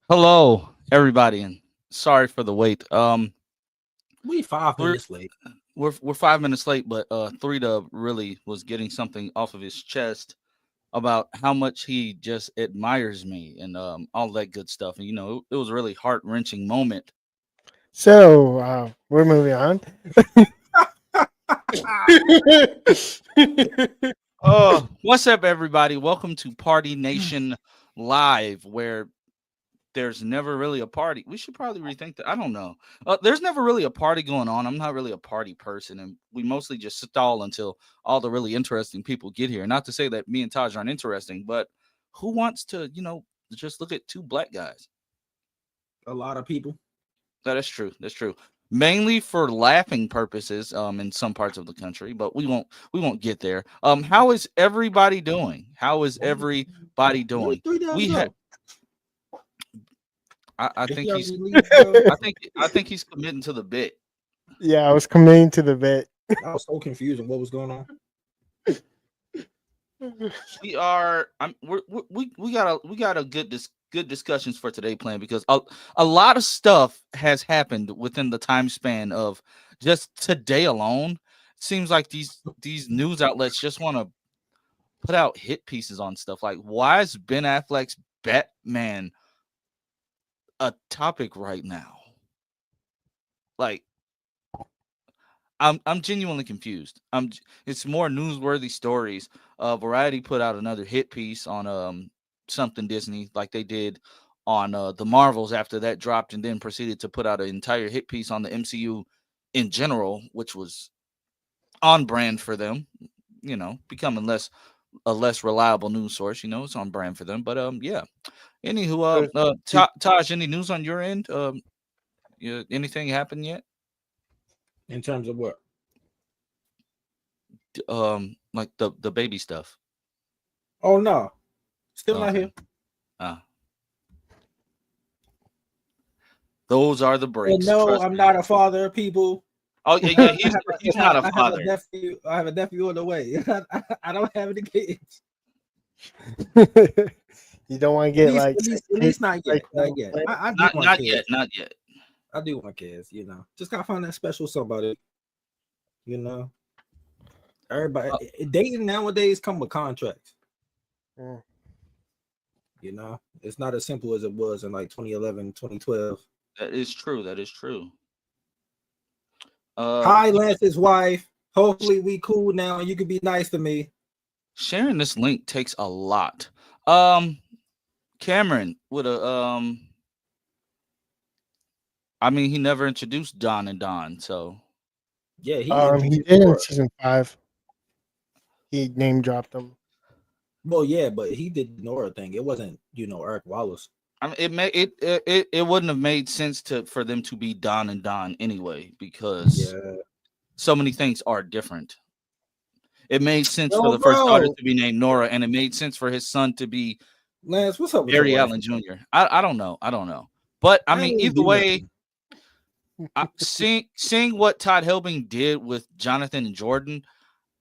Hello, everybody, and sorry for the wait. We five Three, minutes late. we're 5 minutes late, but Three Dub really was getting something off of his chest about how much he just admires me and all that good stuff. And it was a really heart wrenching moment. We're moving on. What's up, everybody? Welcome to Party Nation Live, where there's never really a party. We should probably rethink that. I don't know. There's never really a party going on. I'm not really a party person, and we mostly just stall until all the really interesting people get here. Not to say that me and Taj aren't interesting, but who wants to, just look at two black guys? A lot of people. That is true. That's true. Mainly for laughing purposes, in some parts of the country, but we won't get there. How is everybody doing? How is everybody Where doing? three dubs We have. go? I Did think he he's. already leave, bro? I think he's committing to the bit. Yeah, I was committing to the bit. I was so confused on what was going on. We are. We got a good discussions for today plan because a lot of stuff has happened within the time span of just today alone. Seems like these news outlets just want to put out hit pieces on stuff. Like, why is Ben Affleck's Batman a topic right now? Like, I'm genuinely confused. It's more newsworthy stories. Variety put out another hit piece on something Disney like they did on the Marvels after that dropped, and then proceeded to put out an entire hit piece on the MCU in general, which was on brand for them. Becoming a less reliable news source. It's on brand for them. But yeah. Anywho, Taj, any news on your end? Anything happened yet? In terms of what? Like the baby stuff. Oh no, still not Okay. here. Ah, those are the And breaks. no, Trust I'm me. not a father. People, Oh yeah, yeah. I He's not a have a father. nephew. I have a nephew on the way. I don't have any kids. You don't want to At get least, like at least not like yet. Not yet. I do Not want not yet. kids. Not yet. I do want kids. Just gotta find that special somebody. You know, everybody Uh, dating nowadays come with contracts. Mm. It's not as simple as it was in like 2011, 2012. that is true. That is true. Uh, Hi, Lance's wife. Hopefully we cool now and you can be nice to me. Sharing this link takes a lot. Um, Cameron would a I mean, he never introduced Don and Don, so Yeah, he he introduced did in Nora. season 5. He name dropped them. Well, yeah, but he did the Nora thing. It wasn't, Eric Wallace. I mean, it wouldn't have made sense for them to be Don and Don anyway, because Yeah. so many things are different. It made sense for Yo, the first daughter bro. to be named Nora, and it made sense for his son to be Lance, what's up with your Barry wife? Allen Jr. I don't know. I don't know. But I I mean, ain't even either do way, nothing. seeing what Todd Helbing did with Jonathan and Jordan,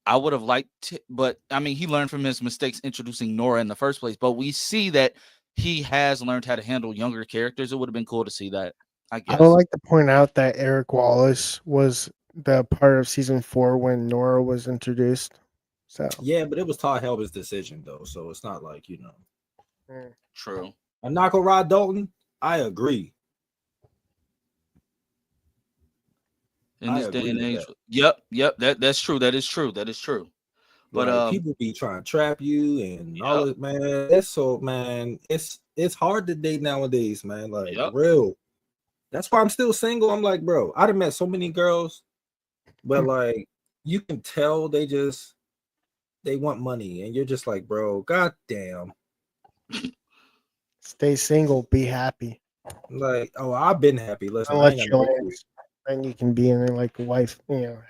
I would have liked but I mean, he learned from his mistakes introducing Nora in the first place. But we see that he has learned how to handle younger characters. It would have been cool to see that, I I would guess. like to point out that Eric Wallace was the part of season 4 when Nora was introduced. So Yeah, but it was Todd Helbig's decision though, so it's not like, mm. True. Anako Rod Dalton, I agree. In I this day agree and with age. that. Yep. That's true. That is true. That is true. But Like people be trying to trap you and all yep, that, man. It's hard to date nowadays, man. Like yep. real. That's why I'm still single. I'm like, bro, I'd have met so many girls, but like you can tell they want money, and you're just like, bro, god damn. Stay single, be happy. Like, oh, I've been happy. Listen, I Unless ain't got you're no issue. Lance, then you can be in it like a wife.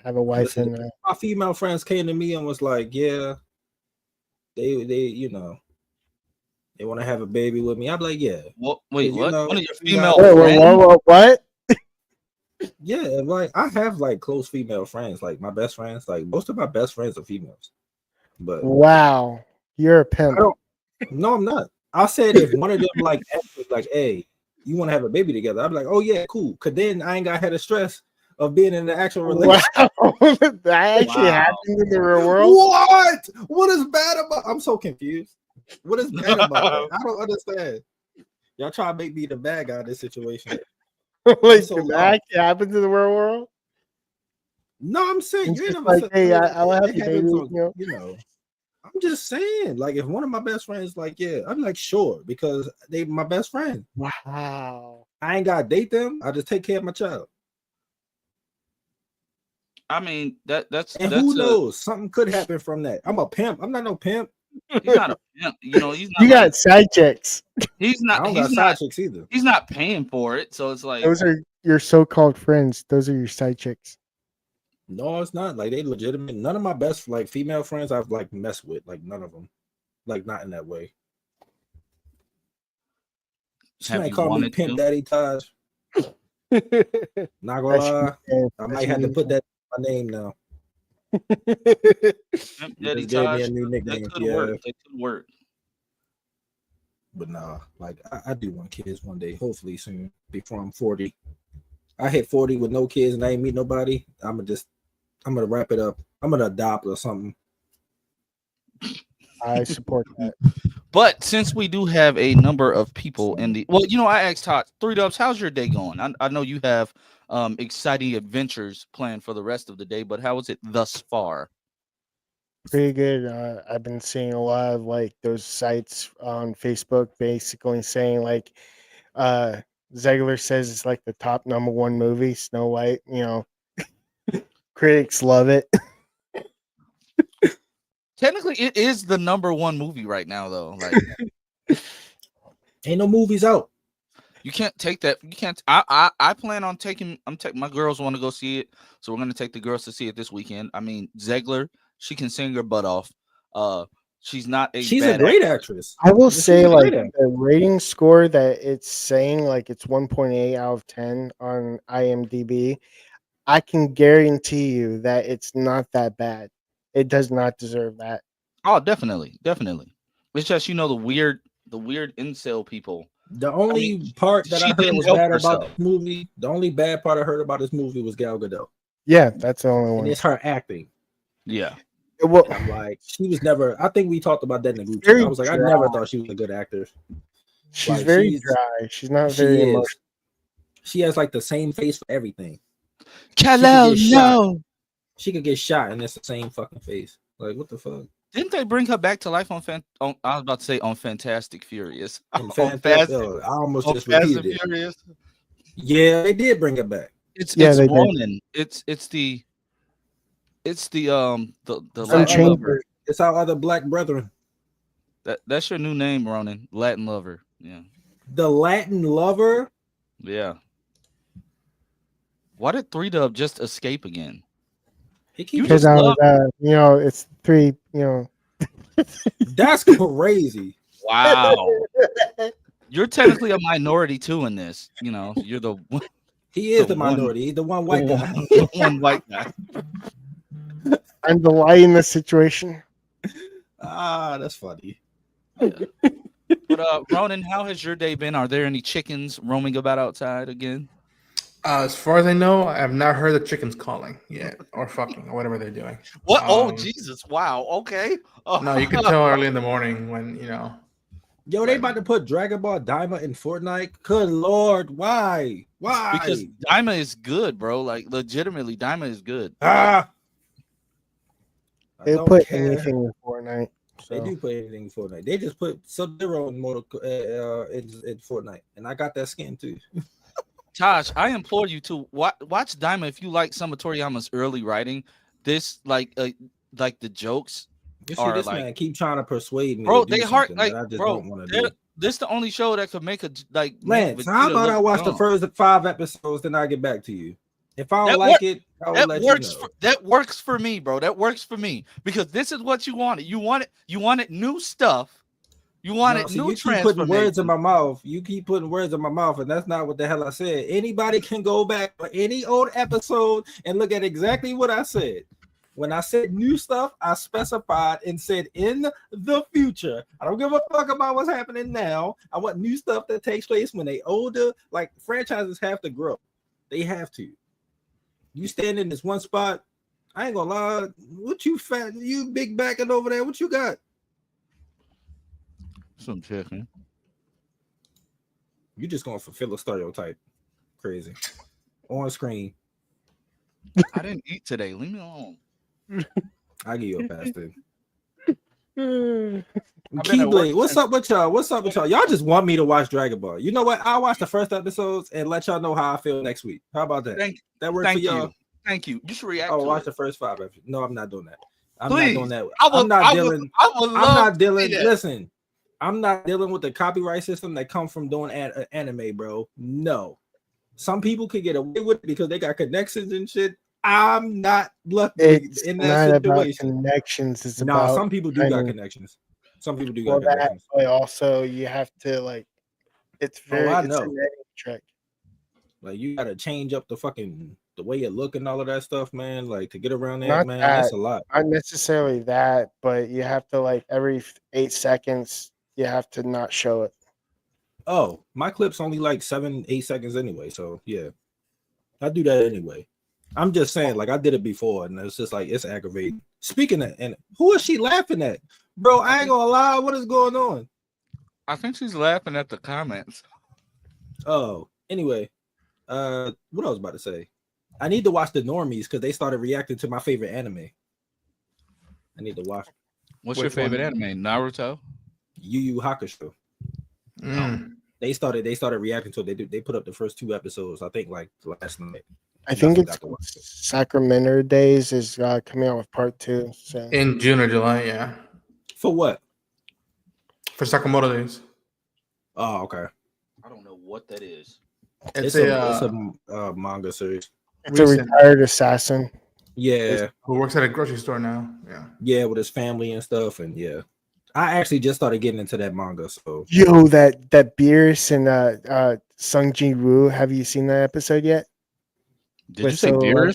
Have a wife Listen, and my female friends came to me and was like, yeah, they they want to have a baby with me. I'm like, yeah, Wait, because what? One of your we got female friends? what? yeah, like I have like close female friends, like my best friends. Like most of my best friends are females, but Wow, you're a I pimp. don't. No, I'm not. I said if one of them like asked me, like, hey, you want to have a baby together. I'm like, oh yeah, cool. Cause then I ain't got had the stress of being in the actual relationship. Wow, that actually Wow. happened in the real world. What? What is bad about? I'm so confused. What is bad about that? I don't understand. Y'all try to make me the bad guy in this situation. Like, so did lost. that actually happen in the real world? No, I'm saying It's you ain't just never like, said hey, like, I'll have it you, baby. happens You on, know, you know. I'm just saying, like, if one of my best friends, like, yeah, I'm like, sure, because they my best friend. wow. I ain't gotta date them. I just take care of my child. I mean, that's And that's who a knows? Something could happen from that. I'm a pimp. I'm not no pimp. he's not a pimp. You know, he's You not like got side chicks. he's I not don't he's got not side chicks either. he's not paying for it. So it's like Those are your so-called friends. Those are your side chicks. No, it's not. Like they legitimate. None of my best like female friends I've like messed with. Like none of them. Like not in that way. have Somebody you call me wanted Pimp to? Daddy Taj. Not gonna That should lie. be- I that might should have to be- put that in my name now. Pimp You Daddy just gave me Taj, a new that nickname. could Yeah. work. That could work. But nah, like I do want kids one day, hopefully soon, before I'm 40. I hit 40 with no kids and I ain't meet nobody. I'm gonna wrap it up. I'm gonna adopt or something. I support that. But since we do have a number of people in the I asked Todd, Three Dubs, how's your day going? I know you have exciting adventures planned for the rest of the day, but how is it thus far? Pretty good. I've been seeing a lot of like those sites on Facebook basically saying like Zegler says it's like the top #1 movie, Snow White. You know, critics love it. Technically, it is the #1 movie right now, though. Like Ain't no movies out. you can't take that. You can't. I plan on taking. My girls want to go see it, so we're gonna take the girls to see it this weekend. I mean, Zegler, she can sing her butt off. She's not a She's a bad great actress. actress. I will She's say a like great actress. the rating score that it's saying like it's 1.8 out of 10 on IMDb. I can guarantee you that it's not that bad. It does not deserve that. Oh, definitely, definitely. It's just the weird incel people. The I mean, only part that she I heard didn't was help bad about herself. this movie, the only bad part I heard about this movie was Gal Gadot. Yeah, that's the only And one. it's her acting. Yeah. Well, And I'm like, she was never, I think we talked about that in the group chat. very I was like, I dry. never thought she was a good actor. She's Like, very dry. She's not very she emotional. is. She has like the same face for everything. Hello, get shot. no. She could get shot and it's the same fucking face. Like, what the fuck? Didn't they bring her back to life on I was about to say on Fantastic Furious. And on Fast, I almost on just Fast repeated and it. Furious. Yeah, they did bring it back. It's Yeah, it's they did. Ronan. It's the It's Latin our other, lover. it's our other black brethren. That's your new name, Ronan. Latin lover. Yeah. The Latin lover. Yeah. Why did 3 Dub just escape again? He You keeps Because just I love was, it's 3, That's crazy. wow. You're technically a minority too in this. You're the He is the one minority. He's the one white guy. the one white guy. I'm the light in this situation. That's funny. Yeah. But Ronan, how has your day been? Are there any chickens roaming about outside again? As far as I know, I have not heard the chickens calling yet or fucking or whatever they're doing. What? Oh Jesus! Wow. Okay. No, you can tell early in the morning when Yo, they about to put Dragon Ball Daima in Fortnite. Good lord, why? Why? Because Daima is good, bro. Like legitimately, Daima is good. I They don't put care. anything in Fortnite. They So. do put anything in Fortnite. They just put Sub-Zero in in Fortnite, and I got that skin too. Tosh, I implore you to watch Daima if you like some of Toriyama's early writing. This like the jokes You see, are this like, man keep trying to persuade me bro, to do they hard something like, that I just bro. don't want to do. This the only show that could make make Lance, how Vegeta about I look watch the dumb. first 5 episodes, then I get back to you. If I don't That like it, I will That let works. you know. That works for me, bro. That works for me because this is what you wanted. You wanted new stuff. You wanted See, new you keep putting words in transformation. my mouth. You keep putting words in my mouth, and that's not what the hell I said. Anybody can go back for any old episode and look at exactly what I said. When I said new stuff, I specified and said in the future. I don't give a fuck about what's happening now. I want new stuff that takes place when they older. Like franchises have to grow. They have to. You stand in this one spot. I ain't gonna lie. What you fat? You big backing over there? What you got? Some chicken. You just gonna fulfill a stereotype. Crazy. On screen. I didn't eat today. Leave me alone. I give you a pass, dude. I've been at work Keyblade, what's up with y'all? What's up with y'all? Y'all just want me to watch Dragon Ball. You know what? I'll watch the first episodes and let y'all know how I feel next week. How about that? That works for Thank y'all? you. Thank you. You should react Oh, to watch it. the first 5 episodes. No, I'm not doing that. I'm Please. not doing that. I would love I'm not to dealing. see that. Listen, I'm not dealing with the copyright system that comes from doing anime, bro. No. Some people can get away with it because they got connections and shit. I'm not lucky It's in not that about situation. connections. It's No, about some people do got connections. Some people do well, got that connections. but also you have to like. It's very. I It's know. a netting trick. Like you gotta change up the way you look and all of that stuff, man. Like to get around that, Not man, that. that's a lot. Not necessarily that, but you have to like every 8 seconds you have to not show it. Oh, my clip's only like 7-8 seconds anyway. So yeah, I do that anyway. I'm just saying, like I did it before, and it's just like it's aggravating. Speaking of, and who is she laughing at, bro? I ain't gonna lie. What is going on? I think she's laughing at the comments. Oh, anyway, what I was about to say. I need to watch the normies because they started reacting to my favorite anime. I need to watch. What's your favorite anime? Naruto? Yu Yu Hakusho. They started reacting to it. They put up the first 2 episodes, I think, like last night. I think it's Sacramento Days is coming out with part 2. So in June or July, yeah. For what? For Sakamoto Days. Oh, okay. I don't know what that is. It's a manga series. It's a retired assassin. Yeah. Who works at a grocery store now. Yeah. Yeah, with his family and stuff. And yeah. I actually just started getting into that manga. So yo, that Beerus and Sung Ji Woo. Have you seen that episode yet? Did you say Beerus?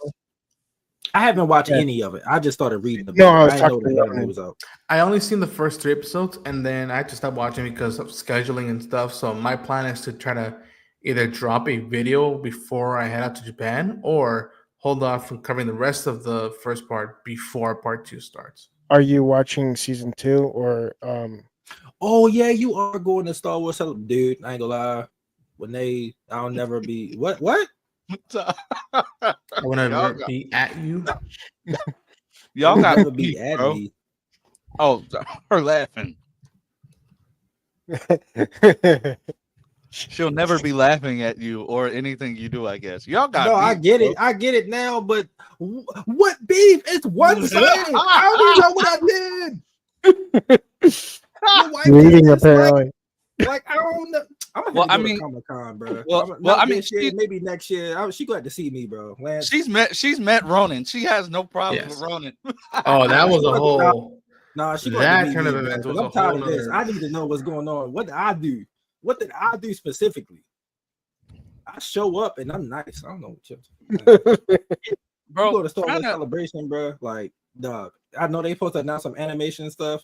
I haven't watched any of it. I just started reading about No, I it. was I didn't know talking the about anime was out. I only seen the first 3 episodes, and then I had to stop watching because of scheduling and stuff. So my plan is to try to either drop a video before I head out to Japan, or hold off from covering the rest of the first part before part 2 starts. Are you watching season 2 or Oh yeah, you are going to Star Wars, dude. I ain't gonna lie. When I'll never be what? I want to be at you. Y'all got never be at me. Oh, her laughing. She'll never be laughing at you or anything you do, I guess. Y'all got no, beef, I get bro. it. I get it now, but what beef? It's one-sided. How do you know what I did? Your wife reading apparently? Like I don't know. I'm gonna go to Comic-Con, bro. Maybe next year. She glad to see me, bro. Lance. She's met Ronan. She has no problem with Ronan. Oh, that was a whole. She that turn of events was I'm tired of this. I need to know what's going on. What did I do? What did I do specifically? I show up and I'm nice. I don't know what you're bro. You go to Star Wars Celebration, bro. Like, dog. I know they supposed to announce some animation stuff.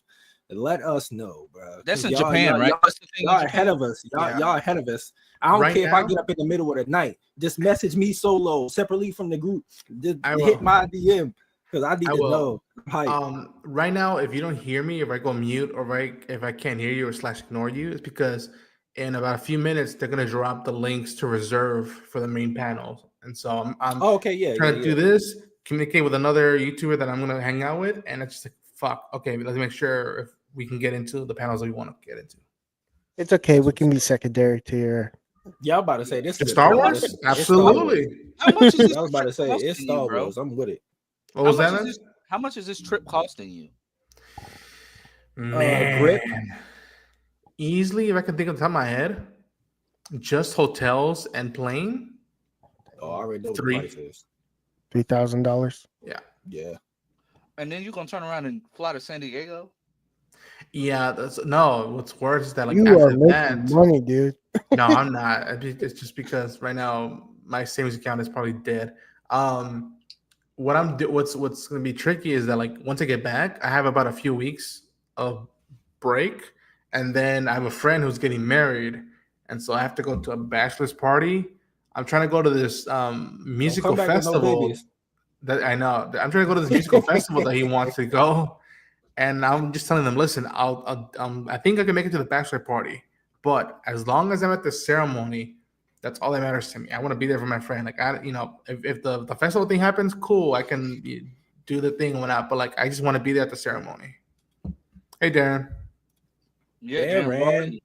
Let us know, bro. That's in Japan, right? Y'all ahead of us. Y'all ahead of us. I don't care if I get up in the middle of the night. Just message me solo separately from the group. Just hit my DM because I need to know. Right now, if you don't hear me, if I go mute or if I can't hear you or /ignore you, it's because in about a few minutes they're gonna drop the links to reserve for the main panels, and so I'm trying to do this, communicate with another YouTuber that I'm gonna hang out with, and it's just like fuck. Okay, let's make sure if we can get into the panels that we want to get into. It's okay. We can be secondary to your. Y'all about to say this is Star Wars? Absolutely. How much is this? I was about to say it's Star Wars. I'm with it. What was that? How much is this trip costing you? Man, easily, if I can think of the top of my head, just hotels and plane. Oh, I already know the price is $3,000. Yeah. And then you're gonna turn around and fly to San Diego? Yeah, what's worse is that like you after are that, making money, dude. No, I'm not. It's just because right now my savings account is probably dead. what's going to be tricky is that like once I get back, I have about a few weeks of break, and then I have a friend who's getting married, and so I have to go to a bachelor's party. I'm trying to go to this Don't musical come back with no festival babies. that I know. I'm trying to go to this musical festival that he wants to go, and I'm just telling them, listen, I think I can make it to the bachelor party, but as long as I'm at the ceremony, that's all that matters to me. I want to be there for my friend. Like if the festival thing happens, cool, I can do the thing when out. But like, I just want to be there at the ceremony. Hey, Darren. Yeah, Yeah, Darren. man.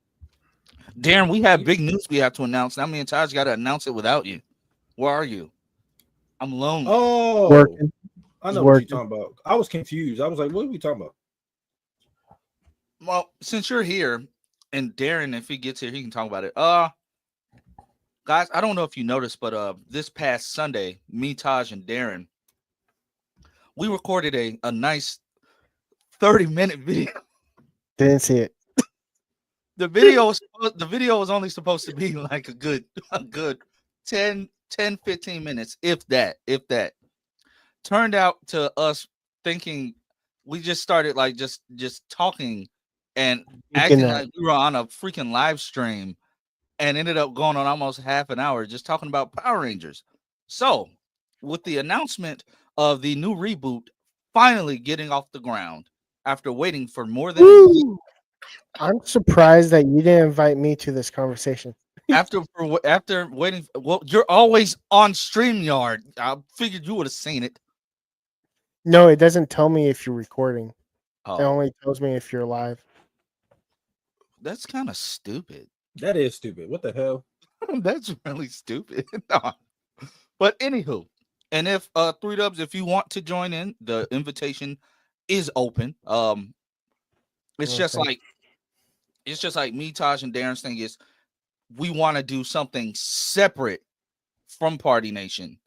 Darren, we have big news we have to announce. Now me and Taj got to announce it without you. Where are you? I'm lonely. Oh, Working. I He's know what working. you're talking about. I was confused. I was like, what are we talking about? Well, since you're here, and Darren, if he gets here, he can talk about it. Guys, I don't know if you noticed, but this past Sunday, me, Taj, and Darren, we recorded a nice 30-minute video. Didn't see it. The video was only supposed to be like a good 10, 15 minutes, if that. Turned out to us thinking we just started like just talking and acting like we were on a freaking live stream, and ended up going on almost half an hour just talking about Power Rangers. So, with the announcement of the new reboot finally getting off the ground after waiting for more than a year, I'm surprised that you didn't invite me to this conversation. after waiting, well, you're always on StreamYard. I figured you would have seen it. No, it doesn't tell me if you're recording. It Oh, only tells me if you're live. that's kind of stupid. That is stupid. What the hell? That's really stupid. No. But anywho, and if 3Dubs, if you want to join in, the invitation is open. It's just Okay. like me, Taj, and Darren's thing is we want to do something separate from Party Nation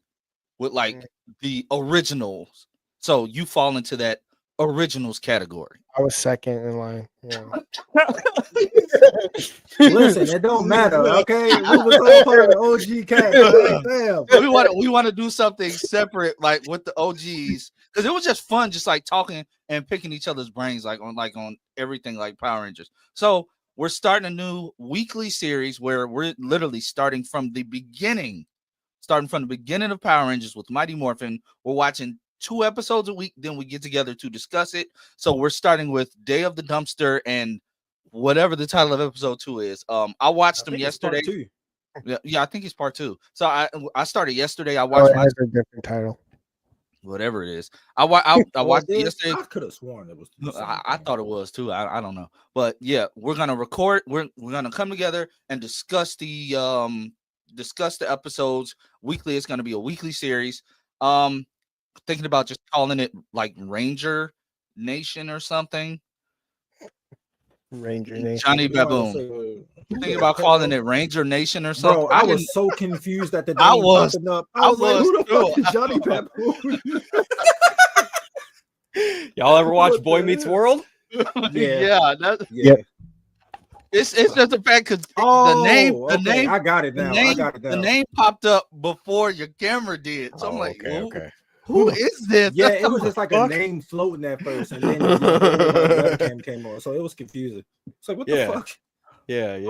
with like the originals. So you fall into that originals category. I was second in line. Yeah. Listen, it don't matter. Okay, we was all part of the OG cast. Right? Damn. We want to do something separate, like with the OGs, because it was just fun, just like talking and picking each other's brains, like on everything, like Power Rangers. So we're starting a new weekly series where we're literally starting from the beginning of Power Rangers with Mighty Morphin. We're watching 2 episodes a week, then we get together to discuss it. So we're starting with Day of the Dumpster and whatever the title of episode 2 is. I watched them yesterday. Yeah, I think it's part 2. So I started yesterday. I watched it has a different title. Whatever it is. I watched it yesterday. I could have sworn it was. I thought it was too. I don't know. But yeah, we're gonna record. We're gonna come together and discuss the episodes weekly. It's gonna be a weekly series. Thinking about just calling it like Ranger Nation or something. Ranger Nation. Johnny Baboon. Thinking about calling it Ranger Nation or something. Bro, I was so confused at the name I was popping up. I was like, who the fuck is Johnny Baboon? Y'all ever watch Boy Meets World? Yeah. Yeah. It's just the fact because the name. I got it now. The name popped up before your camera did. So I'm like, okay. Who is this? Yeah, it was just like a name floating at first, and then the webcam came on, so it was confusing. It's like, what the fuck? Yeah.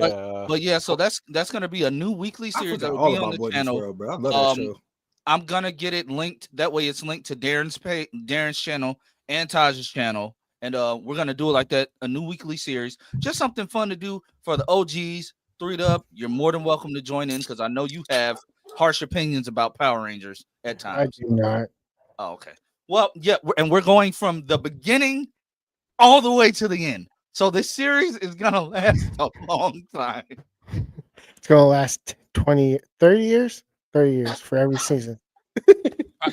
But yeah, so that's gonna be a new weekly series that will be on the channel. World, bro. I love that show. I'm gonna get it linked. That way, it's linked to Darren's channel and Taj's channel, and we're gonna do it like that. A new weekly series, just something fun to do for the OGs. 3Dub, you're more than welcome to join in because I know you have harsh opinions about Power Rangers at times. I do not. Oh, okay. Well, yeah, we're going from the beginning all the way to the end. So this series is gonna last a long time. It's gonna last 20, 30 years? 30 years for every season.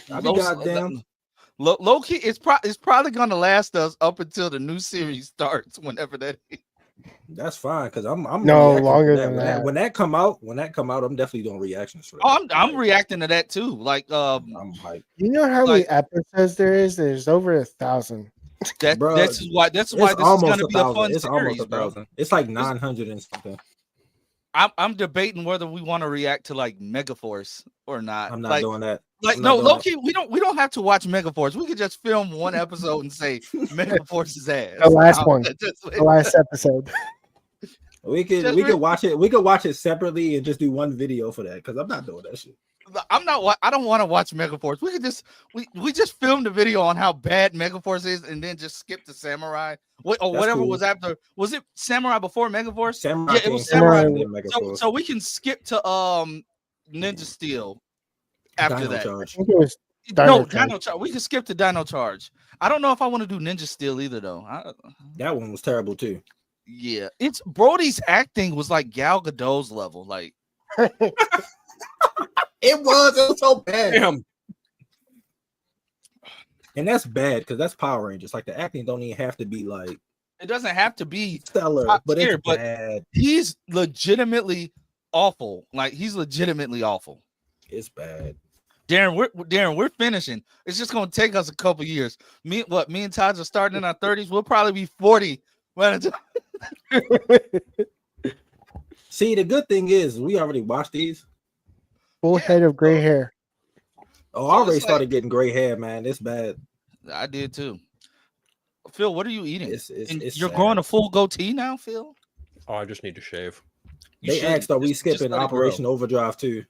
Goddamn. Low key, it's probably gonna last us up until the new series starts, whenever that is. That's fine because I'm no longer than that. When that come out, I'm definitely doing reactions for that. Oh, I'm reacting to that too. Like I'm hyped. You know how many episodes there is? There's over 1,000. That's why this is gonna be a fun it's series, almost 1,000. It's like 900 and something. I'm debating whether we want to react to like Megaforce or not. I'm not like, doing that. Like I'm no, not doing low key, we don't have to watch Megaforce. We could just film one episode and say Megaforce's ass. The last one. Just, The last episode. We could watch it. We could watch it separately and just do one video for that because I'm not doing that shit. I'm not. I don't want to watch Megaforce. We could just we just filmed a video on how bad Megaforce is, and then just skip to Samurai or That's whatever cool. was after. Was it Samurai before Megaforce? Samurai Yeah, it came was first, Samurai. and then Megaforce. So we can skip to Ninja Steel after Dino that. Charge. I think it was No, Dino Charge. Dino Charge. We can skip to Dino Charge. I don't know if I want to do Ninja Steel either, though. That one was terrible too. Yeah, it's Brody's acting was like Gal Gadot's level. Like It was so bad. Damn. And that's bad because that's Power Rangers. Like the acting don't even have to be like it doesn't have to be stellar, top but tier, it's but bad. he's legitimately awful. Like he's legitimately awful. It's bad. Darren, we're finishing. It's just gonna take us a couple years. Me and Todd are starting in our 30s. We'll probably be 40. See, the good thing is we already watched these. Full head of gray hair. Oh, So I already it's like- started getting gray hair, man. It's bad. I did too. Phil, what are you eating? And It's you're sad. growing a full goatee now, Phil? Oh, I just need to shave. You They should. asked, are we Just skipping let it grow. Operation Overdrive too?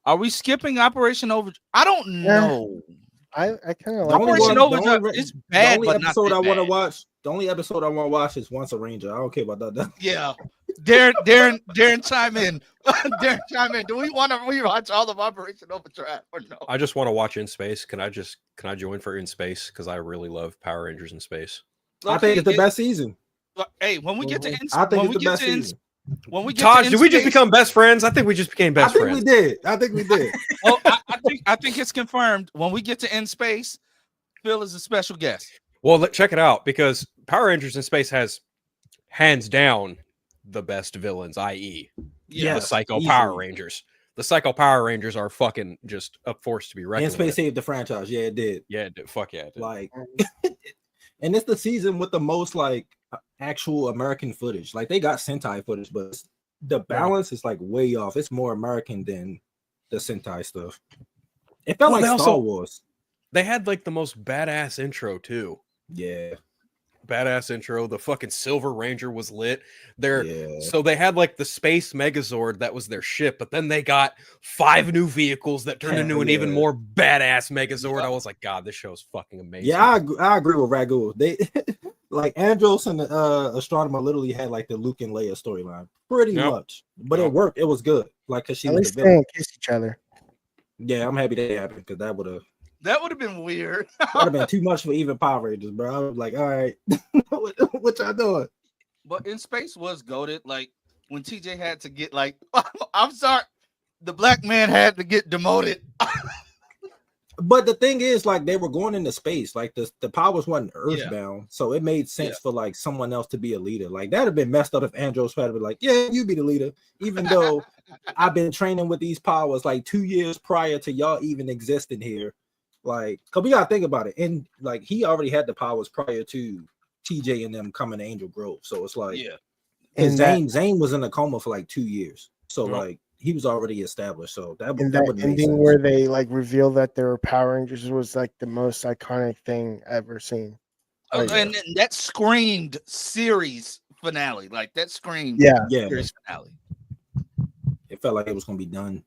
Are we skipping Operation Overdrive? I don't Yeah. know. I kind of The like only Operation one- the Overdrive only- is The bad, only but not episode that I want to bad. watch. The only episode I want to watch is Once a Ranger. I don't care about that. Yeah. Darren, chime in. Darren, chime in. Do we want to rewatch all of Operation Overdrive or no? I just want to watch In Space. Can I join for In Space? Because I really love Power Rangers in Space. I think it's the best season. Hey, when we get to I think it's the best season. when we get Taj, to did we just In-Space- become best friends? I think we just became I best think friends. we did. I think we did. Oh, I think it's confirmed. When we get to In Space, Phil is a special guest. Well, check it out because Power Rangers in Space has hands down the best villains, i.e., Yeah. the Yes, Psycho easily. Power Rangers. The Psycho Power Rangers are fucking just a force to be reckoned And Space with. saved the franchise. Yeah, it did. Yeah, fuck yeah. It did. Like, and it's the season with the most like actual American footage. Like they got Sentai footage, but the balance is like way off. It's more American than the Sentai stuff. It felt Well, like they Star also- Wars. They had like the most badass intro too. Yeah, Badass intro. The fucking Silver Ranger was lit. yeah. So they had like the Space Megazord that was their ship, but then they got 5 new vehicles that turned Hell into an even yeah. more badass Megazord. I was like, God, this show is fucking amazing. Yeah, I agree with Ragu. They like Andros and Astronomer literally had like the Luke and Leia storyline, pretty Yep. much. But Yep. it worked. It was good. Like, cause she At was least the they villain. didn't kiss each other. Yeah, I'm happy that happened because that would have been weird. been too much for even Power Rangers, bro. I was like, all right, what y'all doing? But In Space was goated. Like when TJ had to get like, I'm sorry, the black man had to get demoted. But the thing is, like, they were going into space. Like the powers wasn't Yeah. earthbound, so it made sense Yeah. for like someone else to be a leader. Like that'd have been messed up if Andros had been like, "Yeah, you be the leader," even though I've been training with these powers like 2 years prior to y'all even existing here. Like, cause we gotta think about it, and like he already had the powers prior to TJ and them coming to Angel Grove. So it's like, Yeah. and And Zane was in a coma for like 2 years, so Yep. like he was already established. So that And that that would make ending sense. where they like revealed that they were Power Rangers was like the most iconic thing ever seen. Like, And that screamed series finale. Like that screamed yeah, Yeah, series finale. it felt like it was gonna be done.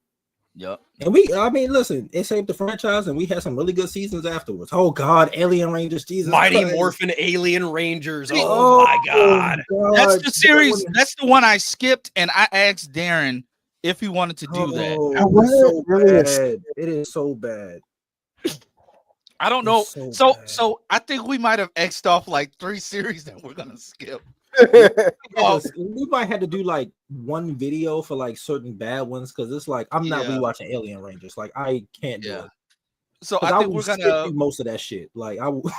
Yep. And I mean, listen, it saved the franchise, and we had some really good seasons afterwards. Oh God, Alien Rangers, Jesus, Mighty Christ. Morphin Alien Rangers. Oh, Oh my God. That's God. the series. That's the one I skipped, and I asked Darren if he wanted to do that. Oh, That wasn't it's so really a bad. It is so bad. I don't know. It's So bad. I think we might have X'd off like 3 series that we're gonna skip. Oh, We might have to do like one video for like certain bad ones because it's like I'm not Yeah. rewatching Alien Rangers. Like I can't do Yeah. it. so 'Cause I think will we're skip gonna. through most of that shit. Like I will.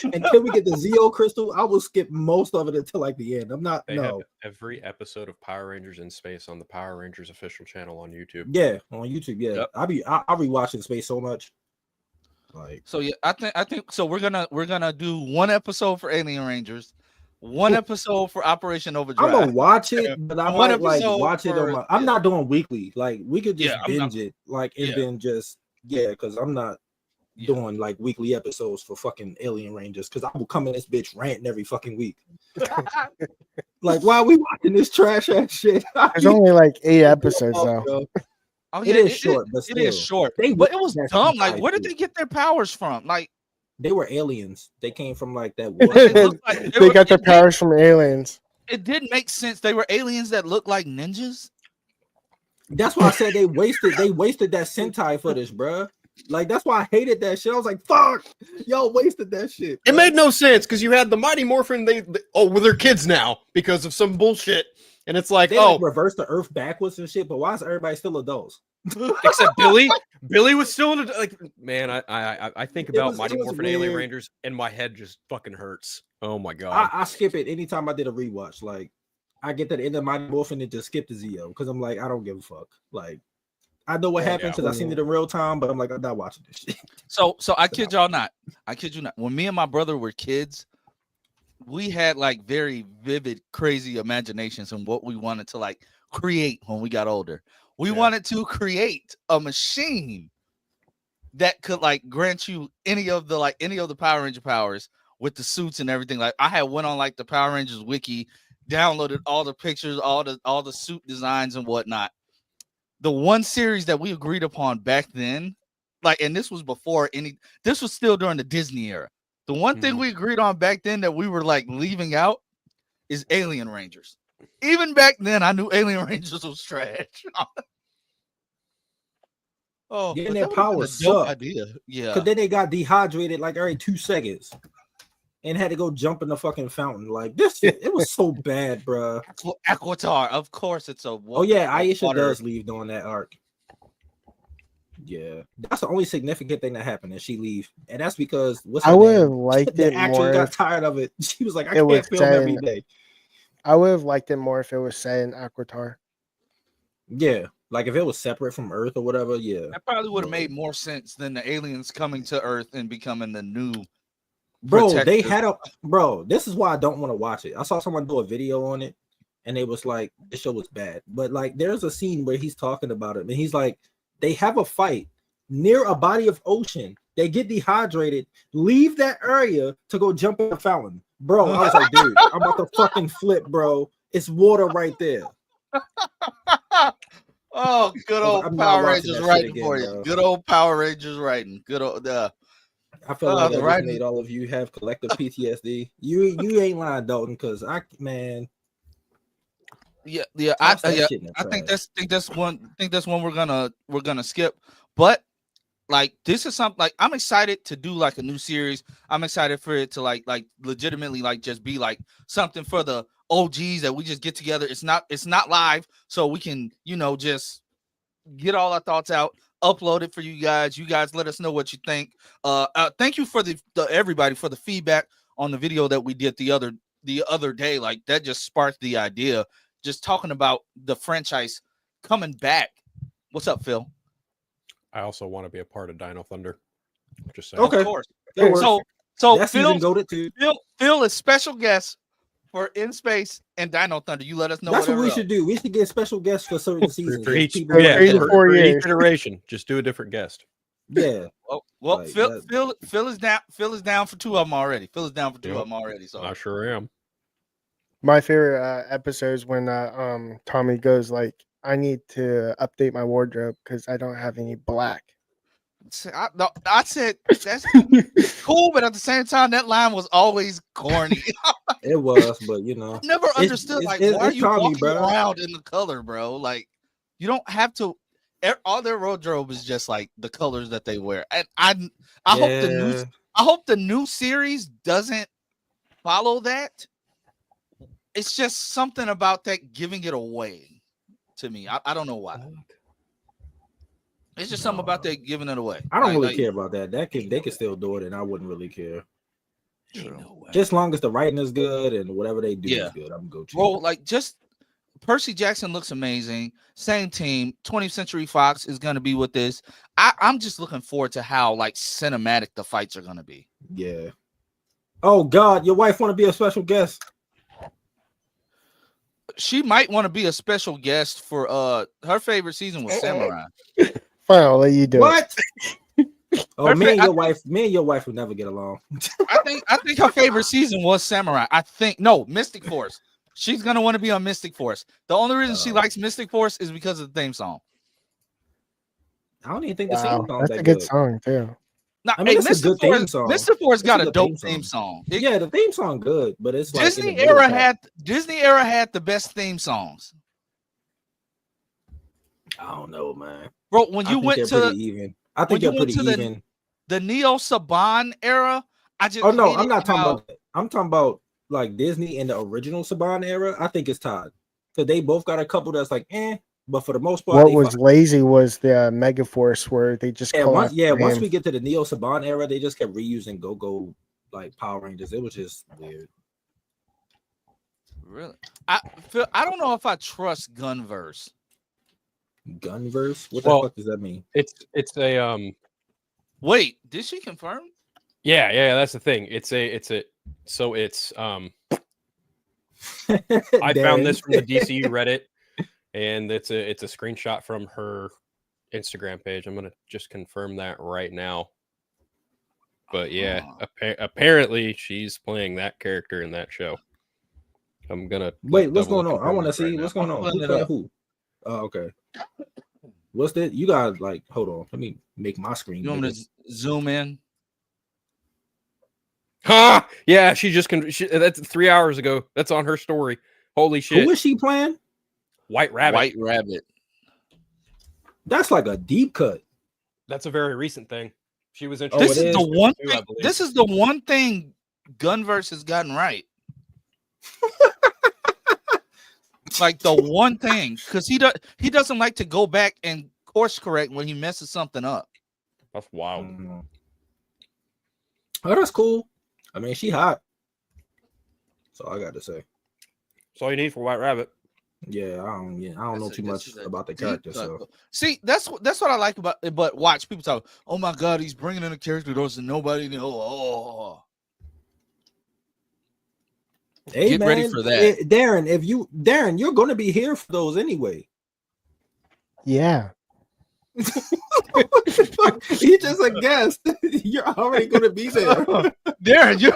Until we get the Zeo crystal, I will skip most of it until like the end. I'm not. They have No. every episode of Power Rangers in Space on the Power Rangers official channel on YouTube. Yeah, on YouTube. Yeah, Yep. I'll be watching Space so much. Like So yeah, I think so. We're gonna do one episode for Alien Rangers, one episode for Operation Overdrive. I'm gonna watch it, but I One might like episode watch it on for- my. I'm yeah. not doing weekly. Like we could just Yeah, I'm not- binge it, like and yeah. then just because I'm not Yeah. doing like weekly episodes for fucking Alien Rangers because I will come in this bitch ranting every fucking week. Like, why are we watching this trash ass shit? There's only like 8 episodes though. Bro. Oh, It is short, but it is still. short. They But it was that dumb. Sentai Like, where did shit. they get their powers from? Like, They were aliens. They came from like that. it water. looked like They got their it powers from aliens. It didn't make sense. They were aliens that looked like ninjas. That's why I said they wasted that Sentai footage, bruh. Like that's why I hated that shit. I was like, "Fuck, y'all wasted that shit." It bruh. made no sense because you had the Mighty Morphin. They well, they're kids now because of some bullshit, and it's like, They like reversed the Earth backwards and shit. But why is everybody still adults? except Billy. Billy was still in like, man. I think about was- Mighty it was Morphin Alien weird. Rangers, and my head just fucking hurts. Oh my god. I skip it anytime I did a rewatch. Like I get to the end of Mighty Morphin and just skip the Zeo because I'm like, I don't give a fuck. Like I know what happened yeah. because I seen it in real time, but I'm like, I'm not watching this shit. So I kid y'all not. I kid you not. When me and my brother were kids, we had like very vivid, crazy imaginations and what we wanted to like create when we got older. We Yeah. wanted to create a machine that could like grant you any of the Power Ranger powers with the suits and everything. Like I had went on like the Power Rangers wiki, downloaded all the pictures, all the suit designs and whatnot. The one series that we agreed upon back then, like, and this was this was still during the Disney era. The one thing we agreed on back then that we were like leaving out is Alien Rangers. Even back then, I knew Alien Rangers was trash. Oh, Getting but their that would've been powers a dope suck. idea. Yeah. Because then they got dehydrated like every 2 seconds and had to go jump in the fucking fountain. Like this, it was so bad, bruh. Aquatar, of course, it's a. Oh yeah, Aisha water. does leave during that arc. Yeah, that's the only significant thing that happened, and she leave, and that's because I would have liked the it actress more. got If tired of it. She was like, I it was can't film every saying- day. I would have liked it more if it was set in Aquatar. Yeah, like if it was separate from Earth or whatever. Yeah, That probably would have made more sense than the aliens coming to Earth and becoming the new. bro, they protectors. had a bro. This is why I don't want to watch it. I saw someone do a video on it, and it was like the show was bad. But like, there's a scene where he's talking about it, and he's like, they have a fight near a body of ocean. They get dehydrated, leave that area to go jump in the fountain. Bro, I was like, dude, I'm about to fucking flip, bro. It's water right there. Oh, good old I'm not Power watching Rangers that shit writing again, for you. bro. Good old Power Rangers writing. Good old. I feel like I the just writing- made all of you have collective PTSD. You ain't lying, Dalton, because I Yeah. toss that shit in the I think trash. that's one we're gonna skip. But like this is something like I'm excited to do like a new series. I'm excited for it to like legitimately like just be like something for the OGs that we just get together. It's not live, so we can just get all our thoughts out, upload it for you guys. You guys let us know what you think. Thank you for the everybody for the feedback on the video that we did the other day. Like that just sparked the idea. Just talking about the franchise coming back. What's up, Phil? I also want to be a part of Dino Thunder. Just saying. Okay. Of course. It works. So That season Phil goated too. is special guest for In Space and Dino Thunder. You let us know. That's what we whatever should do. We should get special guests for certain seasons. For each, People yeah, like that. 3 to 4 for each years. iteration, just do a different guest. Yeah. Well, Like Phil is down. Phil is down for 2 of them already. Phil is down for 2 of Yep. them already. So I sure am. My favorite episode is when Tommy goes like, "I need to update my wardrobe because I don't have any black." I said that's cool, but at the same time, that line was always corny. It was, but Never understood it's- why are it's you Tommy, walking bro. around in the color, bro? Like you don't have to. All their wardrobe is just like the colors that they wear, and I hope the new series doesn't follow that. It's just something about that giving it away to me. I don't know why. It's just something about that giving it away. I don't really Like, care about that. They can still do it, and I wouldn't really care. True. Just as long as the writing is good and whatever they do Yeah. is good, I'm gonna go to. Bro, like just Percy Jackson looks amazing. Same team. 20th Century Fox is gonna be with this. I'm just looking forward to how like cinematic the fights are gonna be. Yeah. Oh God, your wife want to be a special guest. she might want to be a special guest for her favorite season was Samurai. Fine, I'll let you do it. What? Oh, Her me and I your wife would never get along. I think her favorite season was Samurai. I think no Mystic Force. She's gonna want to be on Mystic Force. The only reason she likes Mystic Force is because of the theme song. I don't even think the Wow, theme song's that's that a good good. song too. Now, I mean, hey, it's a good theme song. Mystic Force It's got a good dope theme theme song. Yeah, the theme song good, but it's like in the Disney middle era part. Disney era had the best theme songs. I don't know, man. Bro, when I you think went they're to pretty even. I think when you they're went pretty to even. the Neo Saban era, I just Oh no, hated I'm not talking how- about that. I'm talking about like Disney in the original Saban era. I think it's tied. So they both got a couple that's like but for the most part, What they was fine. lazy was the Megaforce where they just Once collapsed. we get to the Neo Saban era, they just kept reusing Go like Power Rangers. It was just weird. Really? I don't know if I trust Gunverse. Gunverse? What the Well, fuck does that mean? It's a Wait, did she confirm? yeah, that's the thing. So it's I found this from the DCU Reddit, and it's a screenshot from her Instagram page. I'm gonna just confirm that right now. But yeah, apparently she's playing that character in that show. I'm gonna Wait. What's double going on? I confirm want to that see right what's now. going on. Pulling Who it playing up. who? Oh, okay. What's that? You got like hold on. Let me make my screen. You want me bigger. to zoom in? Ha! Yeah, that's 3 hours ago. That's on her story. Holy shit! Who is she playing? White Rabbit. White Rabbit. That's like a deep cut. That's a very recent thing. She was Oh, introduced. This it is is? the one too, I thing. believe. This is the one thing Gunverse has gotten right. Like the one thing, because he doesn't like to go back and course correct when he messes something up. That's wild. Oh, that's cool. I mean, she hot. So I got to say, That's all you need for White Rabbit. yeah, I don't know too much about the character. So see, that's what I like about it. But watch people talk. Oh my god, he's bringing in a character doesn't nobody know. Oh. hey, Get man, ready for that. Darren, you're gonna be here for those anyway. Yeah. He's just a guest. You're already gonna be there. Darren, you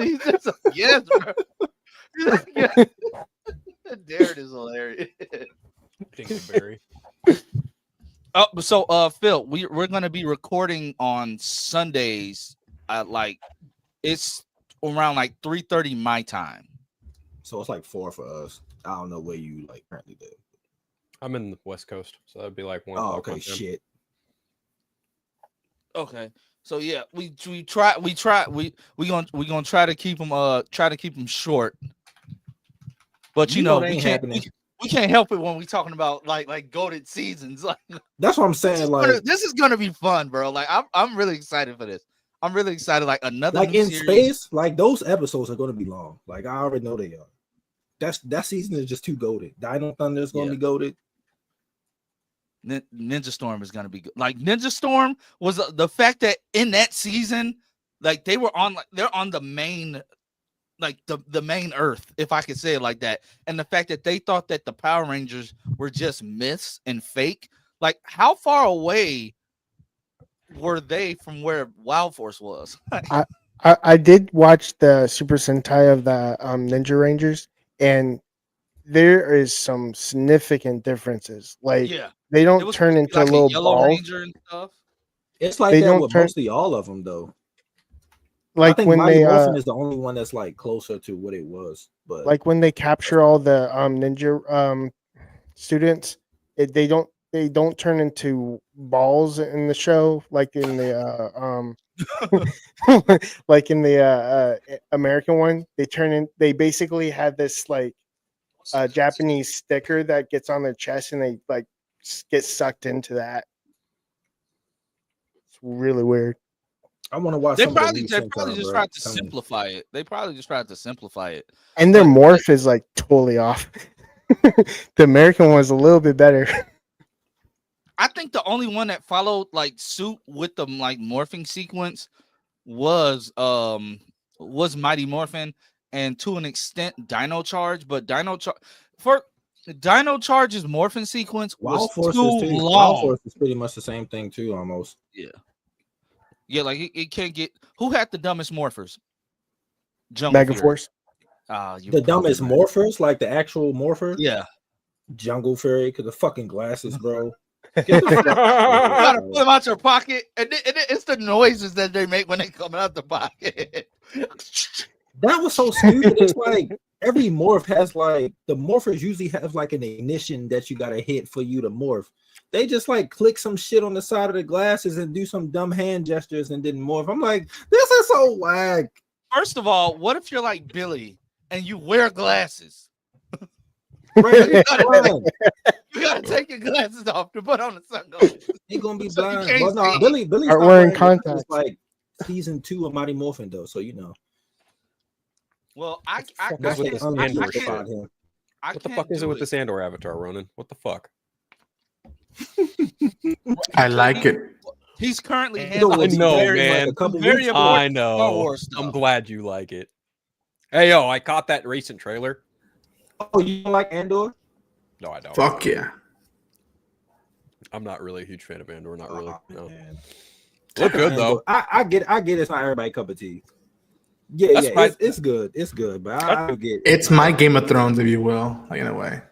he's just a yes, bro. Darren is hilarious. Dingleberry. Oh, so Phil, we're gonna be recording on Sundays at like it's around like 3:30 my time. So it's like 4 for us. I don't know where you like currently live. I'm in the West Coast, so that'd be like 1 Oh, o'clock. okay, my time. shit. Okay, so yeah, we gonna try to keep them short. But you know that we ain't can't happening. we can't help it when we talking about like goated seasons. Like That's what I'm saying. Like this is gonna be fun, bro. Like I'm really excited for this. I'm really excited. Like another like new in series. space, like those episodes are gonna be long. Like I already know they are. That season is just too goated. Dino Thunder is gonna be goated. Ninja Storm is gonna be good. Like Ninja Storm was the fact that in that season, like they're on the main, like the main Earth, if I could say it like that, and the fact that they thought that the Power Rangers were just myths and fake. Like how far away were they from where Wild Force was? I did watch the Super Sentai of the Ninja Rangers, and there is some significant differences. Like they It don't was turn into like a little Yellow balls. Ranger and stuff. It's like They that don't with turn- mostly all of them, though. I Like think when Mighty they Morphin is the only one that's like closer to what it was. But like when they capture all the ninja students, they don't turn into balls in the show like in the like in the American one. They basically have this like Japanese sticker that gets on their chest, and they like get sucked into that. It's really weird. I want to watch They some of the probably new just Sentai, tried to bro. Tell me. simplify it. They probably just tried to simplify it. And their But- morph is like totally off. The American one was a little bit better. I think the only one that followed like suit with the like morphing sequence was Mighty Morphin, and to an extent Dino Charge, but For Dino Charge's morphin sequence was Wild Force too is too. Wild long. Force is pretty much the same thing too, almost. Yeah, like it can't get. Who had the dumbest morphers? Jungle Fury. Megaforce. The dumbest morphers, like the actual morpher. Yeah, Jungle Fury, because the fucking glasses, bro. you gotta pull them out your pocket, and it's the noises that they make when they come out the pocket. That was so stupid. It's like every morph has like the morphers usually have like an ignition that you gotta hit for you to morph. They just like click some shit on the side of the glasses and do some dumb hand gestures and didn't morph. I'm like, this is so whack. First of all, what if you're like Billy and you wear glasses? Right? You gotta take your glasses off to put on the sunglasses. He gonna be So you blind. can't Well, no, see. Billy's Are not wearing glasses. contacts. It's like season 2 of Mighty Morphin though, so you know. Well, I fuck can't. is with this I Andor can't- shit? him. I What the can't fuck is do it with this Andor avatar, Ronan? What the fuck? I like it. He's currently Andor handling was know, very, man. like, a couple very weeks ago. important I know. Star Wars stuff. I'm glad you like it. Hey, yo, I caught that recent trailer. Oh, you don't like Andor? No, I don't. Fuck yeah. I'm not really a huge fan of Andor. Not really. Oh, No. man. Look good though. I get it's not everybody's cup of tea. Yeah, That's yeah, fine. it's good. It's good, but I get It's my Game of Thrones, if you will, like in a way.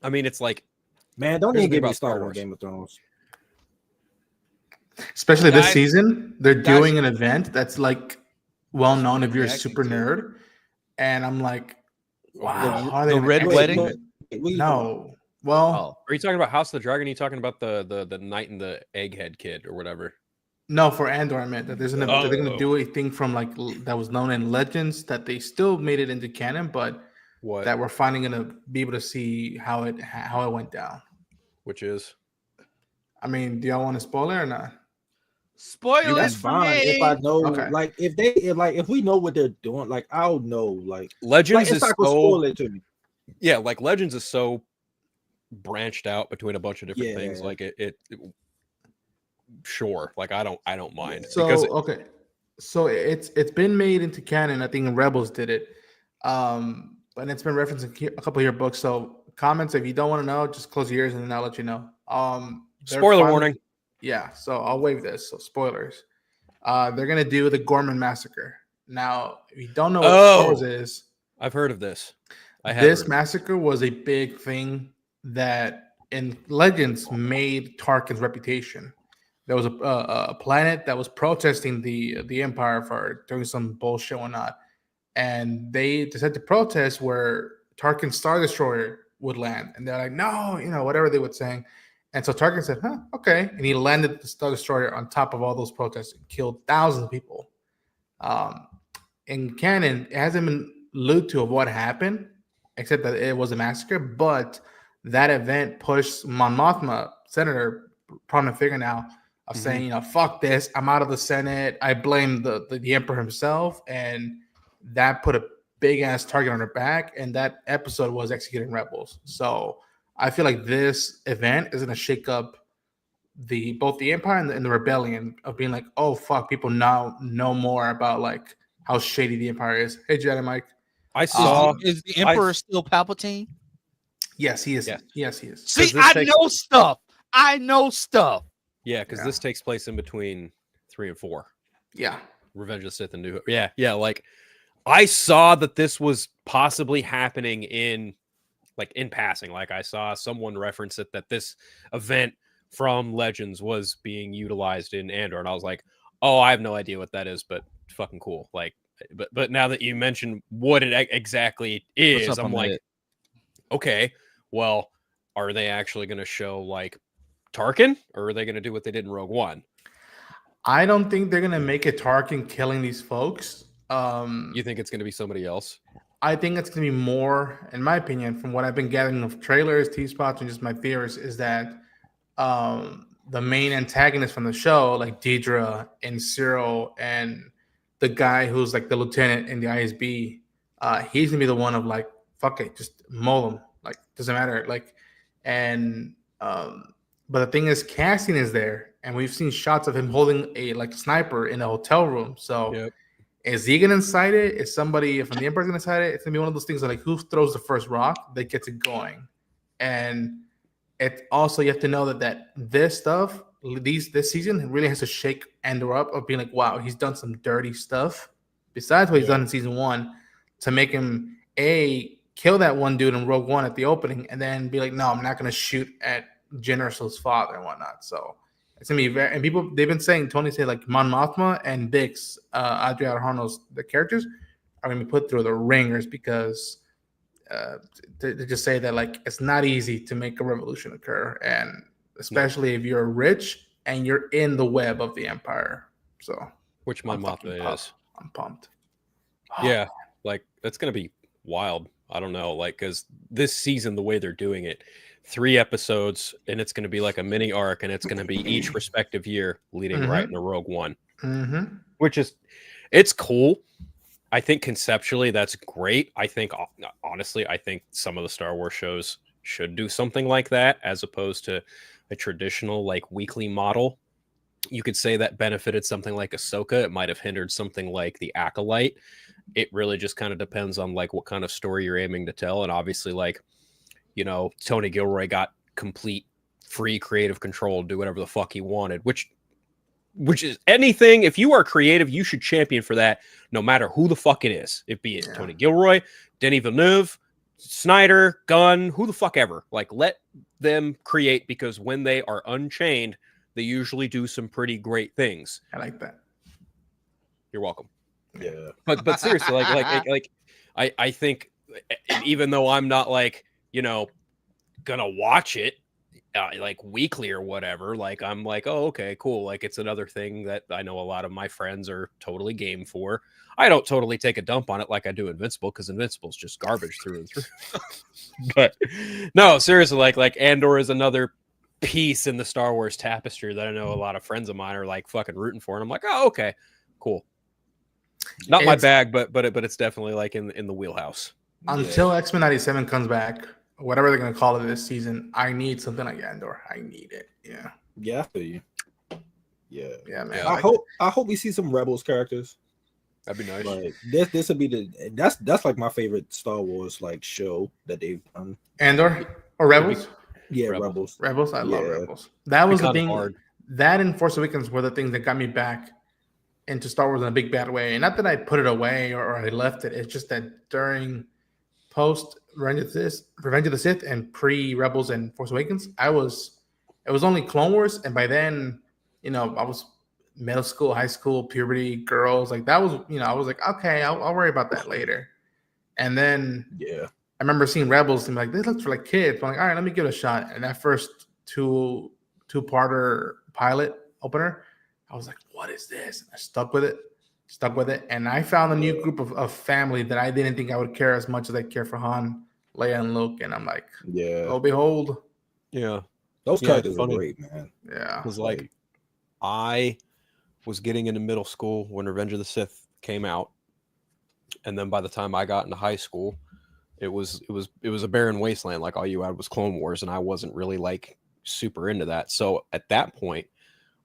I mean, it's like Man, don't Here's even the thing get me about Star started on Wars. Game of Thrones. Especially this Guys- season, they're guys- doing an event that's like well known if you're a Reacting super to it. nerd. And I'm like, wow, The- how are they the gonna Red execute Wedding? it? What you talking No. Well, Oh, Are you talking about House of the Dragon? Are you talking about the knight and the egghead kid or whatever? no, for Andor, I meant that there's an event. They're Oh. gonna do a thing from like that was known in Legends that they still made it into canon, but What? that we're finally gonna be able to see how it went down. Which is I mean, do y'all want to spoil it or not? spoilers That's for fine me. if I know, Okay. like if we know what they're doing, like I'll know, like Legends it's is not gonna so spoil it to me. yeah, like Legends is so branched out between a bunch of different things. Yeah. Like it sure. Like I don't mind So because okay, so it's been made into canon. I think Rebels did it, and it's been referenced in a couple of your books. So comments, if you don't want to know, just close your ears and then I'll let you know. They're spoiler finally- warning. Yeah, so I'll waive this. So spoilers. They're gonna do the Gorman massacre. Now, if you don't know what Star Wars is, I've heard of this. I have this heard of massacre was a big thing that in Legends made Tarkin's reputation. There was a planet that was protesting the Empire for doing some bullshit or not, and they decided to protest where Tarkin's Star Destroyer would land, and they're like, no, whatever they would say. And so Tarkin said, huh, okay. And he landed the Star Destroyer on top of all those protests and killed thousands of people. In canon, it hasn't been alluded to of what happened, except that it was a massacre. But that event pushed Mon Mothma, senator, prominent figure now, of saying, fuck this. I'm out of the Senate. I blame the emperor himself. And that put a big ass target on her back. And that episode was executing rebels. So I feel like this event is going to shake up both the Empire and the rebellion of being like, oh fuck, people now know more about like how shady the Empire is. Hey, Jedi Mike. I saw Is the Emperor still Palpatine? Yes, he is. Yeah. Yes, he is. See, this I takes- know stuff. I know stuff. yeah, because Yeah. this takes place in between 3 and 4. Yeah. Revenge of the Sith and New Hope. Yeah. Like I saw that this was possibly happening in passing. Like I saw someone reference it that this event from Legends was being utilized in Andor, and I was like, oh, I have no idea what that is, but fucking cool. Like, but now that you mentioned what it exactly is, What's up I'm on like, that? okay, well, are they actually going to show like Tarkin, or are they going to do what they did in Rogue One? I don't think they're gonna make it Tarkin killing these folks. You think it's going to be somebody else? I think it's gonna be more, in my opinion, from what I've been gathering of trailers, T-spots, and just my theories, is that the main antagonist from the show, like Deidre and Cyril and the guy who's like the lieutenant in the ISB, he's gonna be the one of like, fuck it, just maul him. Like, doesn't matter. Like, and but the thing is, casting is there, and we've seen shots of him holding a like sniper in a hotel room. So Yep. Is he gonna incite it? Is somebody from the Empire's gonna incite it? It's gonna be one of those things that, like, who throws the first rock that gets it going. And it also, you have to know that this stuff, this season really has to shake Andor up of being like, wow, he's done some dirty stuff besides what he's done in season 1 to make him kill that one dude in Rogue One at the opening, and then be like, no, I'm not gonna shoot at Jyn Erso's father and whatnot. So it's gonna be very, and people, they've been saying, Tony said, like, Mon Mothma and Bix, Adria Arjono's, the characters are gonna be put through the ringers because they just say that, like, it's not easy to make a revolution occur, and especially if you're rich and you're in the web of the Empire. So which Mon Mothma is. I'm pumped. Yeah, like that's gonna be wild. I don't know, like, because this season, the way they're doing it, 3 episodes, and it's going to be like a mini arc, and it's going to be each respective year leading right into Rogue One, which is, it's cool. I think conceptually that's great. I think, honestly, I think some of the Star Wars shows should do something like that as opposed to a traditional, like, weekly model. You could say that benefited something like Ahsoka. It might have hindered something like The Acolyte. It really just kind of depends on, like, what kind of story you're aiming to tell. And obviously, like, you know, Tony Gilroy got complete free creative control to do whatever the fuck he wanted, which is anything. If you are creative, you should champion for that, no matter who the fuck it is. It be it Tony Gilroy, Denis Villeneuve, Snyder, Gunn, who the fuck ever. Like, let them create, because when they are unchained, they usually do some pretty great things. I like that. You're welcome. Yeah, but seriously, like I think, even though I'm not, like, you know, gonna watch it like weekly or whatever, like, I'm like, oh, okay, cool. Like, it's another thing that I know a lot of my friends are totally game for. I don't totally take a dump on it like I do Invincible, because Invincible's just garbage through and through. But no, seriously, like Andor is another piece in the Star Wars tapestry that I know a lot of friends of mine are, like, fucking rooting for, and I'm like, oh, okay, cool. Not my bag, but it's definitely, like, in the wheelhouse. Until X-Men 97 comes back, whatever they're gonna call it this season, I need something like Andor. I need it. I feel you. Yeah, man. I hope we see some Rebels characters. That'd be nice. Like, this would be that's like my favorite Star Wars, like, show that they've done. Andor or Rebels? Yeah, Rebels. Rebels. I love Rebels. That was the thing. Hard. That and Force Awakens were the things that got me back into Star Wars in a big bad way. And not that I put it away or I left it. It's just that during post Revenge of the Sith and pre-Rebels and Force Awakens, it was only Clone Wars, and by then, you know, I was middle school, high school, puberty, girls, like, that was, you know, I was like, okay, I'll worry about that later. And then I remember seeing Rebels and like, this looks for, like, kids. I'm like, all right, let me give it a shot. And that first two-parter pilot opener, I was like, what is this? And I stuck with it. And I found a new group of family that I didn't think I would care as much as I care for Han, Leia, and Luke. And I'm like, oh, behold. Yeah. Those characters are great, man. Yeah. It was like, I was getting into middle school when Revenge of the Sith came out. And then by the time I got into high school, it was a barren wasteland. Like, all you had was Clone Wars, and I wasn't really, like, super into that. So at that point,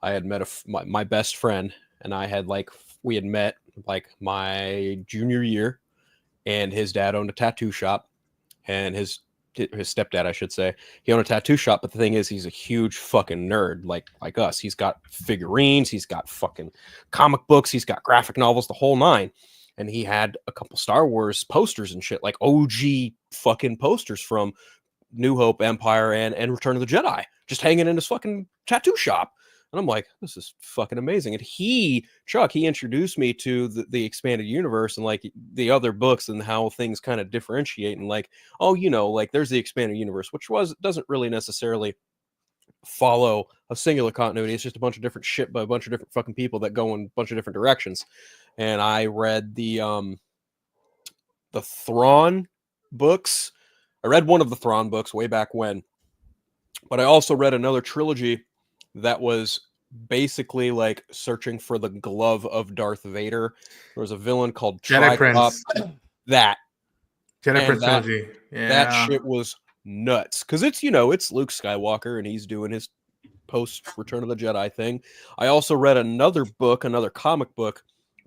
I had met my best friend, and I had, like, we had met, like, my junior year, and his dad owned a tattoo shop, and his stepdad, I should say, he owned a tattoo shop. But the thing is, he's a huge fucking nerd, like us. He's got figurines, he's got fucking comic books, he's got graphic novels, the whole nine. And he had a couple Star Wars posters and shit, like OG fucking posters from New Hope, Empire, and Return of the Jedi, just hanging in his fucking tattoo shop. And I'm like, this is fucking amazing. And Chuck, he introduced me to the expanded universe and, like, the other books and how things kind of differentiate. And, like, oh, you know, like, there's the expanded universe, which doesn't really necessarily follow a singular continuity. It's just a bunch of different shit by a bunch of different fucking people that go in a bunch of different directions. And I read the Thrawn books. I read one of the Thrawn books way back when, but I also read another trilogy that was basically like searching for the glove of Darth Vader. There was a villain called Jedi Prince. That Jedi Prince trilogy. Yeah. That shit was nuts. Because it's, you know, it's Luke Skywalker and he's doing his post Return of the Jedi thing. I also read another comic book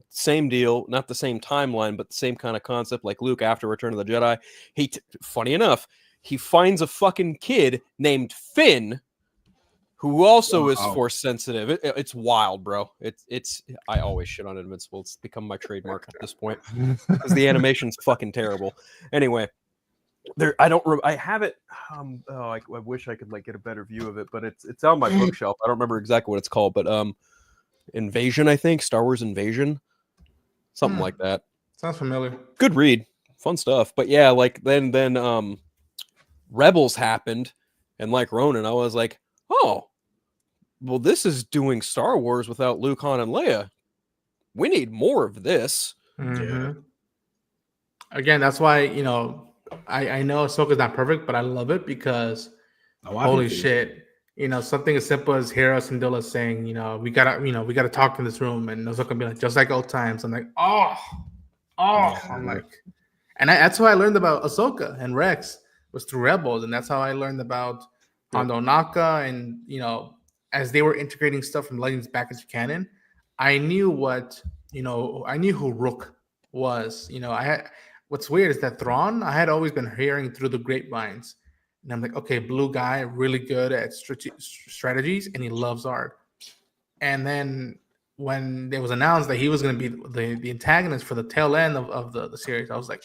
same deal, not the same timeline, but the same kind of concept. Like Luke after Return of the Jedi, funny enough, he finds a fucking kid named Finn, who also is force sensitive. It's wild, bro. It's I always shit on Invincible. It's become my trademark at this point because the animation's fucking terrible. Anyway, I have it. I wish I could like get a better view of it, but it's on my bookshelf. I don't remember exactly what it's called, but Invasion, I think, Star Wars Invasion, something like that. Sounds familiar. Good read, fun stuff. But yeah, like then Rebels happened, and like Ronan, I was like, oh, well, this is doing Star Wars without Luke, Han, and Leia. We need more of this. Yeah. Again, that's why, I know Ahsoka's not perfect, but I love it because holy shit, something as simple as Hera Syndulla saying, we gotta talk in this room, and Ahsoka be like, just like old times. I'm like, I'm like, and that's how I learned about Ahsoka and Rex was through Rebels, and that's how I learned about Hondo Naka, and as they were integrating stuff from Legends back into canon, I knew I knew who Rook was. What's weird is that Thrawn, I had always been hearing through the grapevines. And I'm like, okay, blue guy, really good at strategies, and he loves art. And then when it was announced that he was going to be the antagonist for the tail end of the series, I was like,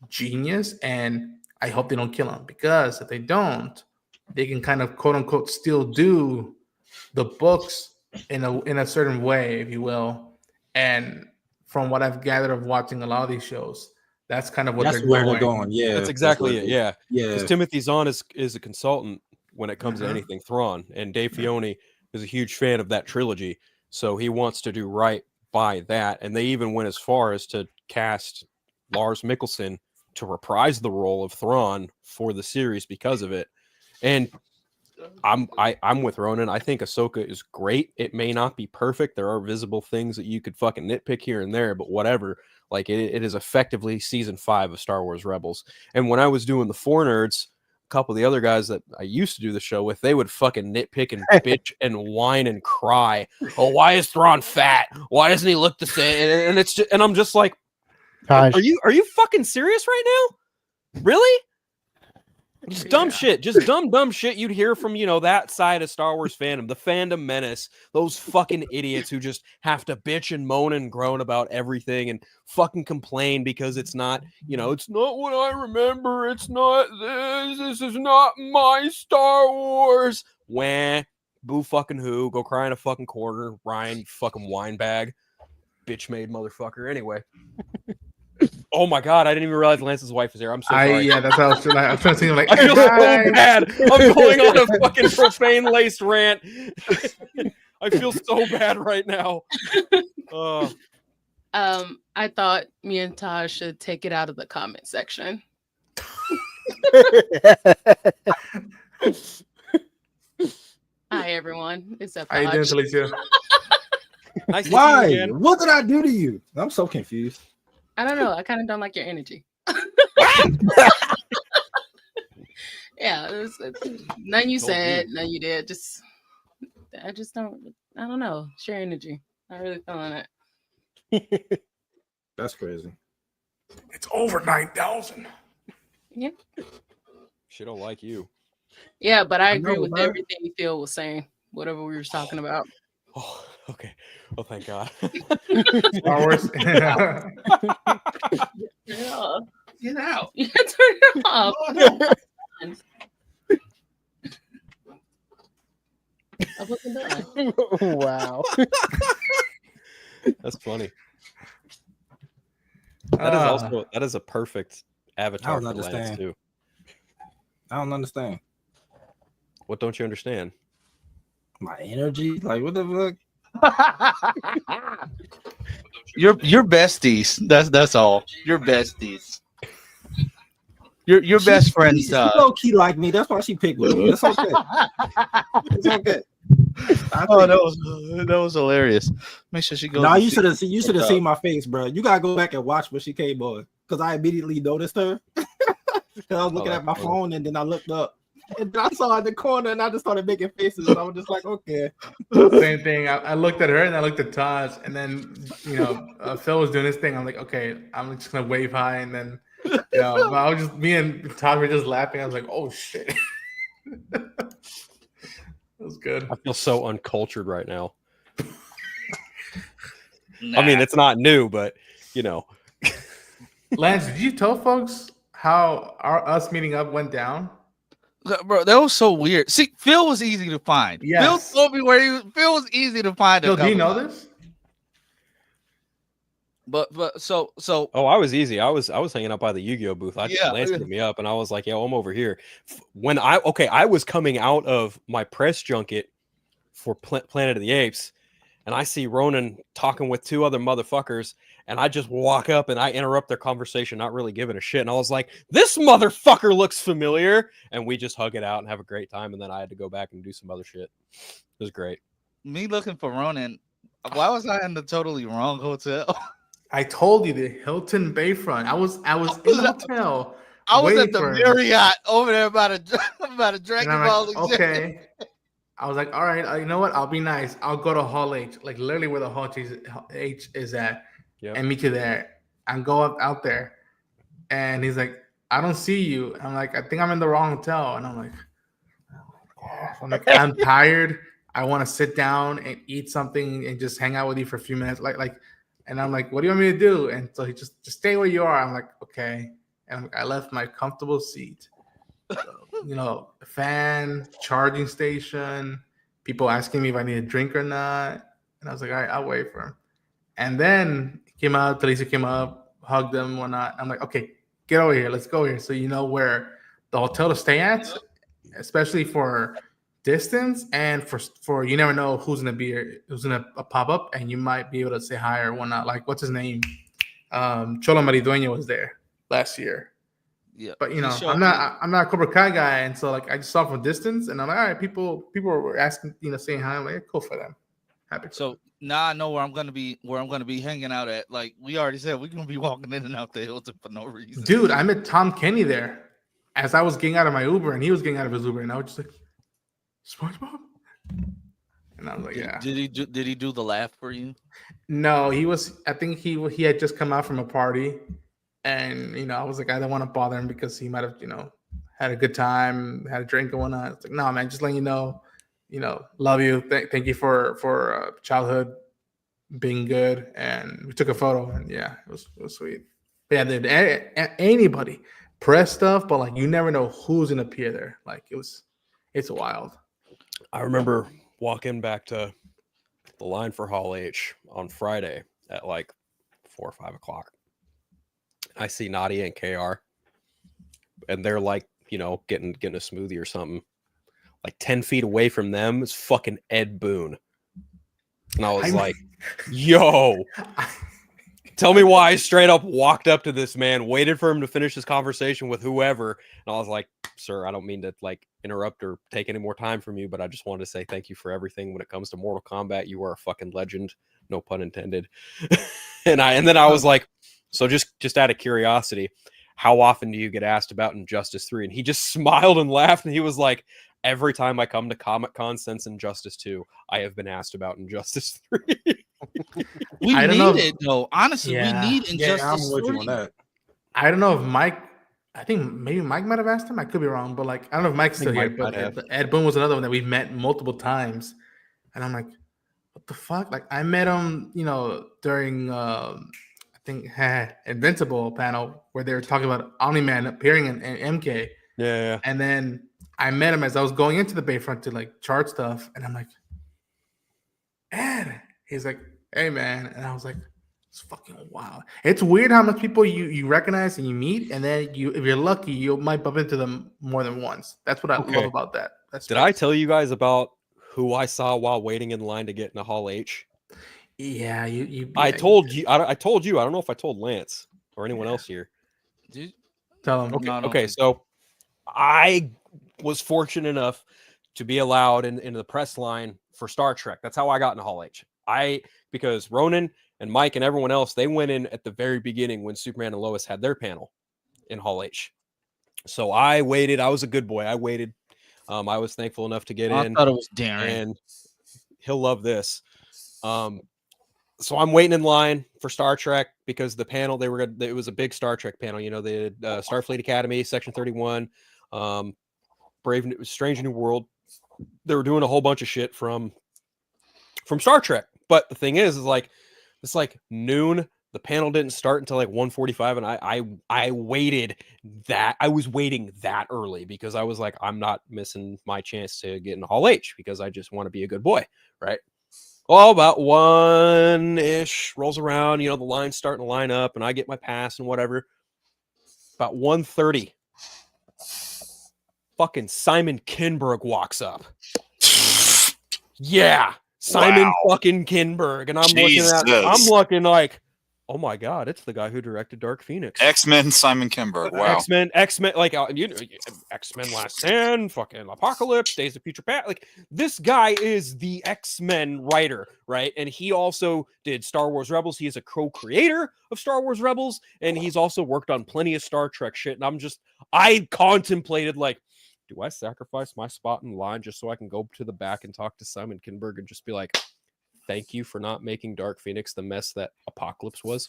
genius. And I hope they don't kill him, because if they don't, they can kind of quote unquote still do the books in a certain way, if you will. And from what I've gathered of watching a lot of these shows, that's kind of what they're going. Yeah, that's exactly it. Yeah, because Timothy Zahn is a consultant when it comes to anything Thrawn, and Dave Filoni is a huge fan of that trilogy, so he wants to do right by that. And they even went as far as to cast Lars Mikkelsen to reprise the role of Thrawn for the series because of it. And I'm with Ronan. I think Ahsoka is great. It may not be perfect. There are visible things that you could fucking nitpick here and there, but whatever. Like it is effectively season 5 of Star Wars Rebels. And when I was doing the 4 Nerds, a couple of the other guys that I used to do the show with, they would fucking nitpick and bitch and whine and cry. Oh, why is Thrawn fat? Why doesn't he look the same? And it's just, and I'm just like, Gosh. are you fucking serious right now? Really? Just dumb shit. Just dumb shit you'd hear from, that side of Star Wars fandom, the fandom menace, those fucking idiots who just have to bitch and moan and groan about everything and fucking complain because it's not, it's not what I remember. It's not this. This is not my Star Wars. Wah. Boo fucking who. Go cry in a fucking corner. Ryan, you fucking wine bag. Bitch made motherfucker. Anyway. Oh my god, I didn't even realize Lance's wife was here. I'm so sorry. Yeah, that's how I was trying to think. Like, I feel so bad. I'm going on a fucking profane laced rant. I feel so bad right now. I thought me and Taj should take it out of the comment section. Hi everyone. It's up. How you doing, Felicia? Nice. Why? What did I do to you? I'm so confused. I don't know. I kind of don't like your energy. Yeah, none you said, none you did. I just don't. I don't know. Share energy. Not really feeling it. That's crazy. It's over 9,000. Yeah. She don't like you. Yeah, but I agree with everything Phil was saying. Whatever we were talking about. Oh, okay. Oh, thank God. Star Wars. Yeah. Get out. You can turn it off. I wasn't done. Wow. That's funny. That is a perfect avatar for Lance too. I don't understand. What don't you understand? My energy? Like what the fuck? You're besties. That's all. You're besties. Your best friends. She low key like me. That's why she picked with me. It's okay. It's okay. That was hilarious. Make sure she goes. No, you should have seen my face, bro. You gotta go back and watch when she came on, because I immediately noticed her. I was looking at my phone and then I looked up. And I saw her in the corner, and I just started making faces. I was just like, okay. Same thing. I looked at her and I looked at Taj, and then Phil was doing his thing. I'm like, okay, I'm just gonna wave hi, and then but I was just me and Taj were just laughing. I was like, oh shit, that was good. I feel so uncultured right now. Nah. I mean, it's not new, but Lance, did you tell folks how us meeting up went down? Bro, that was so weird. See, Phil was easy to find. Yes. Phil told me where he was. Phil was easy to find. Phil, do you know this? But so oh, I was easy. I was hanging out by the Yu-Gi-Oh booth. Lance hit me up, and I was like, "Yo, I'm over here." When I was coming out of my press junket for Planet of the Apes, and I see Ronan talking with two other motherfuckers, and I just walk up and I interrupt their conversation, not really giving a shit. And I was like, "This motherfucker looks familiar," and we just hug it out and have a great time. And then I had to go back and do some other shit. It was great. Me looking for Ronan. Why was I in the totally wrong hotel? I told you the Hilton Bayfront. I was in the hotel. I was at the Marriott over there about a Dragon Ball. Like, okay. I was like, all right, you know what? I'll be nice. I'll go to Hall H, like literally where the Hall H is at, and meet you there. And go out there. And he's like, I don't see you. I'm like, I think I'm in the wrong hotel. And I'm like, I'm tired. I want to sit down and eat something and just hang out with you for a few minutes. And I'm like, what do you want me to do? And so he just stay where you are. I'm like, okay. And I left my comfortable seat. Fan, charging station, people asking me if I need a drink or not. And I was like, all right, I'll wait for him. And then he came out, Talisa came up, hugged them, whatnot. I'm like, okay, get over here. Let's go here. So you know where the hotel to stay at, especially for distance and for you never know who's gonna pop up and you might be able to say hi or whatnot. Like, what's his name? Cholo Maridueño was there last year. Yeah, but I'm not a Cobra Kai guy, and so like I just saw from distance, and I'm like, all right, people were asking, saying hi. I'm like, cool for them. Happy. So now I know where I'm gonna be hanging out at. Like we already said, we're gonna be walking in and out the Hilton for no reason. Dude, I met Tom Kenny there as I was getting out of my Uber, and he was getting out of his Uber, and I was just like, SpongeBob. And I was like, yeah. Did he do the laugh for you? No, he was. I think he had just come out from a party. And I was like, I don't want to bother him because he might have, had a good time, had a drink and whatnot. It's like, no, man, just letting you know, love you. Thank you for childhood being good. And we took a photo, and yeah, it was sweet. But yeah, dude, anybody press stuff, but like you never know who's gonna appear there. Like it's wild. I remember walking back to the line for Hall H on Friday at like 4 or 5 o'clock. I see Nadia and KR, and they're like, getting a smoothie or something. Like 10 feet away from them is fucking Ed Boon. And I was like, yo, tell me why I straight up walked up to this man, waited for him to finish his conversation with whoever. And I was like, sir, I don't mean to like interrupt or take any more time from you, but I just wanted to say thank you for everything. When it comes to Mortal Kombat, you are a fucking legend. No pun intended. and then I was like, so just out of curiosity, how often do you get asked about Injustice 3? And he just smiled and laughed, and he was like, every time I come to Comic-Con since Injustice 2, I have been asked about Injustice 3. We need it, though. Honestly, we need Injustice I'm with 3. you on that. I don't know if Mike, I think maybe Mike might have asked him. I could be wrong, but like, I don't know if Mike's still here, but Ed Boon was another one that we met multiple times. And I'm like, what the fuck? Like, I met him, during, I think Invincible panel where they were talking about Omni-Man appearing in MK. Yeah. And then I met him as I was going into the Bayfront to like chart stuff, and I'm like, Ed. He's like, hey man, and I was like, it's fucking wild. It's weird how much people you recognize and you meet, and then if you're lucky, you might bump into them more than once. That's what I love about that. Did I tell you guys about who I saw while waiting in line to get into Hall H? Yeah, I told you. I told you. I don't know if I told Lance or anyone else here. Did tell him? Okay. So I was fortunate enough to be allowed into the press line for Star Trek. That's how I got into Hall H. Because Ronan and Mike and everyone else, they went in at the very beginning when Superman and Lois had their panel in Hall H. So I waited. I was a good boy. I waited I was thankful enough to get I in, thought it was Darren. and he'll love this. So I'm waiting in line for Star Trek because the panel it was a big Star Trek panel. You know, they had Starfleet Academy, Section 31, Strange New World. They were doing a whole bunch of shit from Star Trek. But the thing is like it's like noon. The panel didn't start until like 1:45, and I waited that. I was waiting that early because I was like, I'm not missing my chance to get in Hall H because I just want to be a good boy, right? Well, about 1-ish rolls around, you know, the line's starting to line up, and I get my pass and whatever. About 1:30, fucking Simon Kinberg walks up. Yeah, Simon fucking Kinberg, and I'm looking like, oh my god, it's the guy who directed Dark Phoenix. X-Men Simon Kinberg. Wow. X-Men, like X-Men Last Stand, fucking Apocalypse, Days of Future Past. Like this guy is the X-Men writer, right? And he also did Star Wars Rebels. He is a co-creator of Star Wars Rebels, and he's also worked on plenty of Star Trek shit. And I contemplated like, do I sacrifice my spot in line just so I can go to the back and talk to Simon Kinberg and just be like, thank you for not making Dark Phoenix the mess that Apocalypse was.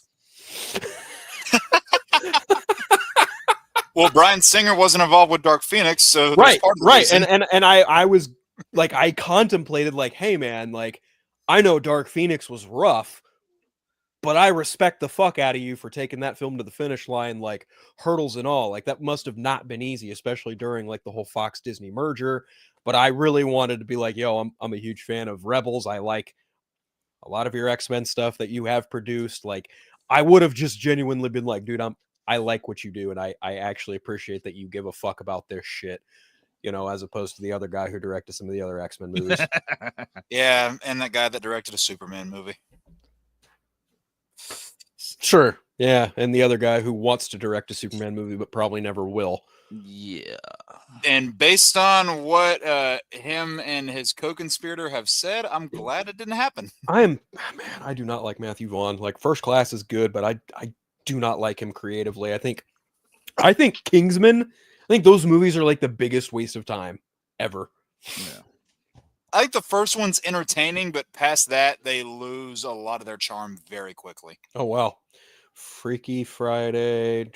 Well, Bryan Singer wasn't involved with Dark Phoenix, so right. And I was like, I contemplated like, hey man, like I know Dark Phoenix was rough, but I respect the fuck out of you for taking that film to the finish line, like hurdles and all. Like that must have not been easy, especially during like the whole Fox Disney merger. But I really wanted to be like, yo, I'm a huge fan of Rebels. I like a lot of your X-Men stuff that you have produced. Like I would have just genuinely been like, dude, I like what you do. And I actually appreciate that you give a fuck about this shit, you know, as opposed to the other guy who directed some of the other X-Men movies. Yeah. And that guy that directed a Superman movie. Sure. Yeah. And the other guy who wants to direct a Superman movie, but probably never will. Yeah. And based on what him and his co-conspirator have said, I'm glad it didn't happen. I do not like Matthew Vaughn. Like First Class is good, but I do not like him creatively. I think Kingsman, I think those movies are like the biggest waste of time ever. Yeah. I think the first one's entertaining, but past that, they lose a lot of their charm very quickly. Oh, wow. Freaky Friday,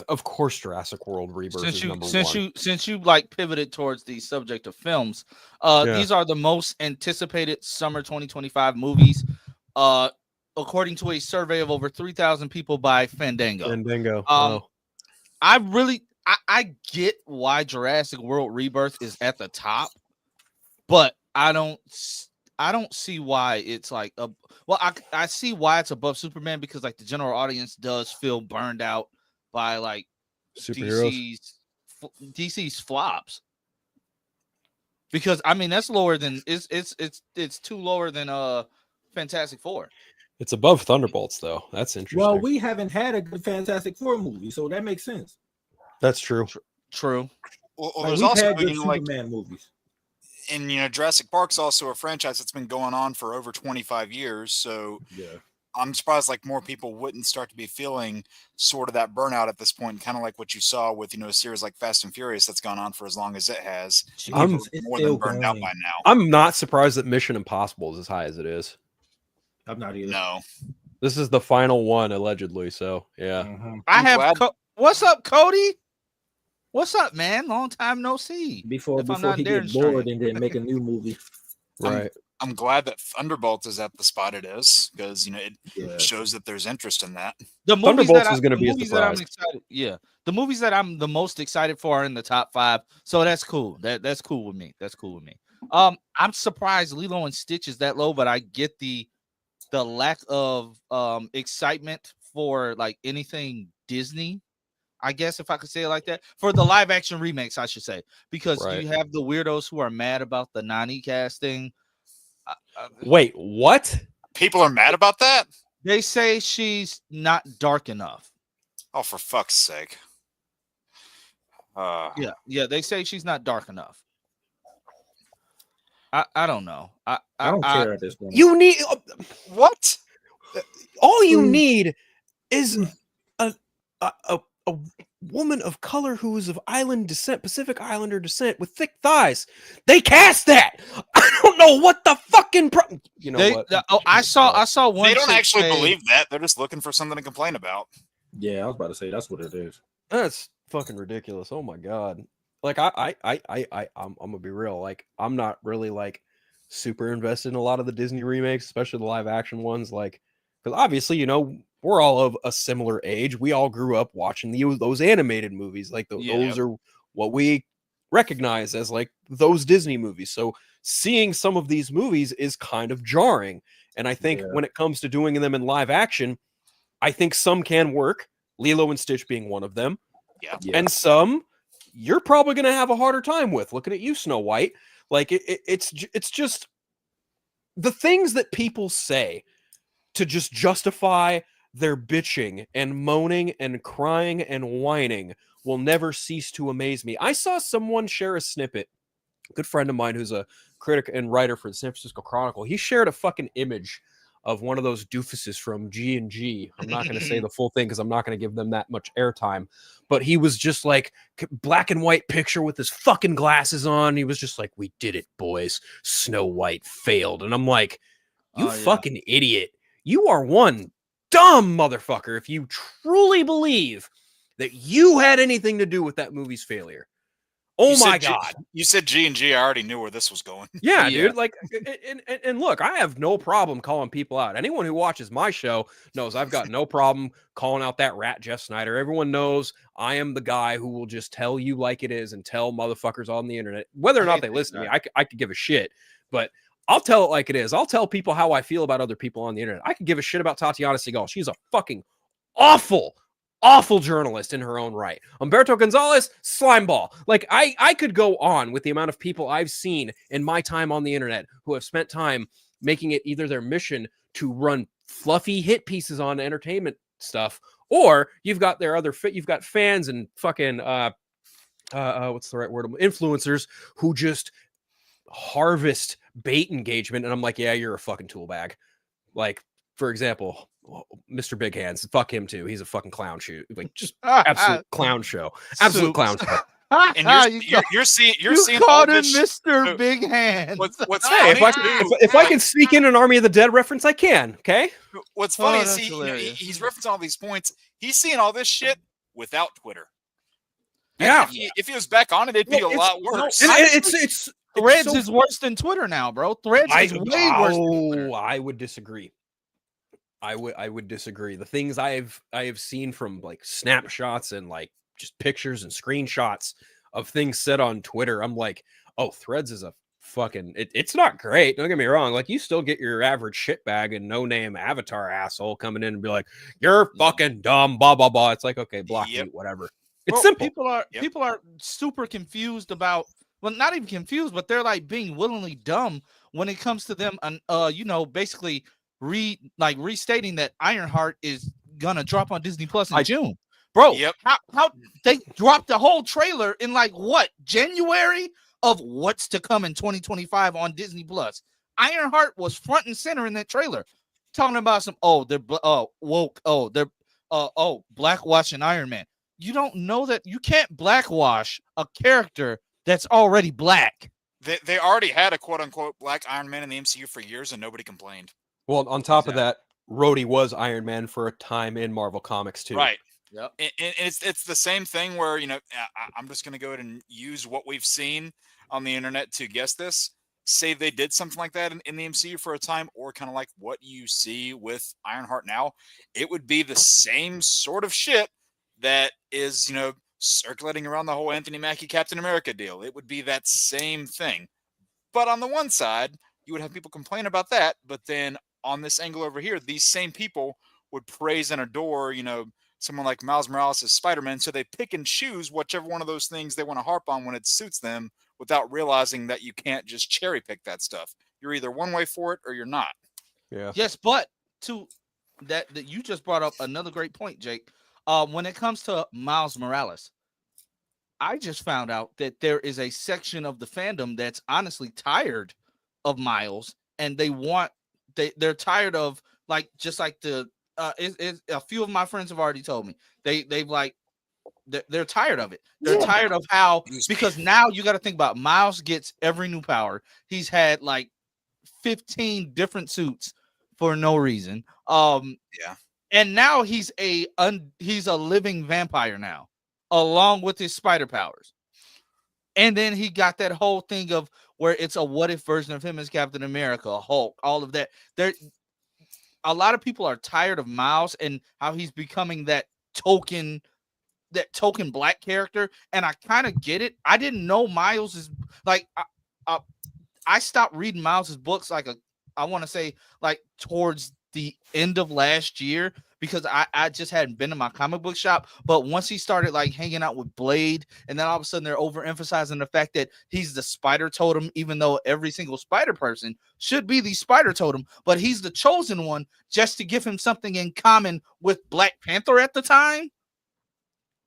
of course, Jurassic World Rebirth is number one. Since you like pivoted towards the subject of films, these are the most anticipated summer 2025 movies, according to a survey of over 3,000 people by Fandango. I get why Jurassic World Rebirth is at the top, but I don't see why it's like I see why it's above Superman because like the general audience does feel burned out by like DC's flops. Because I mean that's lower than it's too lower than Fantastic Four. It's above Thunderbolts though. That's interesting. Well, we haven't had a good Fantastic Four movie, so that makes sense. That's true. True. Well, like, there's we've also had good Superman movies. And Jurassic Park's also a franchise that's been going on for over 25 years. So yeah, I'm surprised like more people wouldn't start to be feeling sort of that burnout at this point, kind of like what you saw with a series like Fast and Furious that's gone on for as long as it has. I'm more than burned out by now. I'm not surprised that Mission Impossible is as high as it is. I'm not either. No, this is the final one allegedly. So yeah, what's up, Cody? What's up, man? Long time no see. Before he gets bored and then make a new movie. Right. I'm glad that Thunderbolt is at the spot it is because it shows that there's interest in that. The movies Thunderbolts is going to be a surprise. The movies that I'm the most excited for are in the top 5, so that's cool. That's cool with me. I'm surprised Lilo and Stitch is that low, but I get the lack of excitement for like anything Disney. I guess if I could say it like that, for the live action remakes, I should say, because you have the weirdos who are mad about the Nani casting. Wait, what? People are mad about that? They say she's not dark enough. Oh, for fuck's sake. Yeah, they say she's not dark enough. I don't know. I don't care at this point. You need what? All you need is a woman of color who is of island descent, Pacific Islander descent, with thick thighs. They cast that. I don't know what the fucking you know what? I saw one. They don't chick actually say- believe that. They're just looking for something to complain about. Yeah, I was about to say that's what it is. That's fucking ridiculous. Oh my god. Like I'm gonna be real. Like I'm not really like super invested in a lot of the Disney remakes, especially the live action ones. Like, because obviously, you know, we're all of a similar age. We all grew up watching those animated movies. Like those are what we recognize as like those Disney movies. So seeing some of these movies is kind of jarring. And I think when it comes to doing them in live action, I think some can work. Lilo and Stitch being one of them. Yeah. And some you're probably going to have a harder time with. Looking at you, Snow White. Like it's just the things that people say to just justify their bitching and moaning and crying and whining will never cease to amaze me. I saw someone share a snippet. A good friend of mine who's a critic and writer for the San Francisco Chronicle. He shared a fucking image of one of those doofuses from G&G. I'm not going to say the full thing because I'm not going to give them that much airtime. But he was just like black and white picture with his fucking glasses on. He was just like, "We did it, boys. Snow White failed." And I'm like, you fucking idiot. You are one dumb motherfucker if you truly believe that you had anything to do with that movie's failure. Oh my God. You said G&G. I already knew where this was going. Yeah, dude. Like, and look, I have no problem calling people out. Anyone who watches my show knows I've got no problem calling out that rat Jeff Snyder. Everyone knows I am the guy who will just tell you like it is and tell motherfuckers on the internet, whether or not they listen to me. I could give a shit, but I'll tell it like it is. I'll tell people how I feel about other people on the internet. I could give a shit about Tatiana Segal. She's a fucking awful journalist in her own right. Humberto Gonzalez, slimeball. Like I could go on with the amount of people I've seen in my time on the internet who have spent time making it either their mission to run fluffy hit pieces on entertainment stuff, or you've got you've got fans and fucking what's the right word? Influencers who just harvest bait engagement, and I'm like, yeah, you're a fucking tool bag. Like, for example, Mr. Big Hands, fuck him too. He's a fucking clown show, like just absolute clown show, absolute clown show. And you're seeing called him Mr. Big Hands. What's hey, funny? if I can sneak in an Army of the Dead reference, I can. Okay. What's funny is he's referencing all these points. He's seeing all this shit without Twitter. Yeah. If he was back on it, it'd be a lot worse. It's Threads is worse than Twitter now, bro. Threads is way worse than Twitter. I would disagree. I would disagree. The things I have seen from like snapshots and like just pictures and screenshots of things said on Twitter, I'm like, oh, Threads is a fucking it's not great. Don't get me wrong. Like, you still get your average shitbag and no name avatar asshole coming in and be like, you're fucking dumb, blah blah blah. It's like, okay, block you, whatever. It's simple. People are super confused about, well, not even confused, but they're like being willingly dumb when it comes to them, basically restating that Ironheart is gonna drop on Disney Plus in June, bro. How they dropped the whole trailer in like what, January, of what's to come in 2025 on Disney Plus. Ironheart was front and center in that trailer, talking about some they're woke, they're blackwashing Iron Man. You don't know that you can't blackwash a character that's already black. They already had a quote unquote black Iron Man in the MCU for years and nobody complained. Well, on top of that, Rhodey was Iron Man for a time in Marvel Comics too. Right. Yep. And it's the same thing where, I'm just going to go ahead and use what we've seen on the internet to guess this. Say they did something like that in the MCU for a time, or kind of like what you see with Ironheart now, it would be the same sort of shit that is, circulating around the whole Anthony Mackie Captain America deal. It would be that same thing. But on the one side, you would have people complain about that, but then on this angle over here, these same people would praise and adore, someone like Miles Morales as Spider-Man, so they pick and choose whichever one of those things they want to harp on when it suits them, without realizing that you can't just cherry pick that stuff. You're either one way for it or you're not. Yeah. Yes, but to that you just brought up another great point, Jake. When it comes to Miles Morales, I just found out that there is a section of the fandom that's honestly tired of Miles, and they're tired of a few of my friends have already told me they've like they're tired of it. They're tired of how, because now you got to think about Miles gets every new power. He's had like 15 different suits for no reason. Yeah. And now he's a living vampire now, along with his spider powers. And then he got that whole thing of where it's a what if version of him as Captain America, Hulk, all of that. A lot of people are tired of Miles and how he's becoming that token black character, and I kind of get it. I didn't know Miles is like I stopped reading Miles's books like I want to say like towards the end of last year, because I just hadn't been to my comic book shop. But once he started like hanging out with Blade, and then all of a sudden they're overemphasizing the fact that he's the spider totem, even though every single spider person should be the spider totem, but he's the chosen one just to give him something in common with Black Panther at the time.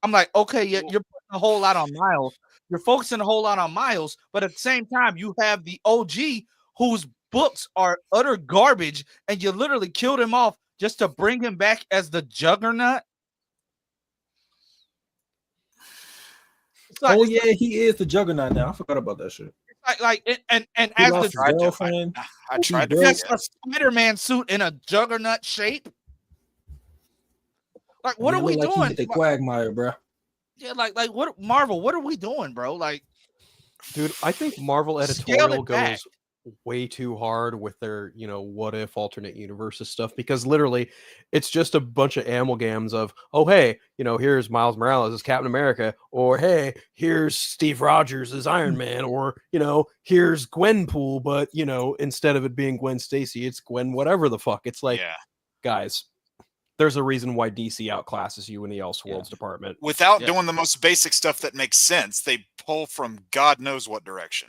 I'm like, okay, you're putting a whole lot on Miles. You're focusing a whole lot on Miles, but at the same time, you have the OG whose books are utter garbage, and you literally killed him off just to bring him back as the Juggernaut. Oh yeah, he is the Juggernaut now. I forgot about that shit. And He as lost the his girlfriend. I tried to just forget. a Spider-Man suit in a Juggernaut shape. Like, what are we Like doing? the Quagmire, bro. Yeah, like what Marvel? What are we doing, bro? Like, Dude, I think Marvel Scale editorial it back. goes way too hard with their, what if alternate universes stuff, because literally it's just a bunch of amalgams of, oh, hey, here's Miles Morales as Captain America, or hey, here's Steve Rogers as Iron Man, or, here's Gwenpool, but, instead of it being Gwen Stacy, it's Gwen whatever the fuck. It's like, guys, there's a reason why DC outclasses you in the Elseworlds department. Without doing the most basic stuff that makes sense, they pull from God knows what direction.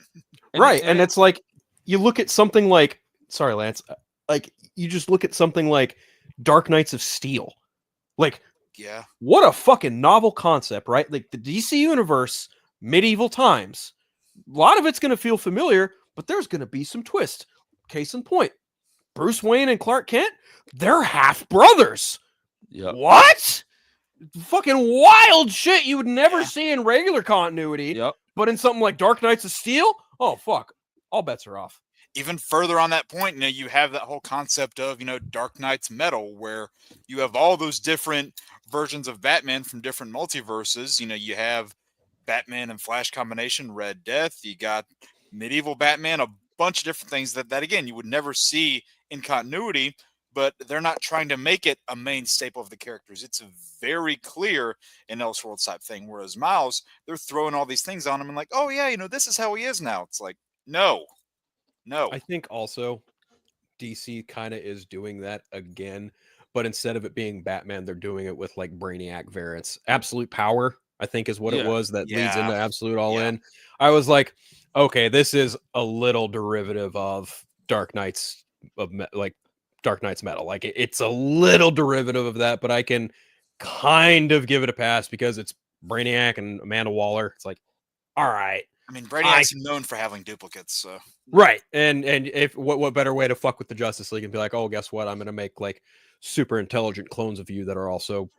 Right. And it's like, you look at something like, sorry, Lance, like you just look at something like Dark Knights of Steel. Like, what a fucking novel concept, right? Like the DC universe, medieval times. A lot of it's going to feel familiar, but there's going to be some twist. Case in point, Bruce Wayne and Clark Kent, they're half brothers. Yep. What? Fucking wild shit you would never see in regular continuity. Yep. But in something like Dark Knights of Steel, oh fuck, all bets are off. Even further on that point, you have that whole concept of, Dark Knight's Metal, where you have all those different versions of Batman from different multiverses. You have Batman and Flash combination, Red Death. You got medieval Batman, a bunch of different things that again, you would never see in continuity, but they're not trying to make it a main staple of the characters. It's very clear in Elseworlds type thing. Whereas Miles, they're throwing all these things on him and like, oh yeah, this is how he is now. It's like, no. I think also DC kind of is doing that again, but instead of it being Batman, they're doing it with like Brainiac variants. Absolute Power, I think, is what it was that leads into Absolute All In. I was like, okay, this is a little derivative of Dark Knight's Metal. Like it's a little derivative of that, but I can kind of give it a pass because it's Brainiac and Amanda Waller. It's like, all right. I mean, Brainiac's known for having duplicates, so right. And if what better way to fuck with the Justice League and be like, oh, guess what? I'm gonna make like super intelligent clones of you that are also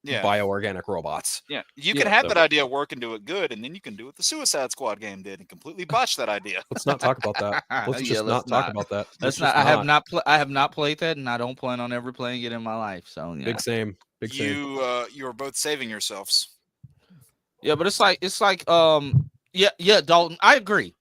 bioorganic robots. Yeah, you can have that idea work and do it good, and then you can do what the Suicide Squad game did and completely botch that idea. Let's not talk about that. Let's just not talk about that. I have not played that, and I don't plan on ever playing it in my life. So big same. You are both saving yourselves. Yeah, but it's like Dalton, I agree.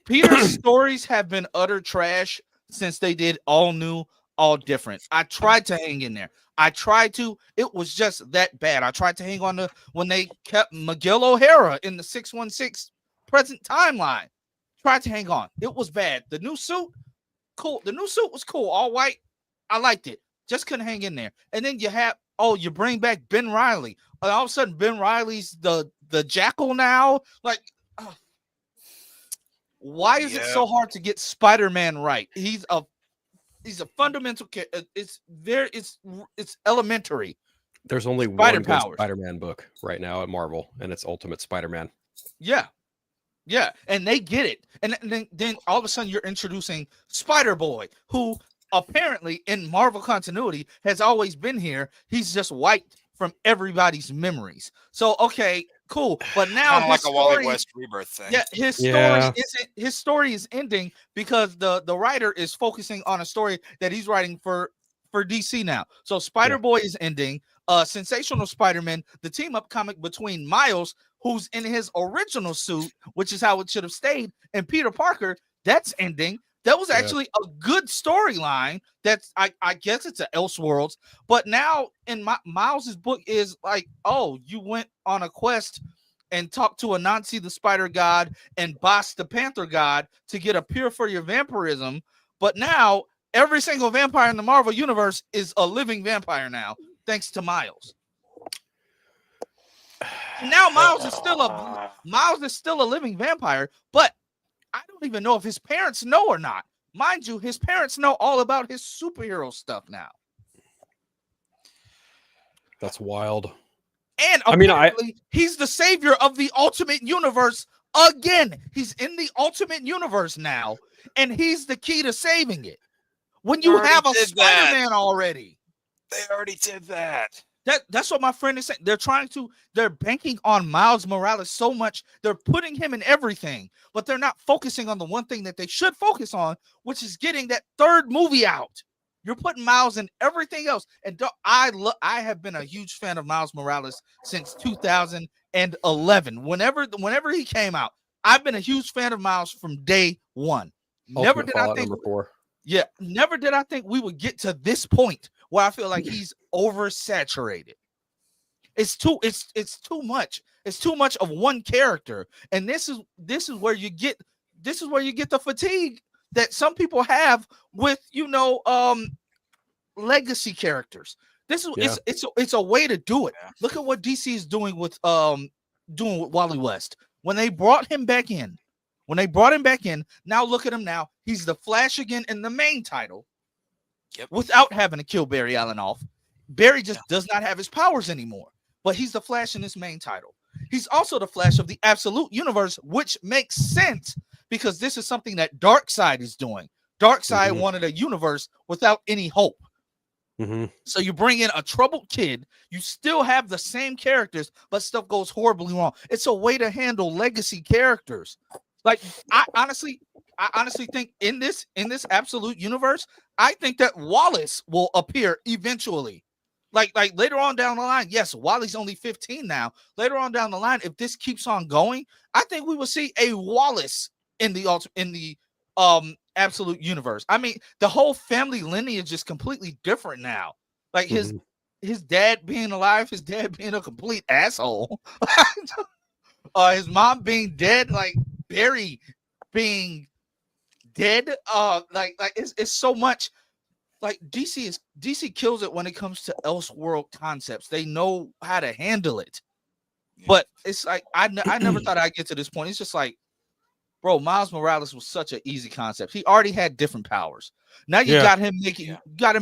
Peter's stories have been utter trash since they did All New, All Different. I tried to hang in there. It was just that bad. I tried to hang on when they kept Miguel O'Hara in the 616 present timeline. Tried to hang on. It was bad. The new suit, cool. The new suit was cool. All white. I liked it. Just couldn't hang in there. And then you bring back Ben Reilly. And all of a sudden, Ben Reilly's the Jackal now. Like, why is it so hard to get Spider-Man right? He's a fundamental. It's elementary. There's only one good Spider-Man book right now at Marvel, and it's Ultimate Spider-Man. Yeah, and they get it. And then all of a sudden, you're introducing Spider-Boy, who apparently in Marvel continuity has always been here. He's just white from everybody's memories. So okay, cool. But now Kind of like his a Wally story, West rebirth thing. yeah, his Yeah. story is ending because the writer is focusing on a story that he's writing for DC now. So Spider-Boy is ending. Sensational Spider-Man, the team up comic between Miles, who's in his original suit, which is how it should have stayed, and Peter Parker, that's ending. That was actually a good storyline. That's I guess it's an Elseworlds, but now in Miles's book is like, oh, you went on a quest and talked to Anansi the Spider God and Boss the Panther God to get a cure for your vampirism, but now every single vampire in the Marvel universe is a living vampire now, thanks to Miles. And now Miles is still a living vampire, but I don't even know if his parents know or not. Mind you, his parents know all about his superhero stuff now. That's wild. And I mean, apparently, he's the savior of the Ultimate Universe again. He's in the Ultimate Universe now, and he's the key to saving it. When you have a Spider-Man already. They already did that. That's what my friend is saying. They're banking on Miles Morales so much. They're putting him in everything, but they're not focusing on the one thing that they should focus on, which is getting that third movie out. You're putting Miles in everything else. And I have been a huge fan of Miles Morales since 2011. Whenever he came out, I've been a huge fan of Miles from day one. Never did I think number 4. Yeah, never did I think we would get to this point where I feel like he's oversaturated. It's too much. It's too much of one character, and this is where you get the fatigue that some people have with legacy characters. This is it's a way to do it. Look at what DC is doing with Wally West when they brought him back in. Now look at him now. He's the Flash again in the main title. Yep. Without having to kill Barry Allen off. Barry just does not have his powers anymore. But he's the Flash in this main title. He's also the Flash of the Absolute Universe, which makes sense because this is something that Darkseid is doing. Darkseid wanted a universe without any hope. So you bring in a troubled kid, you still have the same characters, but stuff goes horribly wrong. It's a way to handle legacy characters. Like I honestly think in this Absolute Universe, I think that Wallace will appear eventually. Like later on down the line, yes, Wally's only 15 now. Later on down the line, if this keeps on going, I think we will see a Wallace in the Absolute Universe. I mean, the whole family lineage is completely different now. Like his dad being alive, his dad being a complete asshole. His mom being dead, like Barry being dead. Like it's so much. Like DC kills it when it comes to Elseworld concepts. They know how to handle it. But it's like I never thought I'd get to this point. It's just like, bro, Miles Morales was such an easy concept. He already had different powers. Now you got him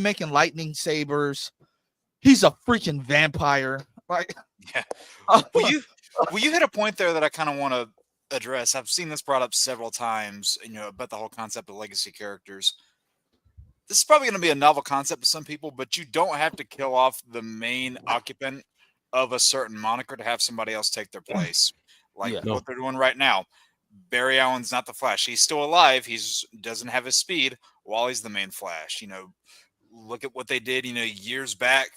making lightning sabers. He's a freaking vampire. Like, Well, you hit a point there that I kind of want to address. I've seen this brought up several times, about the whole concept of legacy characters. This is probably going to be a novel concept to some people, but you don't have to kill off the main occupant of a certain moniker to have somebody else take their place. Like what they're doing right now. Barry Allen's not the Flash. He's still alive. Doesn't have his speed. Wally's the main Flash. Look at what they did, years back.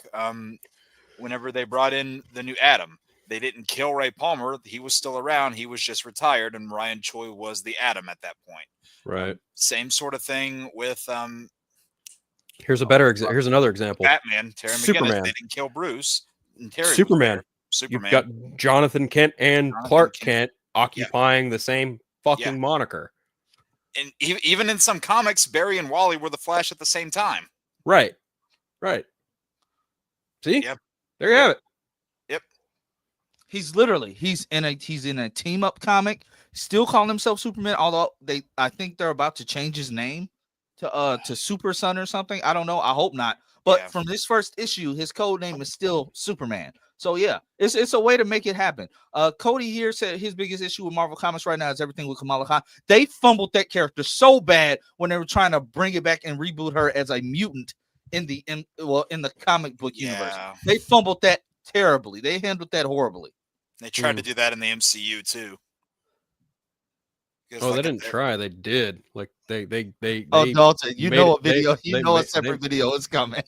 Whenever they brought in the new Atom, they didn't kill Ray Palmer. He was still around. He was just retired, and Ryan Choi was the Atom at that point. Right. Same sort of thing with Here's another example. Batman, Terry Superman. McGinnis. They didn't kill Bruce. And Terry Superman. Superman. You've got Jonathan Kent and Clark Kent occupying the same fucking moniker. And even in some comics, Barry and Wally were the Flash at the same time. Right. See? Yep. There you have it. Yep. He's in a team up comic, still calling himself Superman, although I think they're about to change his name to Super Son or something. I don't know. I hope not. But from this first issue, his code name is still Superman. So yeah, it's a way to make it happen. Cody here said his biggest issue with Marvel Comics right now is everything with Kamala Khan. They fumbled that character so bad when they were trying to bring it back and reboot her as a mutant in the comic book universe. They fumbled that terribly. They handled that horribly. They tried to do that in the MCU too. Oh, they didn't try. They did. Like they Oh, Dalton, you made know it- a video. You they know a ma- separate video is coming.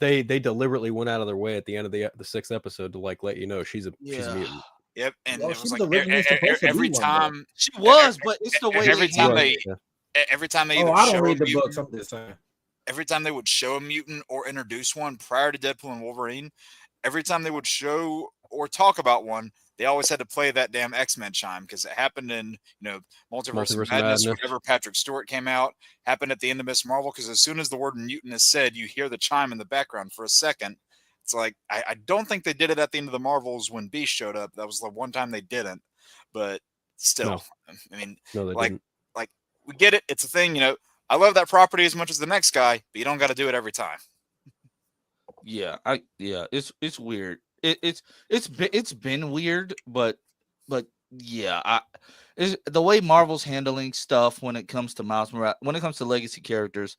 they deliberately went out of their way at the end of the 6th episode to like let you know she's a Yeah. mutant. Yep, and Well, it she was was like originally supposed to be every one, though. time She was, but it's the way every they time handled they it. Yeah. every time they Oh, either I don't show a read the mutant, books. I'm just saying. every time they would show a mutant or introduce one prior to Deadpool and Wolverine, every time they would show or talk about one, they always had to play that damn X-Men chime because it happened in, Multiverse of Madness, whenever Patrick Stewart came out, happened at the end of Miss Marvel, because as soon as the word mutant is said, you hear the chime in the background for a second. It's like, I don't think they did it at the end of the Marvels when Beast showed up. That was the one time they didn't. But still, I mean, No, they like, didn't. like we get it. It's a thing, I love that property as much as the next guy, but you don't got to do it every time. Yeah, it's weird. It's been weird, but yeah, it's the way Marvel's handling stuff when it comes to Miles Morales, when it comes to legacy characters,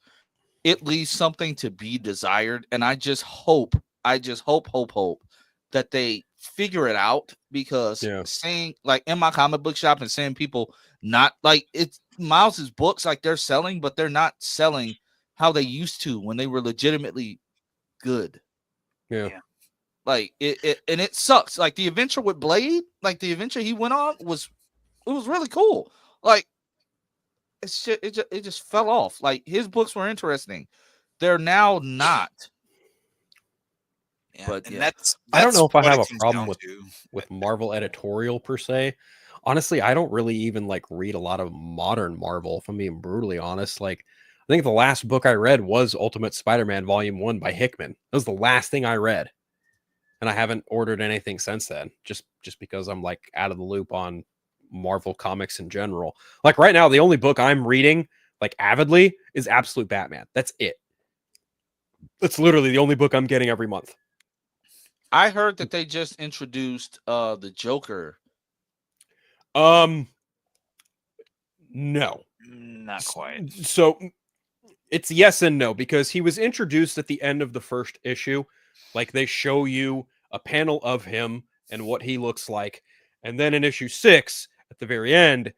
it leaves something to be desired, and I just hope that they figure it out, because saying, like, in my comic book shop and saying people not like it's Miles's books, like, they're selling, but they're not selling how they used to when they were legitimately good. Yeah. Like it and it sucks. Like the adventure with Blade, like the adventure he went on was really cool. Like it just fell off. Like his books were interesting. They're now not. Yeah, but and yeah. that's I don't know if I what have it a comes problem down with Marvel editorial per se. Honestly, I don't really even like read a lot of modern Marvel, if I'm being brutally honest. Like, I think the last book I read was Ultimate Spider-Man Volume 1 by Hickman. That was the last thing I read. And I haven't ordered anything since then, just because I'm like out of the loop on Marvel comics in general. Like right now, the only book I'm reading like avidly is Absolute Batman. That's it. That's literally the only book I'm getting every month. I heard that they just introduced the Joker. No. Not quite. So it's yes and no, because he was introduced at the end of the first issue. Like they show you a panel of him and what he looks like. And then in issue 6, at the very end,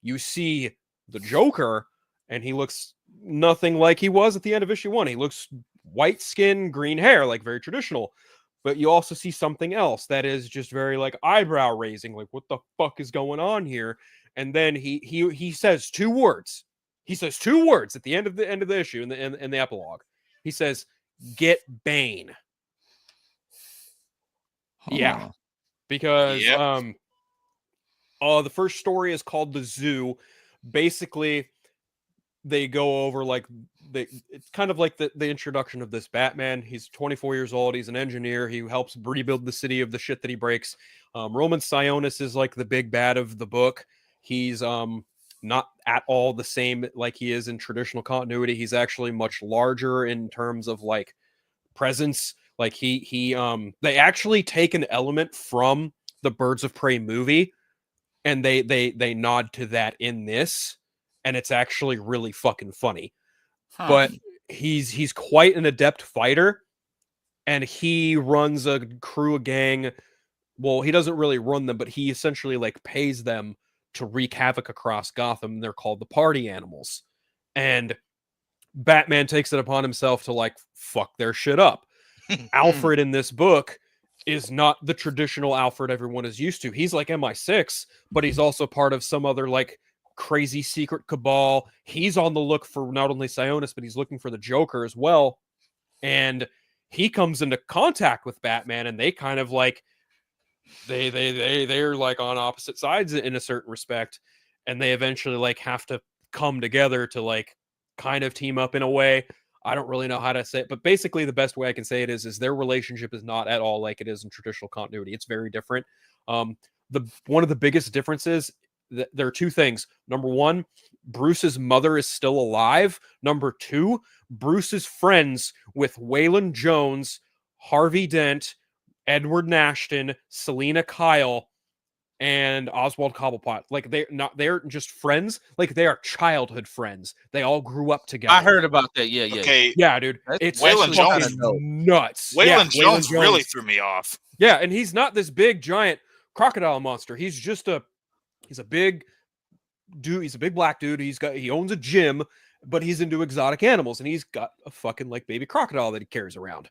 you see the Joker, and he looks nothing like he was at the end of issue 1. He looks white skin, green hair, like very traditional. But you also see something else that is just very like eyebrow raising, like what the fuck is going on here? And then he says 2 words. He says 2 words at the end of the issue in the epilogue. He says, "Get Bane." Yeah, because the first story is called The Zoo. Basically, they go over like it's kind of like the introduction of this Batman. He's 24 years old. He's an engineer. He helps rebuild the city of the shit that he breaks. Roman Sionis is like the big bad of the book. He's not at all the same like he is in traditional continuity. He's actually much larger in terms of like presence. Like they actually take an element from the Birds of Prey movie, and they nod to that in this, and it's actually really fucking funny. But he's quite an adept fighter, and he runs a crew, a gang. Well, he doesn't really run them, but he essentially like pays them to wreak havoc across Gotham. They're called the Party Animals, and Batman takes it upon himself to like fuck their shit up. Alfred in this book is not the traditional Alfred everyone is used to. He's like MI6, but he's also part of some other like crazy secret cabal. He's on the look for not only Sionis, but he's looking for the Joker as well. And he comes into contact with Batman, and they kind of like they're like on opposite sides in a certain respect, and they eventually like have to come together to like kind of team up in a way. I don't really know how to say it, but basically the best way I can say it is their relationship is not at all like it is in traditional continuity. It's very different. One of the biggest differences, there are 2 things. Number 1, Bruce's mother is still alive. Number 2, Bruce is friends with Waylon Jones, Harvey Dent, Edward Nashton, Selena Kyle, and Oswald Cobblepot. Like they're just friends. Like they are childhood friends. They all grew up together. I heard about that. Yeah, yeah. Okay, Yeah, dude. That's It's Waylon fucking Jones- nuts. Waylon Yeah, Jones really threw me off. Yeah, and he's not this big giant crocodile monster. He's just he's a big dude. He's a big black dude. He owns a gym, but he's into exotic animals, and he's got a fucking like baby crocodile that he carries around.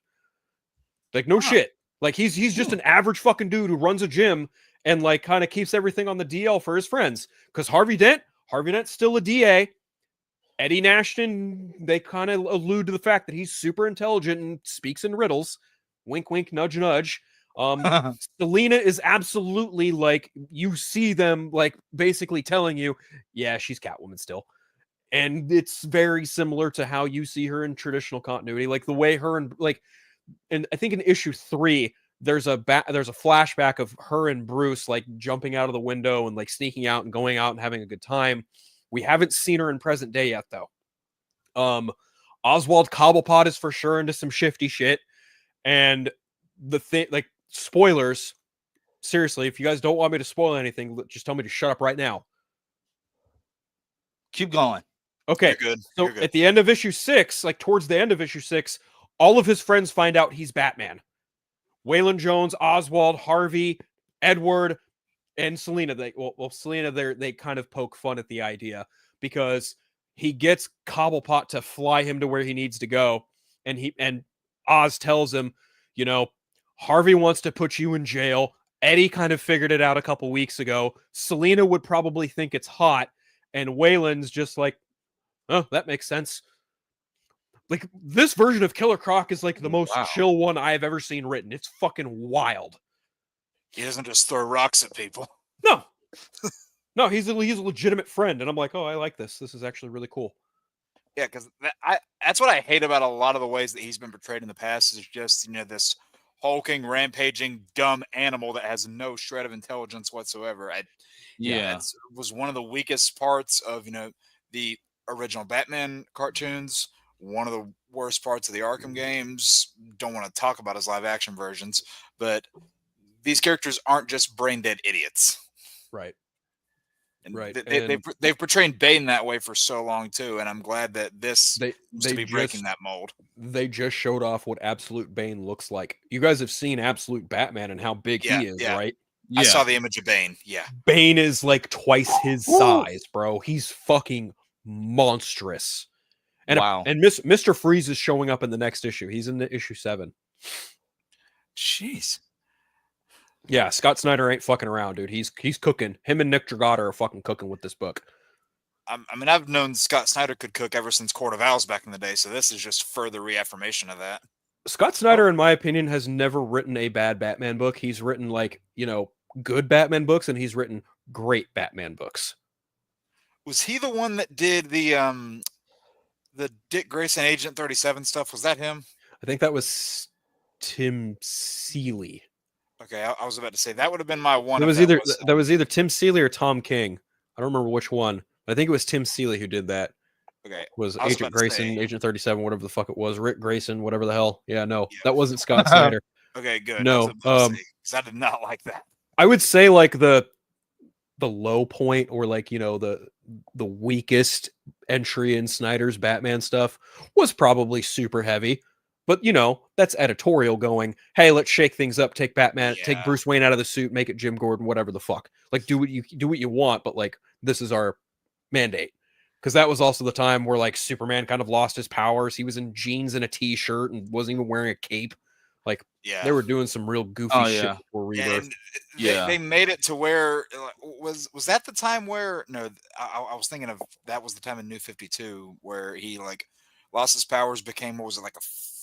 Like no shit. Like he's just an average fucking dude who runs a gym and like kind of keeps everything on the DL for his friends. Because Harvey Dent's still a DA. Eddie Nashton, they kind of allude to the fact that he's super intelligent and speaks in riddles. Wink, wink, nudge, nudge. Selena is absolutely like, you see them like basically telling you, yeah, she's Catwoman still. And it's very similar to how you see her in traditional continuity. Like the way her and like, and I think in issue 3, there's a flashback of her and Bruce like jumping out of the window and like sneaking out and going out and having a good time. We haven't seen her in present day yet though. Oswald Cobblepot is for sure into some shifty shit. And the thing, like, spoilers, seriously, if you guys don't want me to spoil anything, just tell me to shut up right now. Keep going. Okay. You're good. So You're good. at the end of issue 6, like towards the end of issue 6, all of his friends find out he's Batman. Waylon Jones, Oswald, Harvey, Edward, and Selena. Selena, they kind of poke fun at the idea because he gets Cobblepot to fly him to where he needs to go, and Oz tells him, you know, Harvey wants to put you in jail. Eddie kind of figured it out a couple weeks ago. Selena would probably think it's hot, and Waylon's just like, oh, that makes sense. Like, this version of Killer Croc is like the most chill one I've ever seen written. It's fucking wild. He doesn't just throw rocks at people. No. No, he's a legitimate friend. And I'm like, oh, I like this. This is actually really cool. Yeah, because that's what I hate about a lot of the ways that he's been portrayed in the past is just, you know, this hulking, rampaging, dumb animal that has no shred of intelligence whatsoever. It was one of the weakest parts of, you know, the original Batman cartoons. One of the worst parts of the Arkham games. Don't want to talk about his live action versions, but these characters aren't just brain dead idiots. Right. And right. They've portrayed Bane that way for so long too, and I'm glad that this seems to be breaking that mold. They just showed off what Absolute Bane looks like. You guys have seen Absolute Batman and how big he is, right? Yeah. I saw the image of Bane. Yeah. Bane is like twice his size, bro. He's fucking monstrous. And and Mr. Freeze is showing up in the next issue. He's in the issue 7. Jeez. Yeah, Scott Snyder ain't fucking around, dude. He's cooking. Him and Nick Dragata are fucking cooking with this book. I mean, I've known Scott Snyder could cook ever since Court of Owls back in the day, so this is just further reaffirmation of that. Scott Snyder, in my opinion, has never written a bad Batman book. He's written, like, you know, good Batman books, and he's written great Batman books. Was he the one that did the Dick Grayson Agent 37 stuff? Was that him? I think that was Tim Seeley. Okay, I was about to say that would have been my one. That was either Tim Seeley or Tom King. I don't remember which one. I think it was Tim Seeley who did that. Okay, was Agent Grayson, Agent 37, whatever the fuck it was, Rick Grayson, whatever the hell. Yeah, no, that wasn't Scott Snyder. Okay, good. No, because I did not like that. I would say like the low point, or like, you know, the weakest entry in Snyder's Batman stuff was probably Super Heavy. But, you know, that's editorial going, hey, let's shake things up, take Batman, take Bruce Wayne out of the suit, make it Jim Gordon, whatever the fuck. Like, do what you want, but like, this is our mandate. Because that was also the time where like Superman kind of lost his powers. He was in jeans and a t-shirt and wasn't even wearing a cape. Like, they were doing some real goofy shit before Rebirth. They made it to where was that the time where I was thinking of that was the time in New 52 where he like lost his powers, became, what was it, like a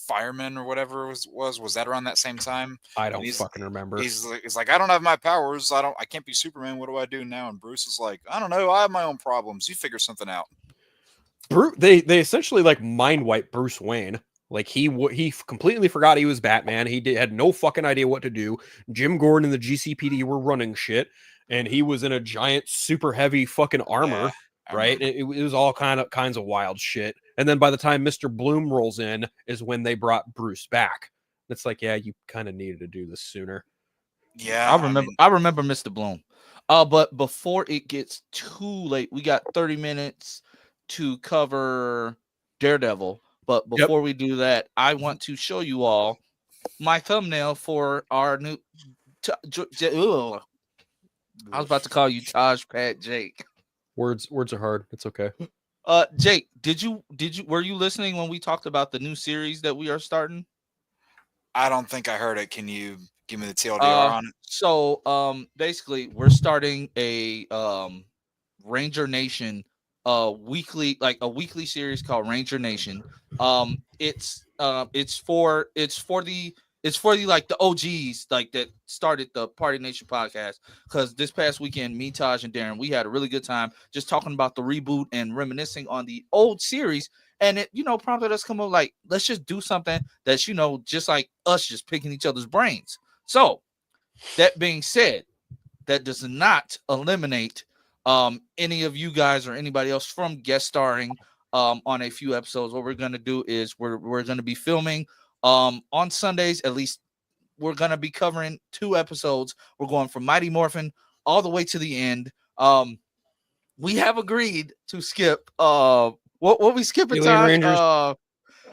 fireman or whatever it was that around that same time? I don't fucking remember. He's like, I don't have my powers. I can't be Superman. What do I do now? And Bruce is like, I don't know. I have my own problems. You figure something out. They essentially like mind wipe Bruce Wayne. Like he completely forgot he was Batman. He had no fucking idea what to do. Jim Gordon and the GCPD were running shit, and he was in a giant super heavy fucking armor. Right? It was all kinds of wild shit. And then by the time Mr. Bloom rolls in is when they brought Bruce back. It's like, yeah, you kind of needed to do this sooner. Yeah, I remember Mr. Bloom. But before it gets too late, we got 30 minutes to cover Daredevil. But before we do that, I want to show you all my thumbnail for our new. Ugh. I was about to call you Taj Pat Jake. Words are hard. It's okay. Jake, were you listening when we talked about the new series that we are starting? I don't think I heard it. Can you give me the TLDR on it? So basically we're starting a Ranger Nation weekly, like a weekly series called Ranger Nation. It's for the like the OGs like that started the Party Nation podcast, because this past weekend me, Taj, and Darren, we had a really good time just talking about the reboot and reminiscing on the old series. And it, prompted us come up like, let's just do something that's, just like us just picking each other's brains. So that being said, that does not eliminate any of you guys or anybody else from guest starring on a few episodes. What we're going to do is we're going to be filming on Sundays. At least we're going to be covering 2 episodes. We're going from Mighty Morphin all the way to the end. We have agreed to skip what we skipping, Alien Todd?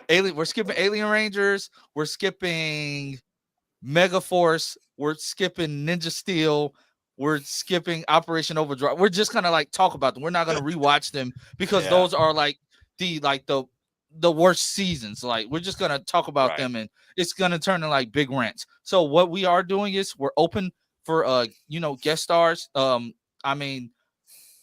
Rangers. We're skipping Alien Rangers. We're skipping Megaforce. We're skipping Ninja Steel. We're skipping Operation Overdrive. We're just gonna like talk about them. We're not gonna rewatch them because those are like the worst seasons. Like we're just gonna talk about them, and it's gonna turn into like big rants. So what we are doing is we're open for guest stars. I mean,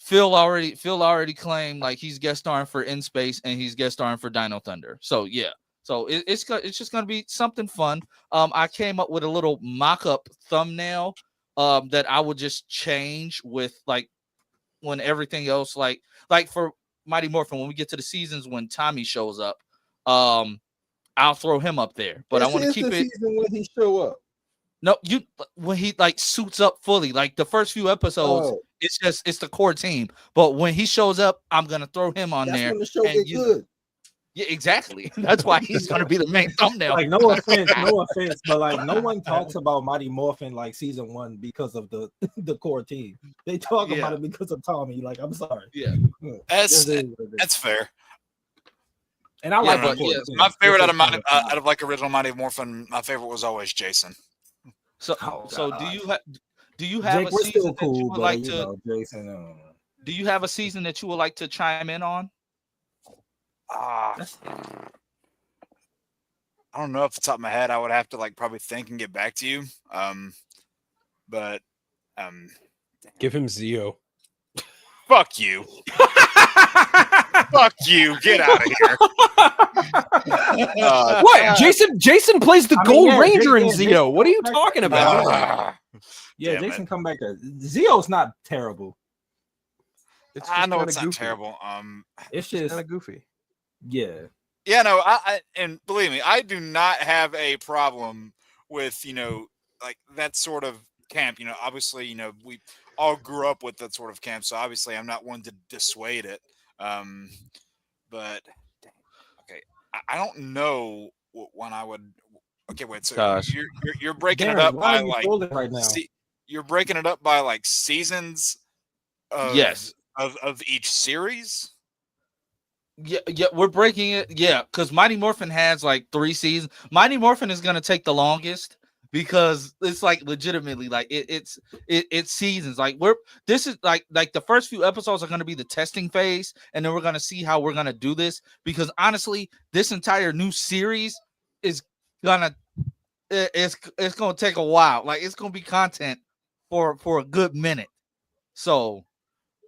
Phil already claimed like he's guest starring for In Space and he's guest starring for Dino Thunder. So yeah. So it's just gonna be something fun. I came up with a little mock-up thumbnail that I would just change with like when everything else like for Mighty Morphin, when we get to the seasons when Tommy shows up, I'll throw him up there. But I want to keep it season when he show up. No, when he like suits up fully, like the first few episodes, it's the core team. But when he shows up, I'm gonna throw him on That's there. when the show get good. Yeah, exactly. That's why he's gonna be the main thumbnail. Like no offense, but like no one talks about Mighty Morphin like season 1 because of the core team. They talk about it because of Tommy. Like I'm sorry. Yeah, that's fair. And I like my favorite out of like original Mighty Morphin. My favorite was always Jason. So do you have Jake, a we're season still cool, that you would but like to? Jason. Do you have a season that you would like to chime in on? I don't know off the top of my head. I would have to like probably think and get back to you. But give him Zeo. Fuck you. Fuck you. Get out of here. What? Jason plays the Gold Ranger in Zeo. What are you talking about? Jason come back there. Zeo's not terrible. I know it's not terrible. It's just kind of goofy. Yeah. Yeah, no, I and believe me, I do not have a problem with, like that sort of camp. Obviously, we all grew up with that sort of camp, so obviously I'm not one to dissuade it. But okay, I don't know when I would. Okay, wait. So you're breaking it up by like right now. You're breaking it up by like seasons. Of each series. Yeah, we're breaking it. Yeah, because Mighty Morphin has like 3 seasons. Mighty Morphin is gonna take the longest because it's like legitimately like it's seasons. Like this is like the first few episodes are gonna be the testing phase, and then we're gonna see how we're gonna do this. Because honestly, this entire new series is gonna it's gonna take a while. Like it's gonna be content for a good minute. So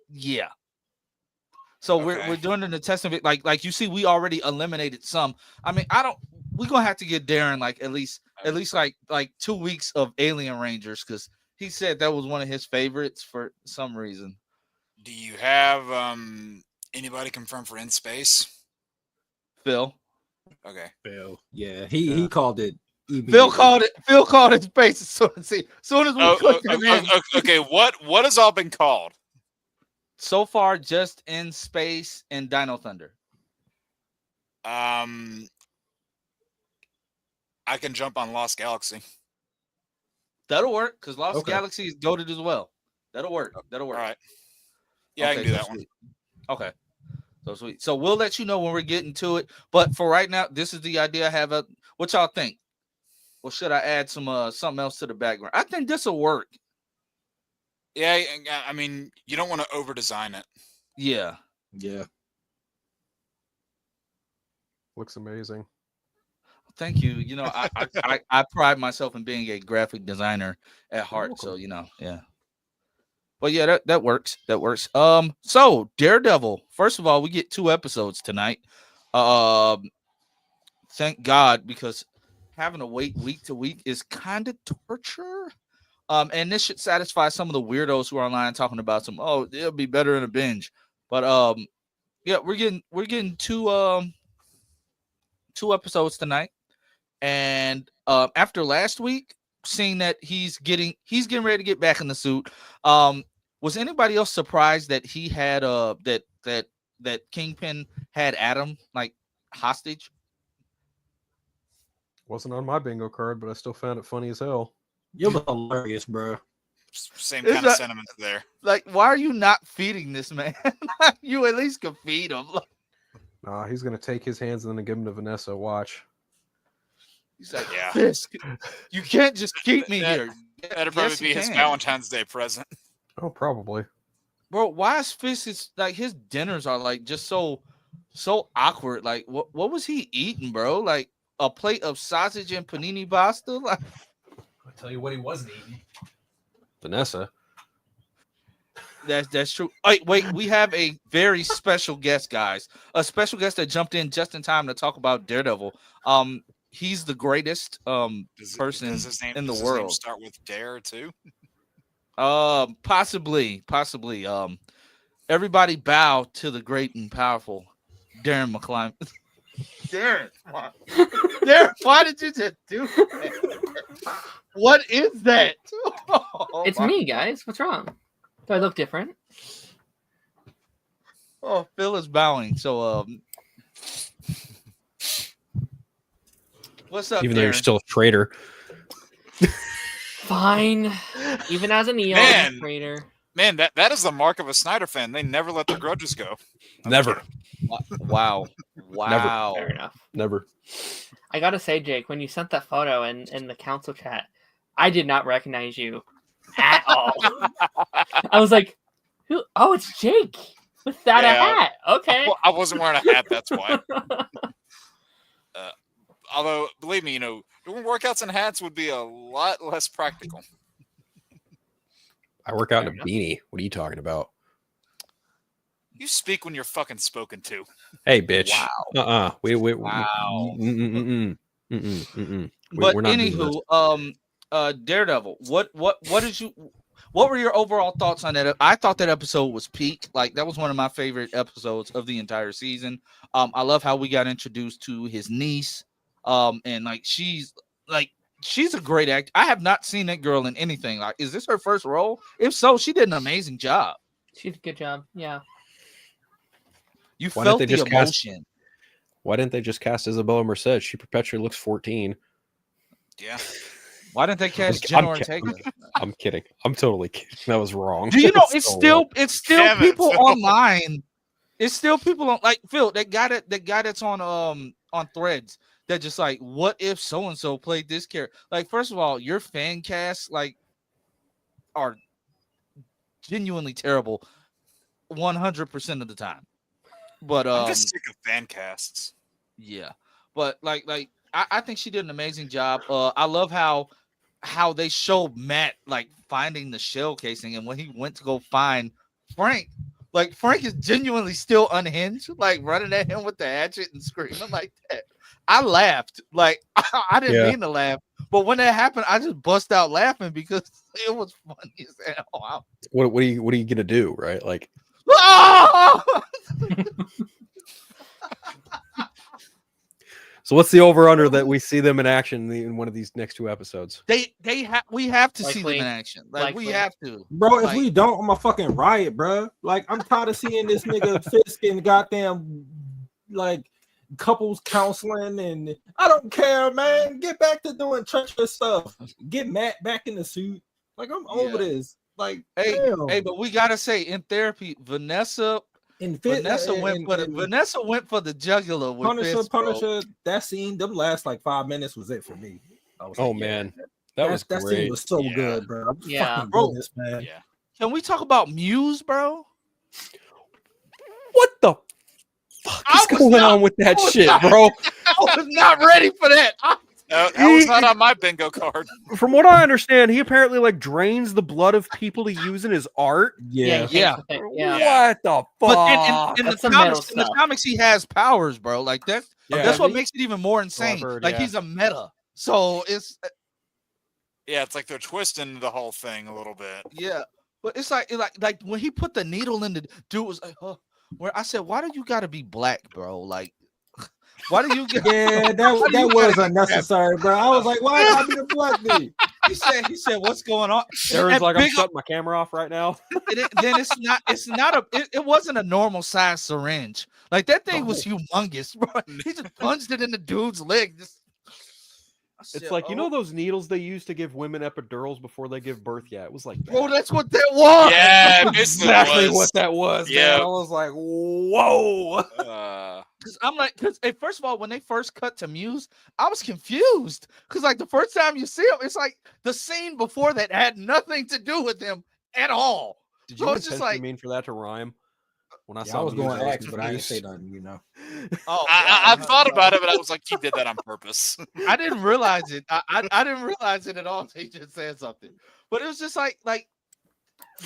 yeah. So we're doing the testing of it. Like you see, we already eliminated some. I mean, we're gonna have to get Darren like at least like 2 weeks of Alien Rangers, because he said that was one of his favorites for some reason. Do you have anybody confirmed for In Space? Phil. Okay. Phil. Yeah, he called it. Phil called it Space as soon as we clicked him in. Okay, what has all been called? So far, just In Space and Dino Thunder. I can jump on Lost Galaxy. That'll work because Lost Galaxy is goated as well. That'll work. That'll work. All right. Yeah, I can do that one. Sweet. Okay. So sweet. So we'll let you know when we're getting to it. But for right now, this is the idea I have. What y'all think? Or should I add some something else to the background? I think this will work. Yeah, I mean, you don't want to over design it. Yeah. Yeah. Looks amazing. Thank you. You know, I pride myself in being a graphic designer at heart. So, you know, yeah. But yeah, that works. That works. So Daredevil. First of all, we get 2 episodes tonight. Thank God, because having to wait week to week is kind of torture. And this should satisfy some of the weirdos who are online talking about it'll be better in a binge. But yeah, we're getting 2 episodes tonight. And after last week, seeing that he's getting ready to get back in the suit, was anybody else surprised that he had that Kingpin had Adam like hostage? Wasn't on my bingo card, but I still found it funny as hell. You're hilarious, bro. Same kind of sentiments there. Like, why are you not feeding this man? You at least could feed him. Nah, he's gonna take his hands and then give them to Vanessa. Watch. He's like, Yeah. Fisk, you can't just keep me here. That'd probably Yes, be you his can. Valentine's Day present. Oh, probably. Bro, why is Fisk like his dinners are like just so awkward? Like, what was he eating, bro? Like a plate of sausage and panini pasta? Like, I'll tell you what he wasn't eating. Vanessa. that's true. Wait, we have a very special guest, guys. A special guest that jumped in just in time to talk about Daredevil. He's the greatest person Does his name, in the does his name world. start with Dare too? Possibly. Everybody bow to the great and powerful Darren McClimb. Darren, why did you just do that? What is that? Oh, It's me, guys. What's wrong? Do I look different? Oh, Phil is bowing. So, what's up, Even though you're Darren? still a traitor. Fine. Even as a Neon Man. trader. Man, that is the mark of a Snyder fan. They never let their grudges go. Never. Wow. Fair enough. Never. I gotta say, Jake, when you sent that photo in the council chat, I did not recognize you at all. I was like, "Who? Oh, it's Jake with that a Yeah. hat." Okay. Well, I wasn't wearing a hat, that's why. Although, believe me, doing workouts in hats would be a lot less practical. I work out in a Fair enough. beanie. What are you talking about? You speak when you're fucking spoken to. Hey, bitch. Wow. Wow. But We're not doing anywho, Daredevil. What were your overall thoughts on that? I thought that episode was peak. Like, that was one of my favorite episodes of the entire season. I love how we got introduced to his niece. And like she's a great actor. I have not seen that girl in anything. Like, is this her first role? If so, she did an amazing job. She did a good job. Yeah. You Why felt didn't they the just cast- emotion. Why didn't they just cast Isabella Merced? She perpetually looks 14. Yeah. Why didn't they cast I'm Jenna kidding. Ortega? I'm kidding. I'm totally kidding. That was wrong. Do you know That was it's so still wrong. Damn it, people Phil. online. It's still people on, like, Phil, that guy that's on Threads that just like, what if so and so played this character? Like, first of all, your fan casts like are genuinely terrible 100% of the time. But I'm just sick of fan casts. yeah, but like I think she did an amazing job. I love how they showed Matt like finding the shell casing, and when he went to go find Frank, like Frank is genuinely still unhinged, like running at him with the hatchet and screaming like that. I laughed, like I didn't mean to laugh, but when that happened, I just bust out laughing because it was funny as hell. Wow. What are you gonna do, right? Like, so what's the over under that we see them in action in one of these next 2 episodes? We have to see them Likely. in action. Like, we Likely. have to. Bro, if Like, we don't, I'm a fucking riot, bro. Like, I'm tired of seeing this nigga Fisk and goddamn like couples counseling, and I don't care, man. Get back to doing treacherous stuff. Get Matt back in the suit. Like, I'm over Yeah. this. Like, Hey, damn. but we gotta say in therapy, Vanessa Vanessa went for the jugular with Punisher, Fist, bro. Punisher. That scene, them last like 5 minutes was it for me. I was Oh like, yeah, man, that was that scene great. was so Yeah. good, bro. Yeah. Fucking Bro. goodness, man. Yeah. Can we talk about Muse, bro? What the fuck I is was going not- on with that I was shit, not- bro? I was not ready for that. That was not on my bingo card. From what I understand, he apparently like drains the blood of people to use in his art. Yeah, he Yeah. takes the thing. Yeah. Yeah. What the fuck? But in the That's some metal comics, in the stuff. comics, he has powers, bro. Like that's Yeah. what makes it even more insane. heard, Like yeah. he's a meta. So it's Yeah, it's like they're twisting the whole thing a little bit. yeah. But it's like when he put the needle in the dude was like, oh, where I said, why do you gotta be black, bro? Like why do you get yeah, that was unnecessary, bro. I was like, why did I be the black dude? he said, what's going on? Darren's And like, I'm big shutting my camera off right now. then it wasn't a normal size syringe. Like that thing was humongous, bro. He just punched it in the dude's leg. It's like, you know those needles they use to give women epidurals before they give birth? Yeah, it was like that. bro, that's what that was. Yeah, That's basically exactly was. what that was. Yeah. Man. I was like, whoa. Because first of all, when they first cut to Muse, I was confused. Because like the first time you see him, it's like the scene before that had nothing to do with him at all. Did So you it's just intentionally like, mean for that to rhyme? When I Yeah, saw I was Muse, going to ask, but I didn't confused. say nothing, you know. oh, I thought about it, but I was like, you did that on purpose. I didn't realize it. I didn't realize it at all. They just said something, but it was just like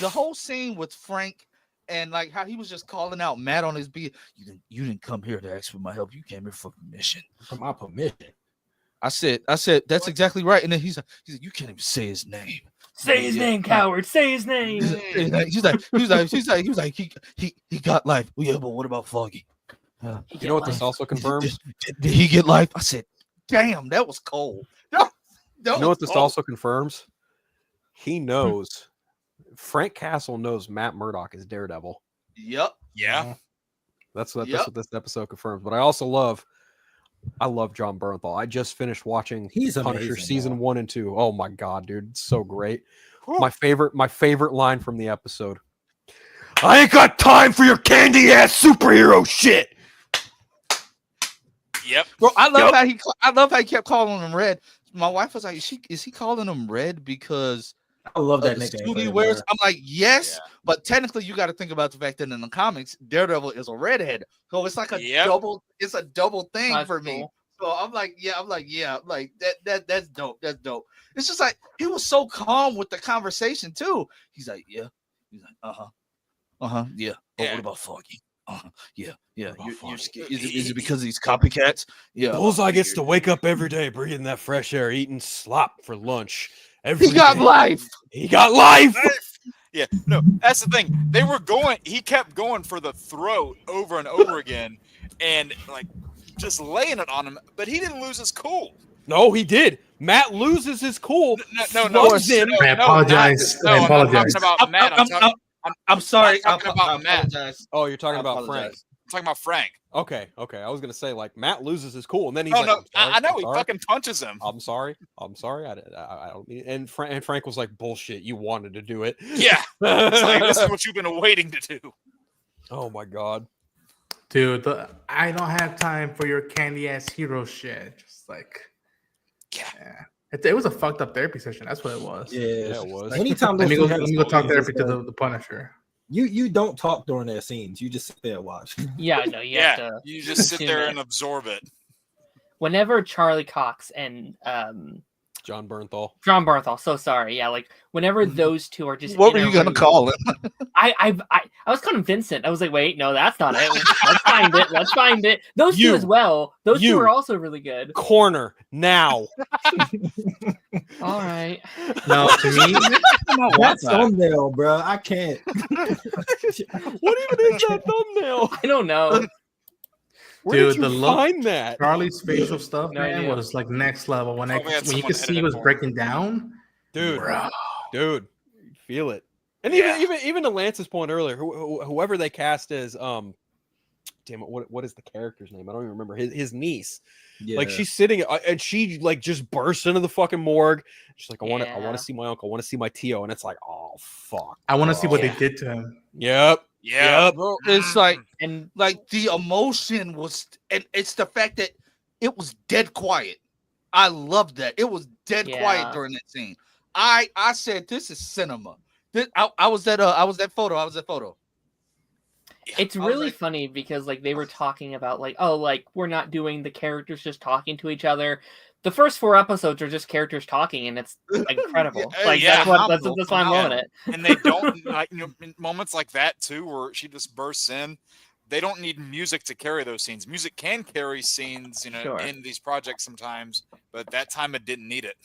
the whole scene with Frank and like how he was just calling out Matt on his beat. You didn't come here to ask for my help. You came here for permission. For my permission. I said that's exactly right. And then he's like, you can't even say his name. Say his name, coward. Say his name. He got life. Well, yeah, but what about Foggy? You know what this also confirms? Did he get life? I said, damn, that was cold. You know what this also confirms? He knows. Frank Castle knows Matt Murdock is Daredevil. Yep. Yeah. That's what this episode confirms. But I love John Bernthal. I just finished watching He's Punisher amazing, season bro. 1 and 2. Oh my god, dude, it's so great. My favorite line from the episode. I ain't got time for your candy ass superhero shit. Yep. Bro, I love how he kept calling him Red. My wife was like, is he calling him Red because I love that of the nigga. suit he wears? I'm like, yes, but technically you got to think about the fact that in the comics, Daredevil is a redhead. So it's like a double thing That's for me. cool. So I'm like, that's dope. That's dope. It's just like he was so calm with the conversation too. He's like, yeah. He's like, yeah. But what about Foggy? Yeah. You're scared. Is it because of these copycats? Yeah. Bullseye gets to wake up every day, breathing that fresh air, eating slop for lunch. He got life. He got life. Yeah, no, that's the thing. He kept going for the throat over and over again, and like just laying it on him. But he didn't lose his cool. No, he did. Matt loses his cool. No. I apologize. I apologize. I'm talking about Matt. I'm sorry. I'm talking about Matt. Apologize. Oh, you're talking I about apologize. Frank. I'm talking about Frank. Okay. I was gonna say like Matt loses his cool, and then he's Oh like, no, I'm sorry, I know I'm he sorry. fucking punches him. I'm sorry. I don't mean. And Frank was like, bullshit. You wanted to do it. Yeah, it's like, this is what you've been waiting to do. Oh my god, Dude, I don't have time for your candy ass hero shit. Just like, yeah. It was a fucked up therapy session. That's what it was. Yeah, it was. Anytime Let me those go. two Let me have go talk scenes, therapy it's, to the Punisher. You don't talk during their scenes. You just sit there and watch. Yeah, no, you have to. You just sit there consume and it. absorb it. Whenever Charlie Cox and John Bernthal. John Barthol, so sorry, yeah, like whenever those two are just. What in were a you gonna room- call him? I was calling him Vincent. I was like, wait, no, that's not it. Let's find it. Let's find it. Those You. two as well. Those You. two are also really good. Corner now. All right. No, to me, That thumbnail, bro. I can't. What even is that thumbnail? I don't know. Where Dude, did you the look- find that? Charlie's facial stuff, No man, idea. was like next level. When Probably had you someone could see edit he it was for him. breaking down, Dude, bro. dude, feel it. And Yeah. even to Lance's point earlier, whoever they cast as damn it, what is the character's name? I don't even remember. His niece. Yeah. Like she's sitting and she like just bursts into the fucking morgue. She's like, I want Yeah. to see my uncle. I want to see my Tio. And it's like, oh fuck. I want to see what Yeah. they did to him. Yep. Yeah. Yep. Bro, it's like And the emotion was, and it's the fact that it was dead quiet. I loved that. It was dead quiet Yeah. during that scene. I said, this is cinema. I was that photo. it's I was really like- funny because like they were talking about like, oh, like we're not doing the characters just talking to each other. The first 4 episodes are just characters talking, and it's incredible. Yeah, Like yeah, that's why I'm loving it. And they don't like in moments like that too, where she just bursts in. They don't need music to carry those scenes. Music can carry scenes, Sure. in these projects sometimes, but that time it didn't need it.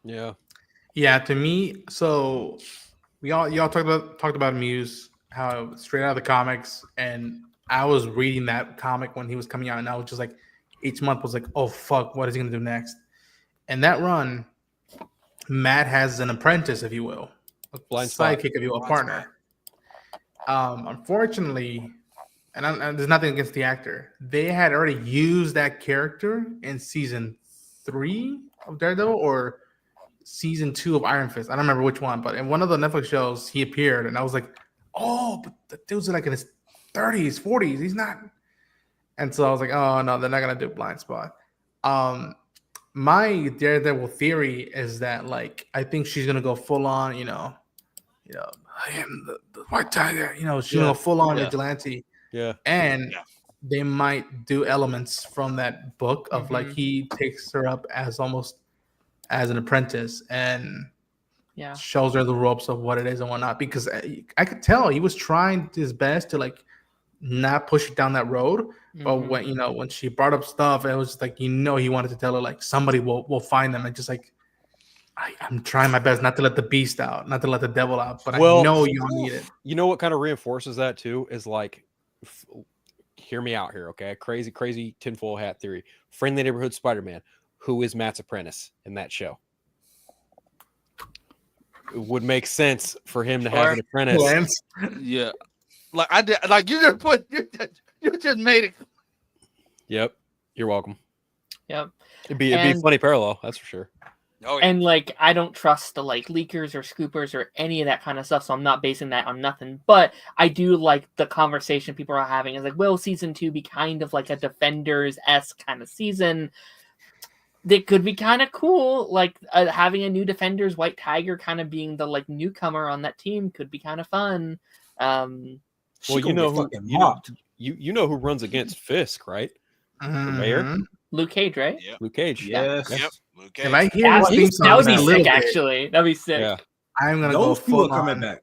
Yeah. Yeah, to me, so y'all talked about Muse, how straight out of the comics, and I was reading that comic when he was coming out, and I was just like, each month was like, oh fuck, what is he gonna do next? And that run, Matt has an apprentice, if you will, a Blind spot. sidekick, if you will, a Blind partner. Unfortunately, and there's nothing against the actor, they had already used that character in season 3 of Daredevil or season 2 of Iron Fist. I don't remember which one, but in one of the Netflix shows he appeared, and I was like, oh, but the dude's like in his 30s, 40s. He's not. And so I was like, oh no, they're not gonna do Blind Spot. My Daredevil theory is that like I think she's gonna go full on, I am the White Tiger. She's gonna go full on vigilante. Yeah. And Yeah. they might do elements from that book of like he takes her up as almost as an apprentice and Yeah. shows her the ropes of what it is and whatnot. Because I could tell he was trying his best to like not push it down that road. But when she brought up stuff, it was just like he wanted to tell her like somebody will find them, and just like I'm trying my best not to let the beast out, not to let the devil out, but I know you don't need it. You know what kind of reinforces that too is like, hear me out here, okay? Crazy tinfoil hat theory. Friendly Neighborhood Spider-Man. Who is Matt's apprentice in that show? It would make sense for him to have an apprentice. Lance? Yeah, like I did. Like you just made it. Yep. You're welcome. Yep. It'd be a funny parallel, that's for sure. Oh, yeah. And like I don't trust the like leakers or scoopers or any of that kind of stuff, so I'm not basing that on nothing. But I do like the conversation people are having is like, will season 2 be kind of like a Defenders-esque kind of season? That could be kind of cool. Like having a new Defenders White Tiger kind of being the like newcomer on that team could be kind of fun. Well, you know who runs against Fisk, right? The mayor? Luke Cage, right? Yep. Luke Cage. Yes. Yep. Luke Cage. If I hear his theme song That would in be a little sick, bit, actually. That'd be sick. Yeah. I'm gonna Those go people full are coming on. back.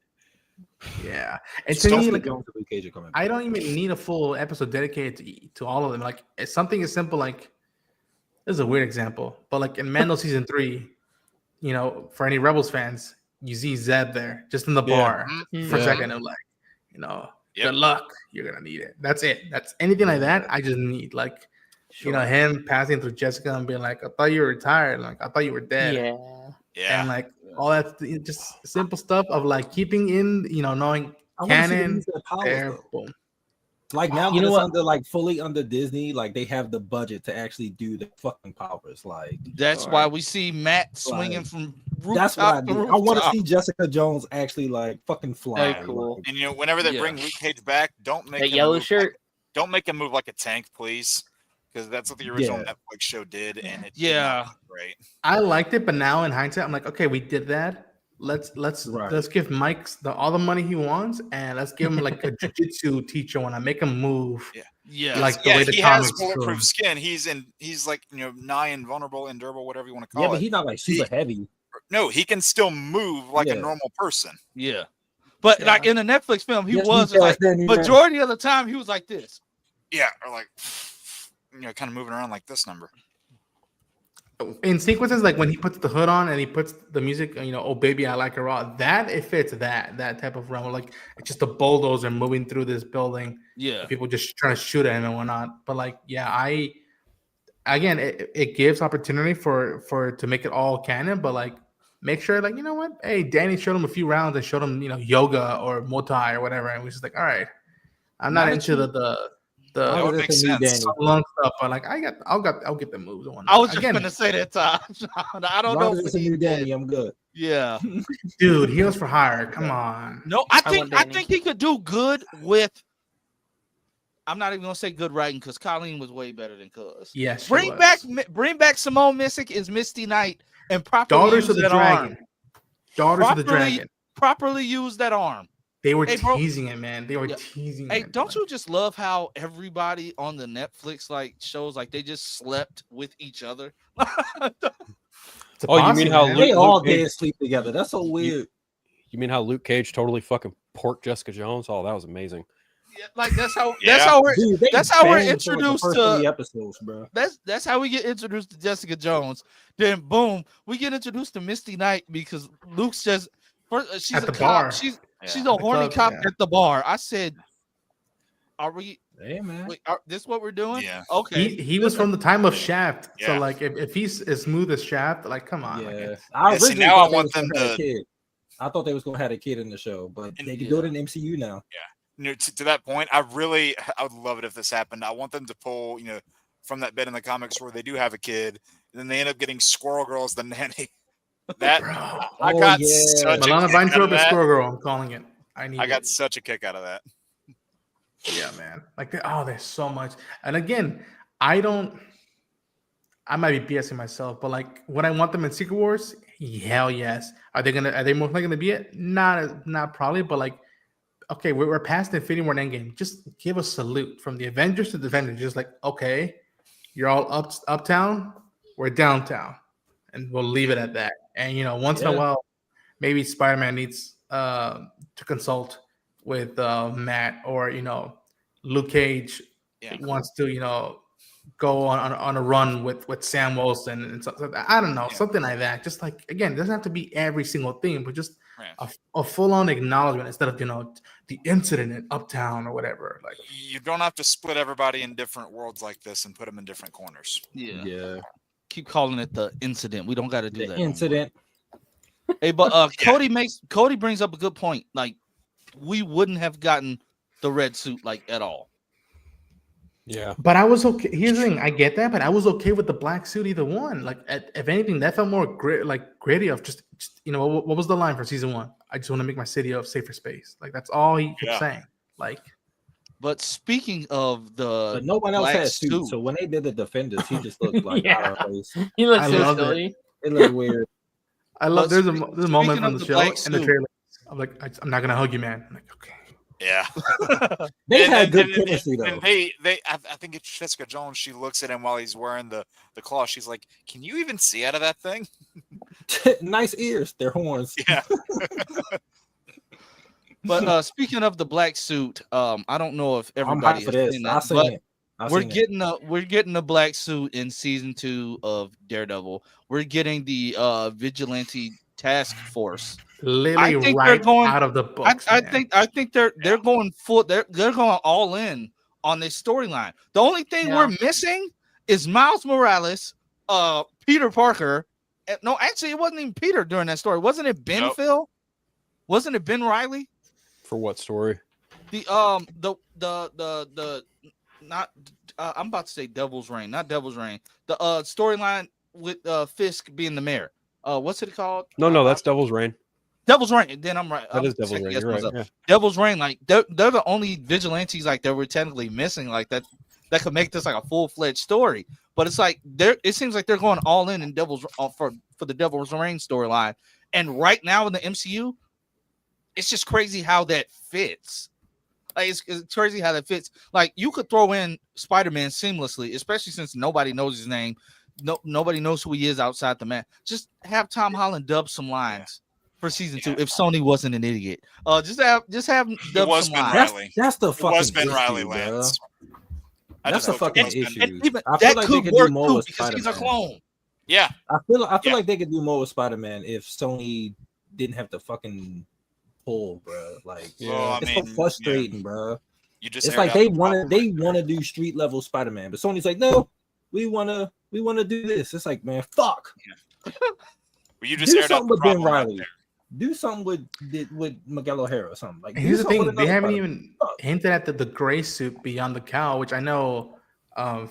Yeah, and to Stone me, Cold like, Jones and Luke Cage are coming back. I don't even need a full episode dedicated to all of them. Like it's something as simple like this is a weird example, but like in Mando season 3, for any Rebels fans, you see Zeb there just in the bar for a second. I'm like, good luck. You're gonna need it. That's it. That's anything like that. I just need like, him passing through Jessica and being like, I thought you were retired. Like I thought you were dead. Yeah. Yeah. And like all that, just simple stuff of like keeping in, knowing I wanna see them canon. use their powers, There, though. boom. Like now You that know it's what? under like fully under Disney, like they have the budget to actually do the fucking powers. Like That's why we see Matt swinging Like, from that's what I rooftop to do. I want to rooftop. see Jessica Jones actually like fucking fly. Very cool. Like, And whenever they bring Luke Cage back, don't make That him yellow move shirt. don't make him move like a tank, please, because that's what the original Yeah. Netflix show did, and it Yeah. great. I liked it, but now in hindsight, I'm like, okay, we did that. Let's Right. give Mike all the money he wants, and let's give him like a jiu-jitsu teacher when I make him move. Yeah, Like the way the he has comics show bulletproof him. skin. He's like nigh invulnerable, endurable, whatever you want to call yeah, it. but he's not like super heavy. No, he can still move like a Yeah. normal person. yeah. But Yeah. like in the Netflix film, he Yes, was he does, like then, yeah. majority of the time he was like this. Yeah, or like kind of moving around like this number. In sequences like when he puts the hood on and he puts the music, oh baby, I like her raw. That it fits that type of realm. Like it's just a bulldozer moving through this building. Yeah. People just trying to shoot at him and whatnot. But like, yeah, it gives opportunity for to make it all canon, but like make sure like, you know what? Hey, Danny showed him a few rounds and showed him, yoga or Muay Thai or whatever. And we was just like, all right, I'm not Not into into- the the That would make This a new sense. Danny? lung stuff. But like I'll get the moves on. I was just Again, gonna say that, Todd. I don't As know long as what it's a he new did. Danny, I'm good. Yeah. dude, heels for hire. Come on. No, I I want think Danny. he could do good with. I'm not even gonna say good writing because Colleen was way better than Cuz. Yes, she Bring was. back Simone Missick as Misty Knight and properly Daughters use of the that Dragon. arm. Daughters of the Properly Dragon. properly use that arm. They were Hey, bro. teasing it, man. They were Yeah. teasing Hey, it. don't you just love how everybody on the Netflix like shows like they just slept with each other? It's a Oh, you posse, mean how man. Luke- They all Cage- did sleep together. That's so weird. You mean how Luke Cage totally fucking porked Jessica Jones? Oh, that was amazing. Yeah, like that's how Yeah. we're Dude, they that's how we're banged for, like, the introduced first to 3 episodes, bro. that's how we get introduced to Jessica Jones. Then boom, we get introduced to Misty Knight because Luke's just she's At a the cop. bar. She's Yeah. a the horny club, cop yeah. at the bar. I said, "Are we? Hey, man. Wait, this what we're doing? Yeah. Okay." He was from the time of Shaft. So Yeah. like if he's as smooth as Shaft, like come on. Like, Yeah, it's- I Yeah, see, originally now I thought they want was gonna them have a to- kid. I thought they was gonna have a kid in the show, but And- they can do it in MCU now. To that point, I would love it if this happened. I want them to pull, from that bit in the comics where they do have a kid, and then they end up getting Squirrel Girl as the nanny. That bro. I Oh, got yeah. such a Milana kick out Vaintrub of is that. Squirrel Girl. I'm calling it. I got such a kick out of that. Yeah, man. Like, there's so much. And again, I might be BSing myself, but like, would I want them in Secret Wars? Hell yes. Are they most likely gonna be it? Not probably, but like, okay, we're past Infinity War and Endgame. Just give a salute from the Avengers to the Avengers. Just like, okay, you're all uptown, we're downtown, and we'll leave it at that. And once in a Yeah. while, maybe Spider-Man needs to consult with Matt, or Luke Cage Yeah. wants to go on a run with Sam Wilson and something. I don't know, Yeah. something like that. Just like, again, it doesn't have to be every single thing, but just Right. a full-on acknowledgement instead of the incident in Uptown or whatever. Like, You don't have to split everybody in different worlds like this and put them in different corners. Yeah. Keep calling it the incident. We don't got to do The that. no more. incident. Hey, but Yeah. Cody brings up a good point. Like, we wouldn't have gotten the red suit like at all. Yeah. but I was okay. Here's the thing, I get that, but I was okay with the black suit either one. Like, if anything, that felt more gritty of just what was the line for season 1? I just want to make my city a safer space. Like, that's all he kept Yeah. saying. Like, But speaking of the But no one else black had suits, suit, so when they did the Defenders, he just looked like Yeah. out of place. He looks I so love it. silly. It looked weird. I love. But There's a speaking moment of from the the show black in the suit- trailer. I'm like, I'm not gonna hug you, man. I'm like, okay. Yeah. They And- had and- good and- chemistry and though. I think it's Jessica Jones. She looks at him while he's wearing the claw. She's like, "Can you even see out of that thing?" Nice ears, they're horns. Yeah. but speaking of the black suit, I don't know if I'm everybody hyped for has this. seen I that, seen but it. I we're seen it. getting the black suit in season 2 of Daredevil. We're getting the vigilante task force. Literally think they're right going- out of the books. I man. think they're going full. They're going all in on this storyline. The only thing Yeah. we're missing is Miles Morales, Peter Parker. No, actually, it wasn't even Peter during that story. Wasn't it Ben Nope. Phil? Wasn't it Ben Riley? For what story? The not I'm about to say Devil's Reign, not Devil's Reign. The storyline with Fisk being the mayor. What's it called? No, that's Devil's Reign. Devil's Reign. Then I'm right. That I'm is Devil's second Reign. guessing You're right. myself. Yeah. Devil's Reign, like they're the only vigilantes like that we're technically missing, like that could make this like a full-fledged story. But it's like it seems like they're going all in Devil's for the Devil's Reign storyline. And right now in the MCU, it's just crazy how that fits. Like it's crazy how that fits. Like you could throw in Spider-Man seamlessly, especially since nobody knows his name. Nobody knows who he is outside the man. Just have Tom Holland dub some lines for season 2. If Sony wasn't an idiot, just have him dub was some Ben lines. Riley. That's the It fucking was Ben issue, Riley, bro. Lance. I That's just a looked at fucking it. issue. And even I feel that like they could could do work more too with because he's a Spider-Man. clone. Yeah. I feel Yeah. like they could do more with Spider-Man if Sony didn't have to fucking pull, bro. Like, Well, I it's mean, so frustrating, bro. You just It's aired like out they the want to problem. do street level Spider-Man, but Sony's like, no, we want to do this. It's like, man, fuck. Well, you just Do aired out something the with Ben problem right Riley. there. Do something with Miguel O'Hara or something. Like, And here's do the something thing: with they another haven't Spider-Man. even hinted at the gray suit beyond the cowl, which I know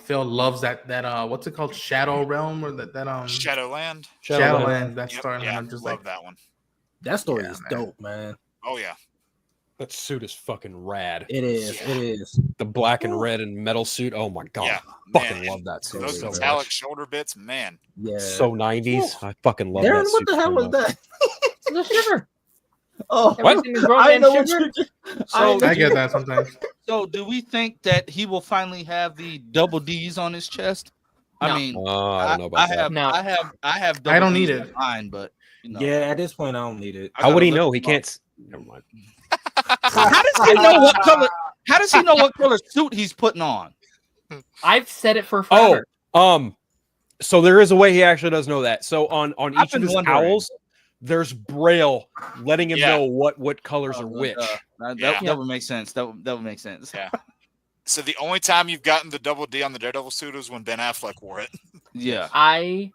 Phil loves that what's it called, Shadow Realm, or that Shadowland. Shadowland, that Yep, storyline. yeah, I'm just love like, that one. That story Yeah, is man. dope, man. Oh yeah. That suit is fucking rad. It is. Yeah. It is. The black and red and metal suit. Oh my god. Yeah, I fucking man, love that suit Those so metallic much. shoulder bits, man. Yeah. So 90s. I fucking love Darren, that what suit the hell so was much. that? The shiver. Oh, Have you seen the grown I man know what shiver? you. So I get that sometimes. So do we think that he will finally have the double D's on his chest? No. I mean, I don't know about that. No. I have I don't double need D's it. on mine, but you know, Yeah, at this point, I don't need it. I How would gotta he look know? He him up. can't. Never mind. How does he know what color? How does he know what color suit he's putting on? I've said it for Oh, forever. so there is a way he actually does know that. So on I've each of been his wondering. owls, there's braille letting him Yeah. know what colors are which. Yeah. That would make sense. That would make sense. Yeah. So the only time you've gotten the double D on the Daredevil suit was when Ben Affleck wore it. Yeah. I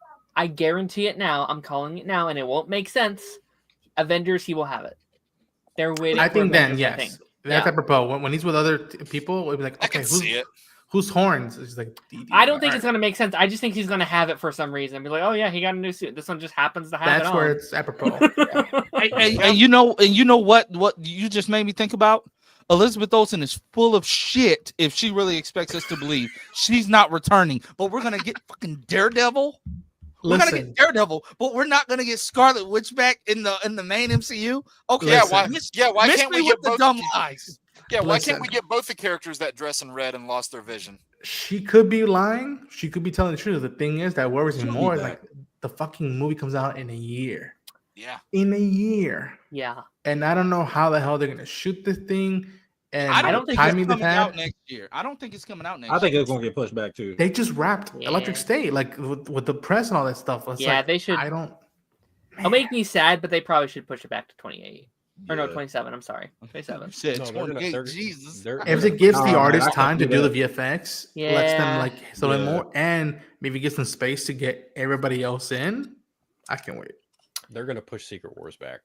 guarantee it now. I'm calling it now, and it won't make sense. Avengers, he will have it. They're waiting. I for think then, Avengers, I think. yes. That's Yeah. apropos. When he's with other people, we'll be like, I okay, can see it. whose horns? It's like, I don't think it's gonna make sense. I just think he's gonna have it for some reason. Be like, oh yeah, he got a new suit. This one just happens to have That's it where on. it's apropos. And you know what you just made me think about? Elizabeth Olsen is full of shit if she really expects us to believe she's not returning. But we're gonna get fucking Daredevil. We're gonna Listen, get Daredevil, but we're not gonna get Scarlet Witch back in the main MCU. Okay, Yeah, Listen. why miss can't me we with get the both? dumb lies? Yeah, why Listen. can't we get both the characters that dress in red and lost their vision? she could be lying. She could be telling the truth. The thing is that worries me She'll be more. back. Like the fucking movie comes out in a year. Yeah. In a year. Yeah. And I don't know how the hell they're gonna shoot this thing. And I don't don't the think timing it's they've coming out had. next year. I don't think it's coming out next I think year. it's gonna get pushed back too. They just wrapped Yeah. Electric State, like with the press and all that stuff. It's Yeah, like, they should- I don't. It'll make me sad, but they probably should push it back to 28. Or no, Yeah. 27. I'm sorry. 27. Said No, they're gonna- 28, they're- Jesus. they're- If it gives Oh, the man, artist I time to can't do do the VFX, lets Yeah. them like so Yeah. more, and maybe gives them space to get everybody else in. I can wait. They're gonna push Secret Wars back.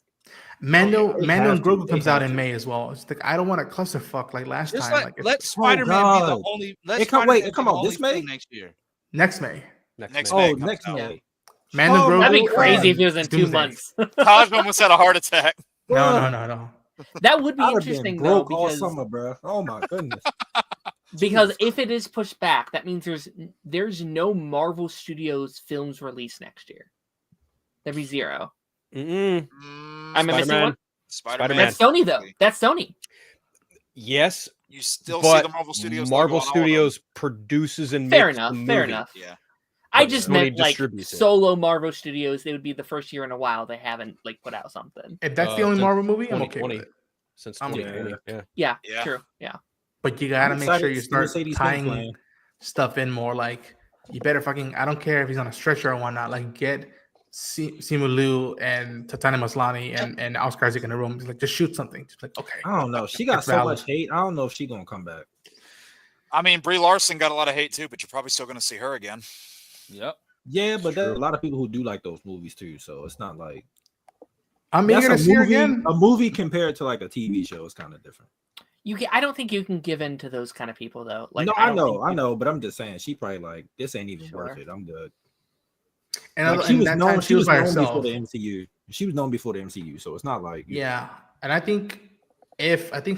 Mando They and have to. Grogu They comes out have in to. May as well. It's like I don't want a clusterfuck like last Just time. like Like let it's Spider-Man be the God. only. It come- wait, it come out this May? next year. next May. Next Oh, May comes next out. May. Mando Oh, Grogu. That'd be God. crazy if it was in 2 Doomsday. months. Taj almost had a heart attack. No. That would be I'd have interesting been though, broke all because summer, bro. Oh my goodness. if it is pushed back, that means there's no Marvel Studios films released next year. There'd be 0. Mm-mm. I'm missing Spider-Man. one. Spider-Man. That's Sony though. That's Sony. Yes, You still see but the Marvel Studios. Marvel logo on all of them. Studios produces and Fair makes enough. the Fair movie. enough. Yeah. I But just Sony meant like distributes it. solo Marvel Studios. They would be the first year in a while they haven't like put out something. If that's the only since Marvel movie, I'm okay 2020. with it. Since I'm okay 2020. with Yeah. Yeah, Yeah. true. Yeah. But you gotta I'm make sure excited you to start see these things tying playing. stuff in more. Like you better fucking. I don't care if he's on a stretcher or whatnot. Like get Simu Liu and Tatiana Maslany and Oscar Isaac in the room. Just like just shoot something. Just like okay. I don't know. She got It's so valid. much hate. I don't know if she's gonna come back. I mean, Brie Larson got a lot of hate too, but you're probably still going to see her again. Yep. Yeah, but there's a lot of people who do like those movies too. So it's not like I'm that's eager a to see her movie. again. A movie compared to like a TV show is kind of different. I don't think you can give in to those kind of people though. Like no, I I don't know, think I you- know, but I'm just saying she probably like this ain't even Sure. worth it. I'm good. And, Like, she was that known. time She was by known before herself. the MCU. She was known before the MCU, so it's not like Yeah, and I think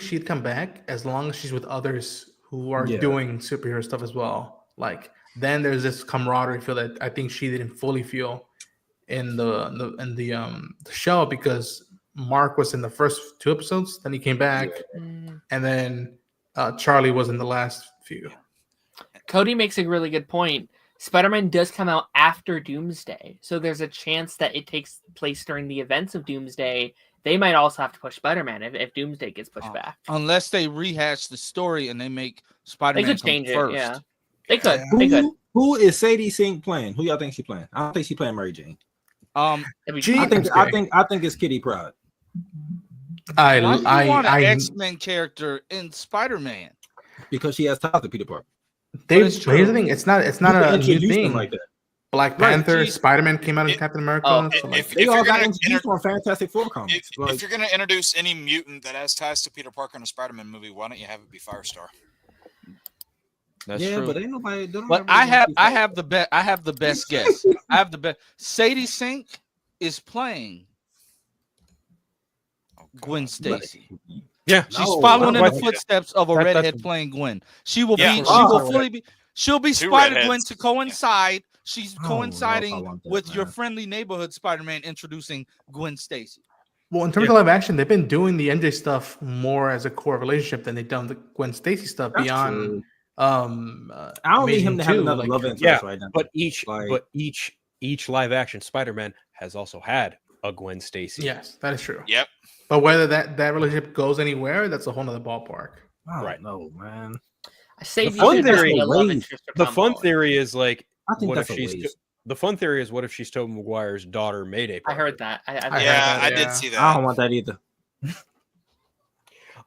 she'd come back as long as she's with others who are Yeah. doing superhero stuff as well. Like then there's this camaraderie feel that I think she didn't fully feel in the show because Mark was in the first 2 episodes, then he came back, Mm. and then Charlie was in the last few. Cody makes a really good point. Spider-Man does come out after Doomsday, so there's a chance that it takes place during the events of Doomsday. They might also have to push Spider-Man if Doomsday gets pushed back. Unless they rehash the story and they make Spider-Man They could come change it. first. Yeah, they could. They could. who is Sadie Sink playing? Who y'all think she playing? I don't think she playing Mary Jane. Um, That'd be Gee, I think Okay. I think it's Kitty Pryde why do you want an I X-Men character in Spider-Man? because she has ties to Peter Parker. they, But it's but here's the true. thing, it's not You a can new introduce them thing. like that. Black Panther, geez. Spider-Man came out in Captain America. Oh, so like, They all you're got gonna introduced on Fantastic Four comics. if you're gonna introduce any mutant that has ties to Peter Parker in a Spider-Man movie, why don't you have it be Firestar? That's yeah, true. but ain't nobody. But I have the best. I have the best guess. I have the best. Sadie Sink is playing Gwen Stacy. Yeah, She's No, following I in don't the like footsteps of a That's- redhead playing Gwen. She will Yeah. be. Oh, She will okay. fully be. She'll be Two Spider Gwen redheads. to coincide. She's I don't know if I coinciding want that, with your man. friendly neighborhood Spider-Man introducing Gwen Stacy. well, in terms of live action, they've been doing the MJ stuff more as a core relationship than they've done the Gwen Stacy stuff That's beyond. true. I I don't need him to have another like, love interest yeah, right now. but Like- each live action Spider-Man has also had a Gwen Stacy. Yes, that is true. Yep. But whether that relationship goes anywhere, that's a whole nother ballpark. I don't Right. know, man. I say The fun theory- a love ways. interest. The fun theory is like, I think what that's if a she's waste. the fun theory is what if she's Tobey Maguire's daughter Mayday? I Parker? heard that. I heard Yeah, that, I yeah. did see I that. don't want that either.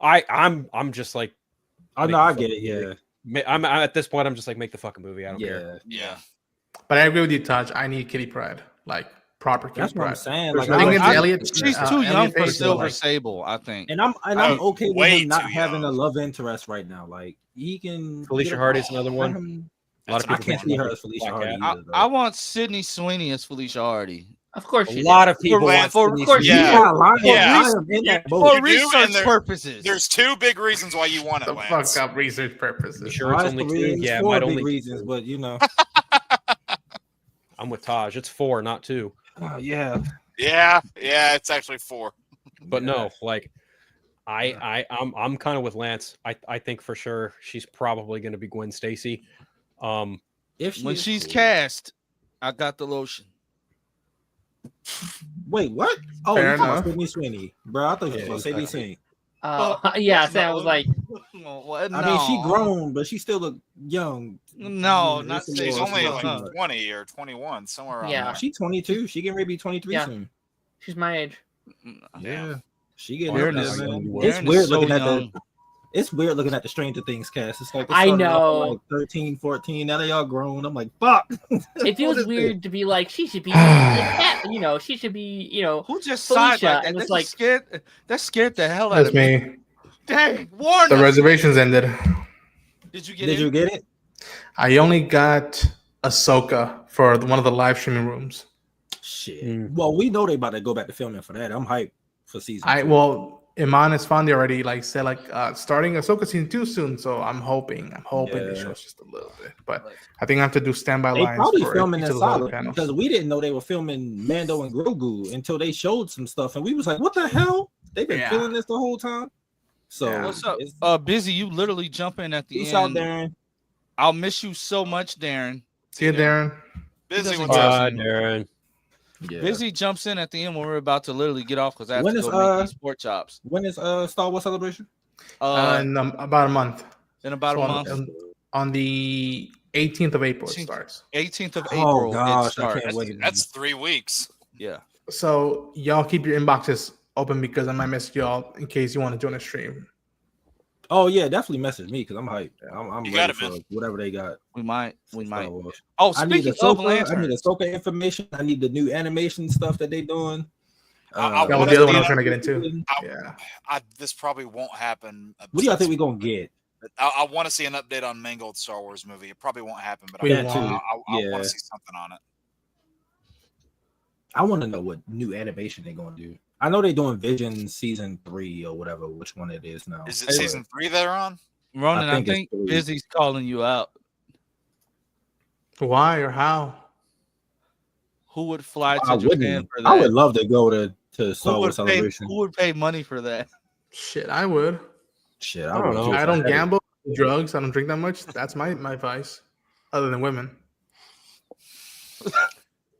I'm just like, Oh Make no, the I fucking get it. movie. Yeah, I'm at this point. I'm just like, make the fucking movie. I don't care. yeah. Yeah. But I agree with you, Taj. I need Kitty Pride, like proper Kitty That's what I'm Pride. saying. There's Like, nothing I against don't- Elliot. She's too young Elliot for Page, Silver like- Sable, I think. And I'm okay with way him not too having young. a love interest right now. Like he can. Felicia get a- Hardy's another let one. him- A lot of I people can't think see her she's as Felicia Black Hardy Cat. either. Though. I want Sydney Sweeney as Felicia Hardy. Of course, A you lot do. of people want for- Sydney of course, Sweeney. yeah. You're not lying. Yeah. I am in that For boat. You do, research and there- purposes. There's two big reasons why you want it, The Lance. fuck up research You purposes. sure it's That's only the two? reasons, Yeah, it four might big only be reasons, two. but you know, I'm with Taj. It's 4, not 2. yeah. Yeah, it's actually 4. But no, like I'm kind of with Lance. I think for sure she's probably going to be Gwen Stacy. If she When is she's cool. cast, I got the lotion. Wait, what? Oh, Fair you talking about enough. Sydney Sweeney, bro. I thought you Yeah, were Sadie exactly. Sink. Yeah, Sam was like, What? I mean, she grown, but she still look young. No, Mm, not it's a Sadie. She's little- only it's a little like much. 20 or 21, somewhere around Yeah. there. She 22. She getting ready to be 23 Yeah. soon. she's my age. Yeah, she getting Aaron up is- there, man. Aaron It's is weird so looking at young. It's weird looking at the Stranger Things cast. It's like they I started off know. like 13, 14. Now they all grown. I'm like, fuck. It feels What is weird to be like, she should be, she should be, Who just Felicia, sighed like that? and it's That like- scared. That scared the hell out That's of me. me. Dang, warn The us. reservations ended. Did you get Did in? you get it? I only got Ahsoka for one of the live streaming rooms. Shit. Mm. Well, we know they about to go back to filming for that. I'm hyped for season. 2. Iman Esfandi already said starting Ahsoka season 2 soon, so I'm hoping they Yeah. show us just a little bit. But I think I have to do standby They lines probably for filming each in of the other solid panels. because we didn't know they were filming Mando and Grogu until they showed some stuff, and we was like, "What the hell? They've been Yeah. filming this the whole time." So Yeah. What's up? it's- Busy. You literally jump in at the peace out, end. Darren. I'll miss you so much, Darren. See you, Darren. Busy doesn't with care. us. Darren. Yeah. Busy jumps in at the end when we're about to literally get off because I have When to is, go make these pork chops. When is Star Wars Celebration? In about a month. In about So a on- month, On the 18th of April, it 18th. starts. 18th of Oh, April. gosh, I it starts. can't wait. That's 3 weeks. Yeah. So y'all keep your inboxes open because I might message y'all in case you want to join a stream. Oh yeah, definitely message me because I'm hyped. I'm You ready got it, for man. whatever they got. We might. for Star Wars. Oh, I need speaking the of Ahsoka. I need lanterns, the Ahsoka information. I need the new animation stuff that they doing. I That was wanna the other one see I was that. trying to get into. I- Yeah. This probably won't happen. What do y'all think we're gonna get? I want to see an update on Mangold Star Wars movie. It probably won't happen, but We I won't. want Yeah. to see something on it. I want to know what new animation they're gonna do. I know they're doing Vision season 3 or whatever, which one it is now. Is it But season 3 they're on? Ronan, I think it's think three. Busy's calling you out. Why or how? Who would fly I to Japan wouldn't. for that? I would love to go to Star who, Wars would pay, Celebration. who would pay money for that? Shit, I would. Shit, I don't would know. too if I don't had it. gamble, drugs. I don't drink that much. That's my vice. Other than women.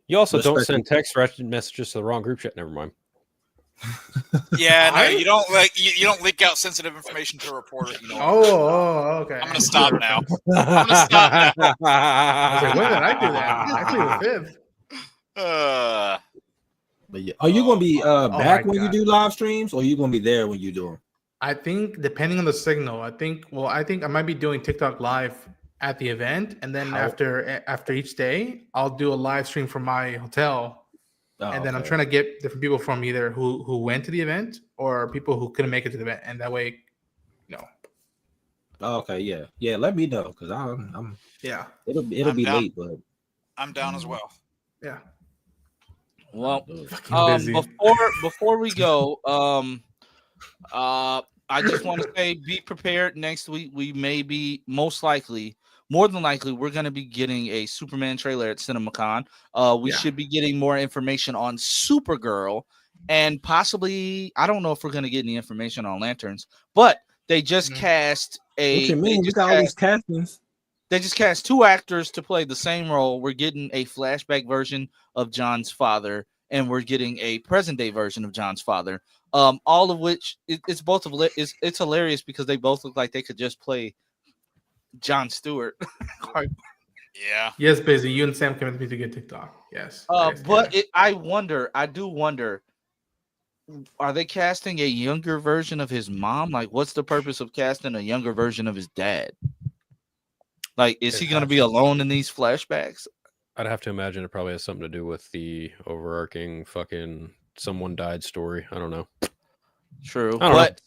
You also don't Respect send text messages to the wrong group chat. Never mind. Yeah, no, I- you don't you don't leak out sensitive information to a reporter. You know. Okay. I'm gonna stop now. I was like, when did I do that? I plead the fifth. But yeah. Are you gonna be back my when you God. do live streams, or are you gonna be there when you do them? I think depending on the signal, I think I might be doing TikTok live at the event, and then after each day, I'll do a live stream from my hotel. And then I'm trying to get different people from either who went to the event or people who couldn't make it to the event, and that way, Okay, yeah. Let me know because I'm yeah. It'll I'm be down. late, but I'm down as well. Yeah. Well, busy. before we go, I just want to say, be prepared. Next week, we may be more than likely, we're going to be getting a Superman trailer at CinemaCon. We should be getting more information on Supergirl, and possibly, I don't know if we're going to get any information on Lanterns, but they just cast a. What you mean? You got all these castings. They just cast 2 actors to play the same role. We're getting a flashback version of John's father, and we're getting a present day version of John's father. All of which it's hilarious because they both look like they could just play John Stewart. Yeah. Yes, busy. You and Sam came with me to get TikTok. Yes. But I do wonder, are they casting a younger version of his mom? Like, what's the purpose of casting a younger version of his dad? Like, is he going to be alone in these flashbacks? I'd have to imagine it probably has something to do with the overarching fucking someone died story. I don't know. True. But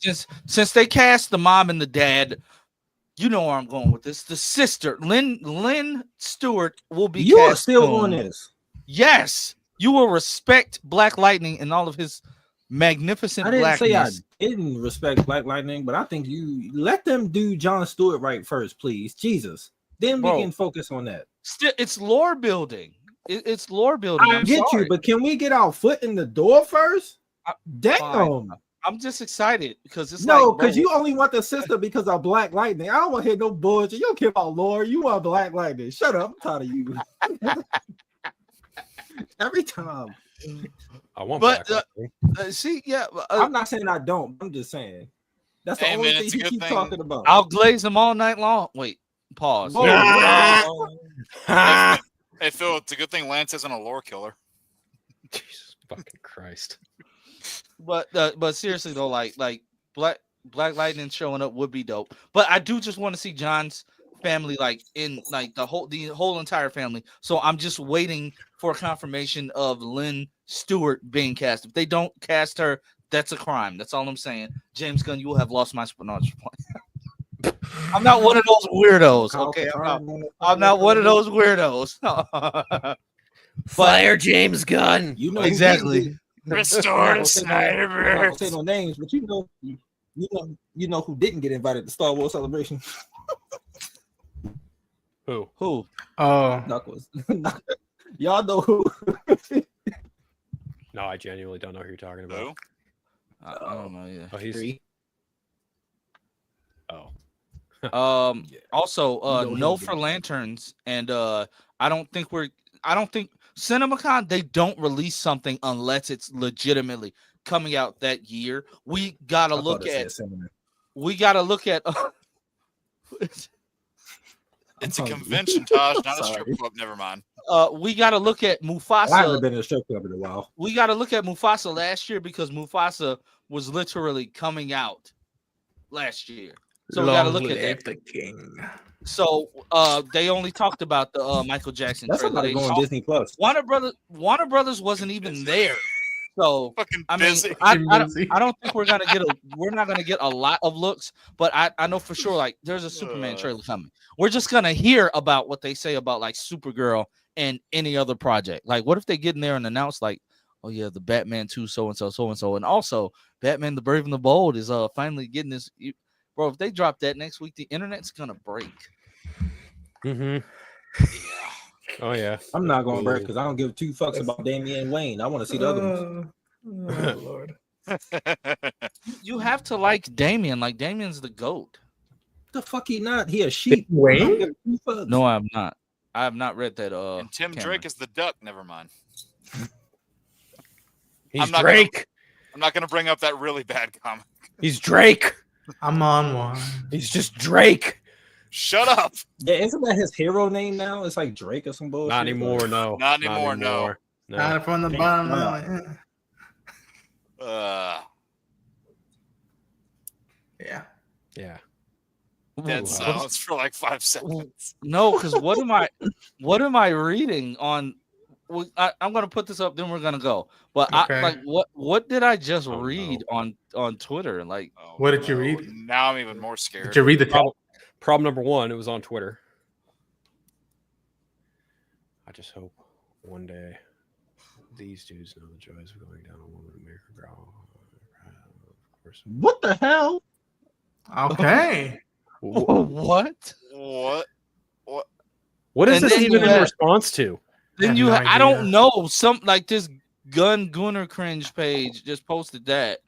since they cast the mom and the dad, you know where I'm going with this. The sister, Lynn Stewart, will be You cast are still soon. on this. Yes. You will respect Black Lightning and all of his magnificent blackness. Say I didn't respect Black Lightning, but I think you let them do John Stewart right first, please. Jesus. Then we can focus on that. Still, it's lore building. It's lore building. I get you, but can we get our foot in the door first? Damn. Fine. I'm just excited because it's because you only want the sister because of Black Lightning. I don't want to hear no bullshit. You don't care about lore. You want Black Lightning. Shut up. I'm tired of you. Every time. I want Black Lightning. See, yeah. I'm not saying I don't. I'm just saying. That's the only thing you keep talking about. I'll glaze them all night long. Wait, pause. Hey, Phil, it's a good thing Lance isn't a lore killer. Jesus fucking Christ. But seriously though, like Black Lightning showing up would be dope. But I do just want to see John's family, like in like the whole entire family. So I'm just waiting for a confirmation of Lynn Stewart being cast. If they don't cast her, that's a crime. That's all I'm saying. James Gunn, you will have lost my point. I'm not one of those weirdos. Okay, I'm not one of those weirdos. Fire James Gunn. You know exactly. Restore Snyderverse. I don't say no names, but you know who didn't get invited to Star Wars Celebration. Who? Oh, Knuckles. Y'all know who. No, I genuinely don't know who you're talking about. Who? I don't know. Yeah. Oh, he's. Oh. Also, You know no him, for Lanterns, and I don't think CinemaCon, they don't release something unless it's legitimately coming out that year. We gotta look at. It's a convention, Tosh, not a strip club. Never mind. We gotta look at Mufasa. I haven't been in a strip club in a while. We gotta look at Mufasa last year because Mufasa was literally coming out last year. So we gotta look at that. The king. So they only talked about the Michael Jackson That's trailer. like going Disney Plus. Warner Brothers wasn't even there. So Fucking I mean, busy. I don't think we're not gonna get a lot of looks, but I know for sure like there's a Superman trailer coming. We're just gonna hear about what they say about like Supergirl and any other project. Like, what if they get in there and announce like, oh yeah, the Batman 2 so and so, and also Batman the Brave and the Bold is finally getting this. Bro, if they drop that next week, the internet's gonna break. Mm-hmm. Yeah. Oh yeah. I'm not going to break because I don't give 2 fucks about Damian Wayne. I want to see the other ones. Oh, Lord. You have to like Damian. Like Damian's the GOAT. The fuck he not? He a sheep. Wayne? No, I'm not. I have not read that. And Tim Drake is the duck. Never mind. He's I'm not Drake. I'm not going to bring up that really bad comic. He's Drake. I'm on one. He's just Drake. Shut up. Yeah, isn't that his hero name now? It's like Drake or some bullshit. Not anymore. No. Not anymore. No. Not from the bottom. Uh, Yeah. Yeah. Dead Ooh, silence for like 5 seconds. No, because what am I reading on? I'm gonna put this up, then we're gonna go. But Okay. what did I just Oh, no. read on Twitter? Like, Oh, What did you no. read? Now I'm even more Did scared. you read the text? Problem number one, it was on Twitter. I just hope one day these dudes know the joys of going down a woman and make her growl. Of course. What the hell? Okay. what? What? What is And this then even you in had- response to? Then have no I don't idea. know, some like this Gunner cringe page just posted that.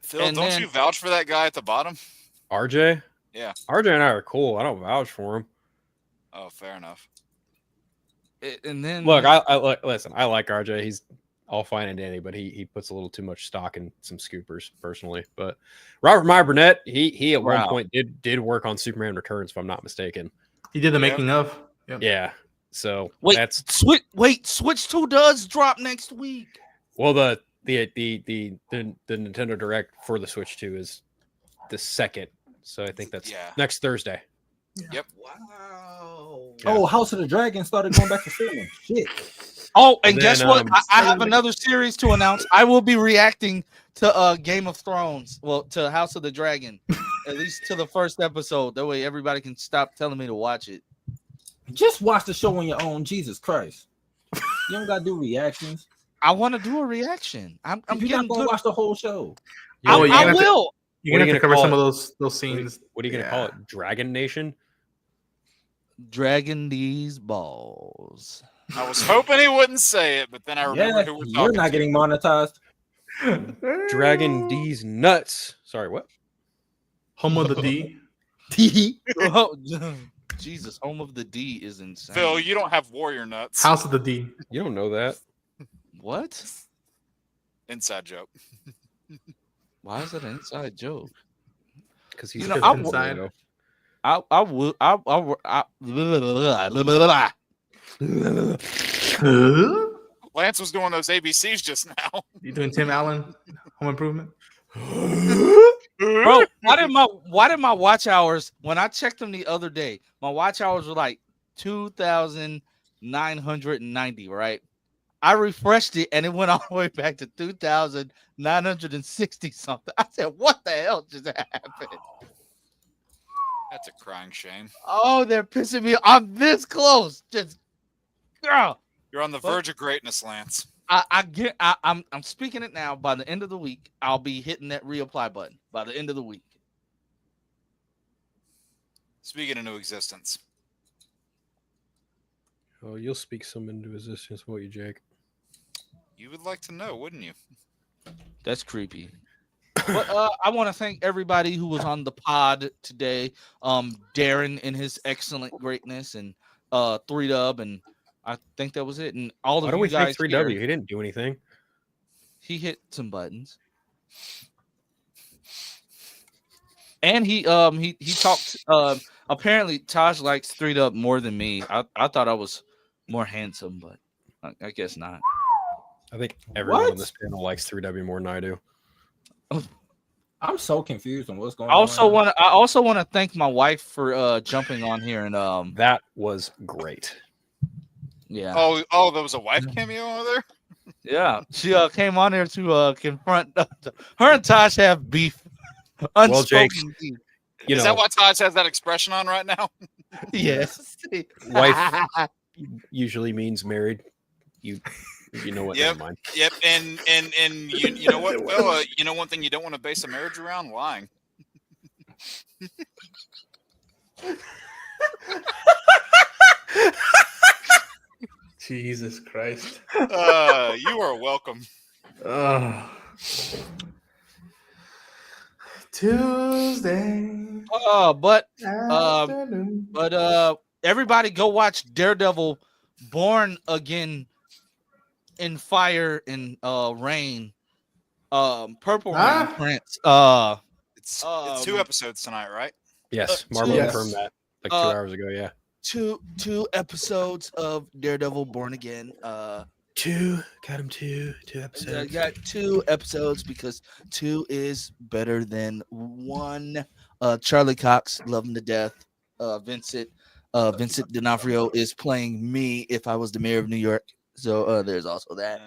Phil, And don't then- you vouch for that guy at the bottom? RJ? Yeah. RJ and I are cool. I don't vouch for him. Oh, fair enough. And then Look, I listen. I like RJ. He's all fine and dandy, but he puts a little too much stock in some scoopers personally. But Robert Meyer Burnett, he at one Wow. point did work on Superman Returns, if I'm not mistaken. He did the Yeah. making of. Yep. Yeah. So wait, that's Switch 2 does drop next week. well the Nintendo Direct for the Switch 2 is the 2nd. So I think that's next Thursday. Yep. Wow. Yeah. Oh, House of the Dragon started going back to streaming. Shit. Oh, and And guess then, what? I have another series to announce. I will be reacting to Game of Thrones. Well, to House of the Dragon, at least to the first episode. That way, everybody can stop telling me to watch it. Just watch the show on your own. Jesus Christ. You don't gotta do reactions. I want to do a reaction. I'm You're getting not gonna good. watch the whole show. Oh, you're I gonna have to- will. You're What gonna are you have to gonna cover call some it? of those scenes. What are you gonna call it? Dragon Nation? Dragon these balls. I was hoping he wouldn't say it, but then I remembered Yeah, who we're you're talking not to. getting monetized. Dragon D's nuts. Sorry, what? Home of the D. Oh, Jesus, Home of the D is insane. Phil, you don't have warrior nuts. House of the D. You don't know that. What? Inside joke. Why is that an inside joke? Because he's You know, Because I it's inside. I would. Lance was doing those ABCs just now. You doing Tim Allen? Home Improvement? Bro, why did my watch hours, when I checked them the other day, my watch hours were like 2,990, right? I refreshed it and it went all the way back to 2,960 something. I said, what the hell just happened? That's a crying shame. Oh, they're pissing me. I'm this close. Just girl. You're on the verge of greatness, Lance. I'm speaking it now. By the end of the week, I'll be hitting that reapply button. By the end of the week. Speaking into existence. Oh, you'll speak some into existence, won't you, Jake? You would like to know, wouldn't you? That's creepy. But I want to thank everybody who was on the pod today. Darren in his excellent greatness, and 3Dub, and I think that was it. And all Why of don't you we guys thank 3W? He didn't do anything. He hit some buttons. And he talked. Apparently, Taj likes 3Dub more than me. I thought I was more handsome, but I guess not. I think everyone What? on this panel likes 3W more than I do. I'm so confused on what's going I also on. want to thank my wife for jumping on here and That was great. yeah. Oh, there was a wife cameo over there? Yeah, she came on there to confront her and Tosh have beef. Well, Jake, Unspoken beef. You Is know, that why Taj has that expression on right now? Yes. wife usually means married. You know what? Yep. Never mind. Yep, and you know what, Phil? You know one thing you don't want to base a marriage around? Lying. Jesus Christ. You are welcome. Tuesday. But Afternoon. everybody go watch Daredevil Born Again in Fire and Rain. Purple Rain Prince. It's 2 episodes tonight, right? Yes, Marvel Yes. confirmed that like 2 hours ago. Yeah. Two episodes of Daredevil Born Again. Two I episodes. got 2 episodes because 2 is better than 1. Charlie Cox, love him to death. Vincent D'Onofrio is playing me if I was the mayor of New York. So there's also that.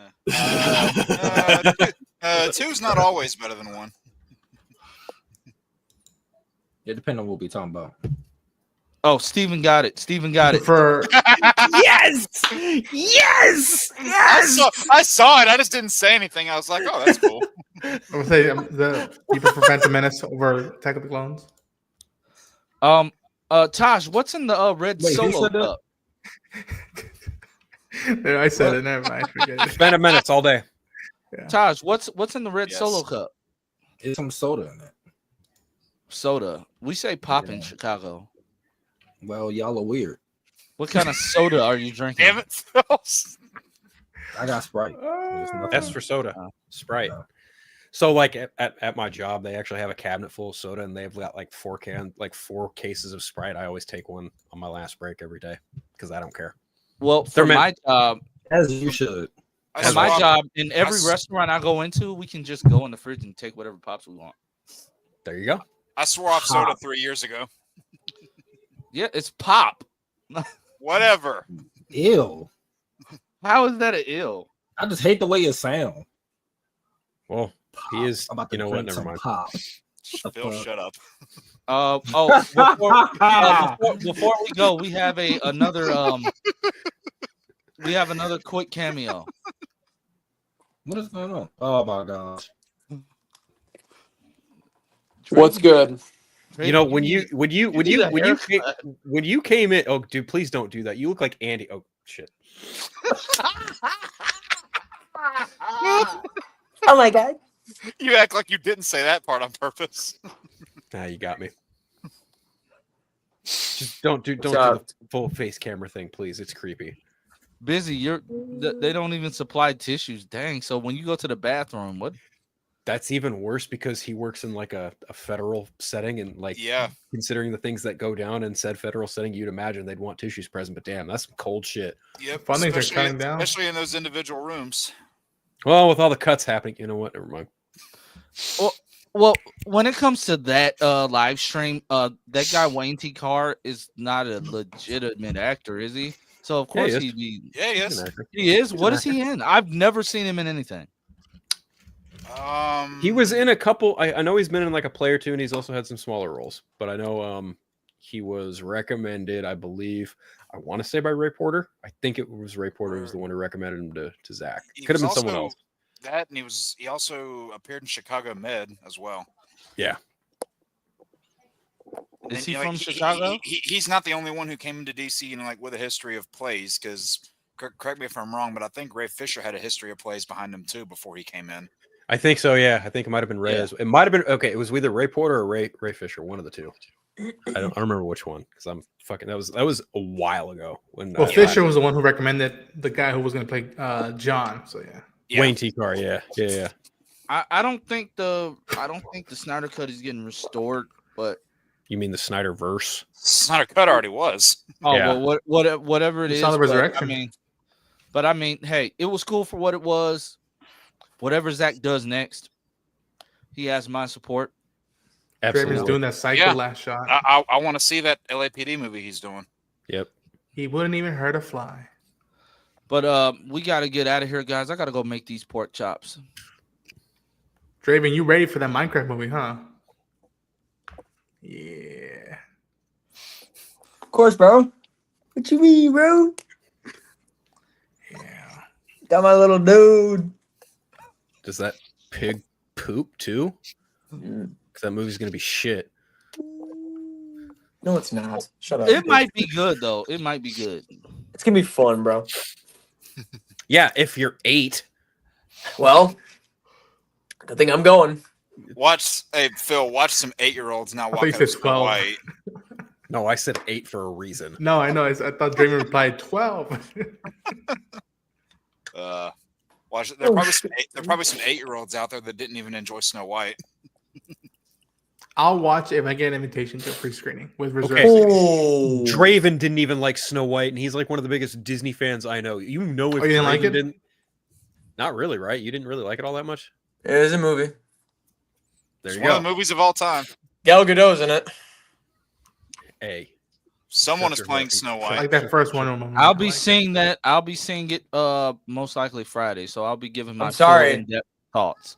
Two's not always better than one. It depends on what we talking about. Oh, Steven got it. For Yes! Yes! Yes! I saw it. I just didn't say anything. I was like, oh, that's cool. I'm gonna say the you prefer Phantom Menace over Attack of the Clones. Tosh, what's in the red Wait, who Solo said that? cup? There, I said it. Never mind. Forget it. Phantom Menace all day. Tosh, what's in the red Yes. Solo cup? It's some soda in it. Soda. We say pop in Yeah. Chicago. Well, y'all are weird. What kind of soda are you drinking? Damn it, Phil. I got Sprite. There's nothing- That's for soda. Oh. Sprite. No. So like at my job, they actually have a cabinet full of soda, and they've got like 4 cases of Sprite. I always take one on my last break every day because I don't care. Well, They're for my job, As you should. for my swapped- job, in every s- restaurant I go into, we can just go in the fridge and take whatever pops we want. There you go. I swore off soda 3 years ago. Yeah, it's pop. Whatever. Ew. How is that an ill? I just hate the way it sounds. Well, he is. I'm about to You know what? drink Never some mind. pop. Phil, shut up. Before we go, we have another quick cameo. What is going on? Oh my gosh. What's good? You know when you came in. Oh, dude, please don't do that. You look like Andy. Oh shit. Oh my god. You act like you didn't say that part on purpose. Nah, you got me. Just don't do What's the up? full face camera thing, please. It's creepy. Busy. They don't even supply tissues. Dang. So when you go to the bathroom, what? That's even worse because he works in like a federal setting, and like Yeah. considering the things that go down in said federal setting, you'd imagine they'd want tissues present. But damn, that's some cold shit. Yep. Fun things are especially- cutting down. Especially in those individual rooms. Well, with all the cuts happening, you know what? Never mind. Well, when it comes to that live stream, that guy Wayne T. Carr is not a legitimate actor, is he? So of course is. he'd be. Yeah, He's yes. an actor. He is. He's What an is he in? I've never seen him in anything. He was in a couple. I know he's been in like a play or two, and he's also had some smaller roles. But I know he was recommended, I believe. I want to say by Ray Porter. I think it was Ray Porter who was the one who recommended him to Zach. He Could have been was someone also else. That, and he also appeared in Chicago Med as well. Yeah. And Is he you know, from Chicago? He's not the only one who came into DC and like with a history of plays. Because correct me if I'm wrong, but I think Ray Fisher had a history of plays behind him too before he came in. I think so. Yeah, I think it might have been Ray. Yeah. It might have been okay. It was either Ray Porter or Ray Fisher, one of the two. I don't remember which one because I'm fucking. That was a while ago when. Well, Fisher was the one who recommended the guy who was going to play John. So yeah. Wayne T. Carr. Yeah. I don't think the Snyder Cut is getting restored, but You mean the Snyder verse? Snyder Cut already was. oh Yeah. well, whatever it It's is. not the but, resurrection. I mean, hey, it was cool for what it was. Whatever Zach does next, he has my support. Draven's Absolutely. doing that psycho Yeah. last shot. I want to see that LAPD movie he's doing. Yep. He wouldn't even hurt a fly. But we got to get out of here, guys. I got to go make these pork chops. Draven, you ready for that Minecraft movie, huh? Yeah. Of course, bro. What you mean, bro? Yeah. Got my little dude. Does that pig poop too? Mm. Because that movie's gonna be shit. No, it's not. Shut up. It might be good though. It might be good. It's gonna be fun, bro. Yeah, if you're 8. Well, good thing I'm going. Hey Phil, watch some 8-year-olds now thought walk you out said of Snow 12. White. No, I said 8 for a reason. No, I know. I thought Draven replied 12. Watch it. There are probably some 8-year-olds out there that didn't even enjoy Snow White. I'll watch if I get an invitation to a free screening with reserve Okay. seats. Oh, Draven didn't even like Snow White, and he's like one of the biggest Disney fans I know. You know, if Oh, you didn't like Draven it? didn't, not really, right? You didn't really like it all that much. it is a movie. There It's you one go. of the movies of all time. Gal Gadot's in it. Hey, Someone Shut is your playing mouth. Snow I White. like that first one. Woman. I'll I be like it. seeing that. I'll be seeing it most likely Friday. So I'll be giving my full sorry. in-depth thoughts.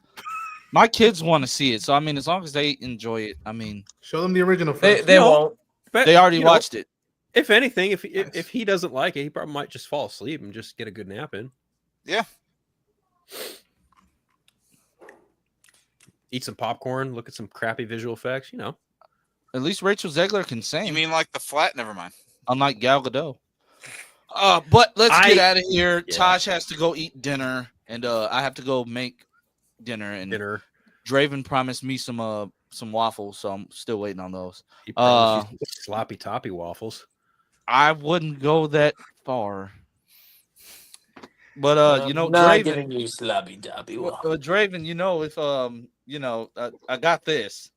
My kids want to see it, so I mean, as long as they enjoy it, I mean, Show them the original They first. they No. won't. but they already you know, watched it. If anything, if Nice. he doesn't like it, he probably might just fall asleep and just get a good nap in. Yeah. Eat some popcorn, look at some crappy visual effects. You know, At least Rachel Zegler can sing. You mean like the flat? Never mind. Unlike Gal Gadot. But let's get I- out of here. yeah. Tosh has to go eat dinner, and I have to go make dinner. And dinner. Draven promised me some waffles, so I'm still waiting on those. He promised you some sloppy toppy waffles. I wouldn't go that far. But I'm not Draven, giving you sloppy toppy. Draven, if I got this.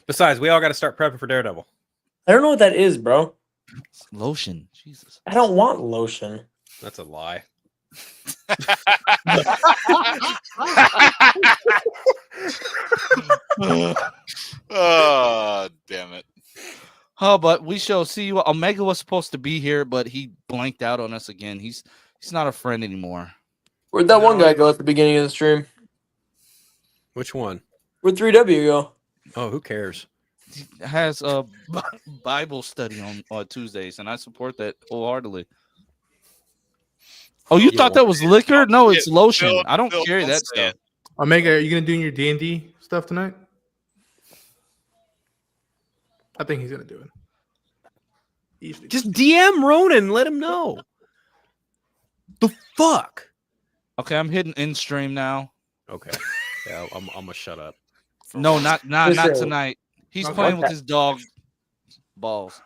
Besides, we all got to start prepping for Daredevil. I don't know what that is, bro. It's lotion. Jesus. I don't want lotion. That's a lie. Oh, damn it. Oh, but we shall see you. Omega was supposed to be here, but he blanked out on us again. He's not a friend anymore. Where'd that one guy go at the beginning of the stream? Which one? Where'd 3W go? Oh, who cares? He has a Bible study on Tuesdays, and I support that wholeheartedly. Oh, you Yeah, thought well- that was liquor? No, it's Phil, lotion. I don't Phil, carry don't that say stuff. Omega, are you gonna do your D&D stuff tonight? I think he's gonna do it. Easily. Just DM Ronan, let him know. The fuck? Okay, I'm hitting in stream now. Okay. Yeah, I'm gonna shut up. No, not Listen. tonight. He's Okay. playing with his dog balls.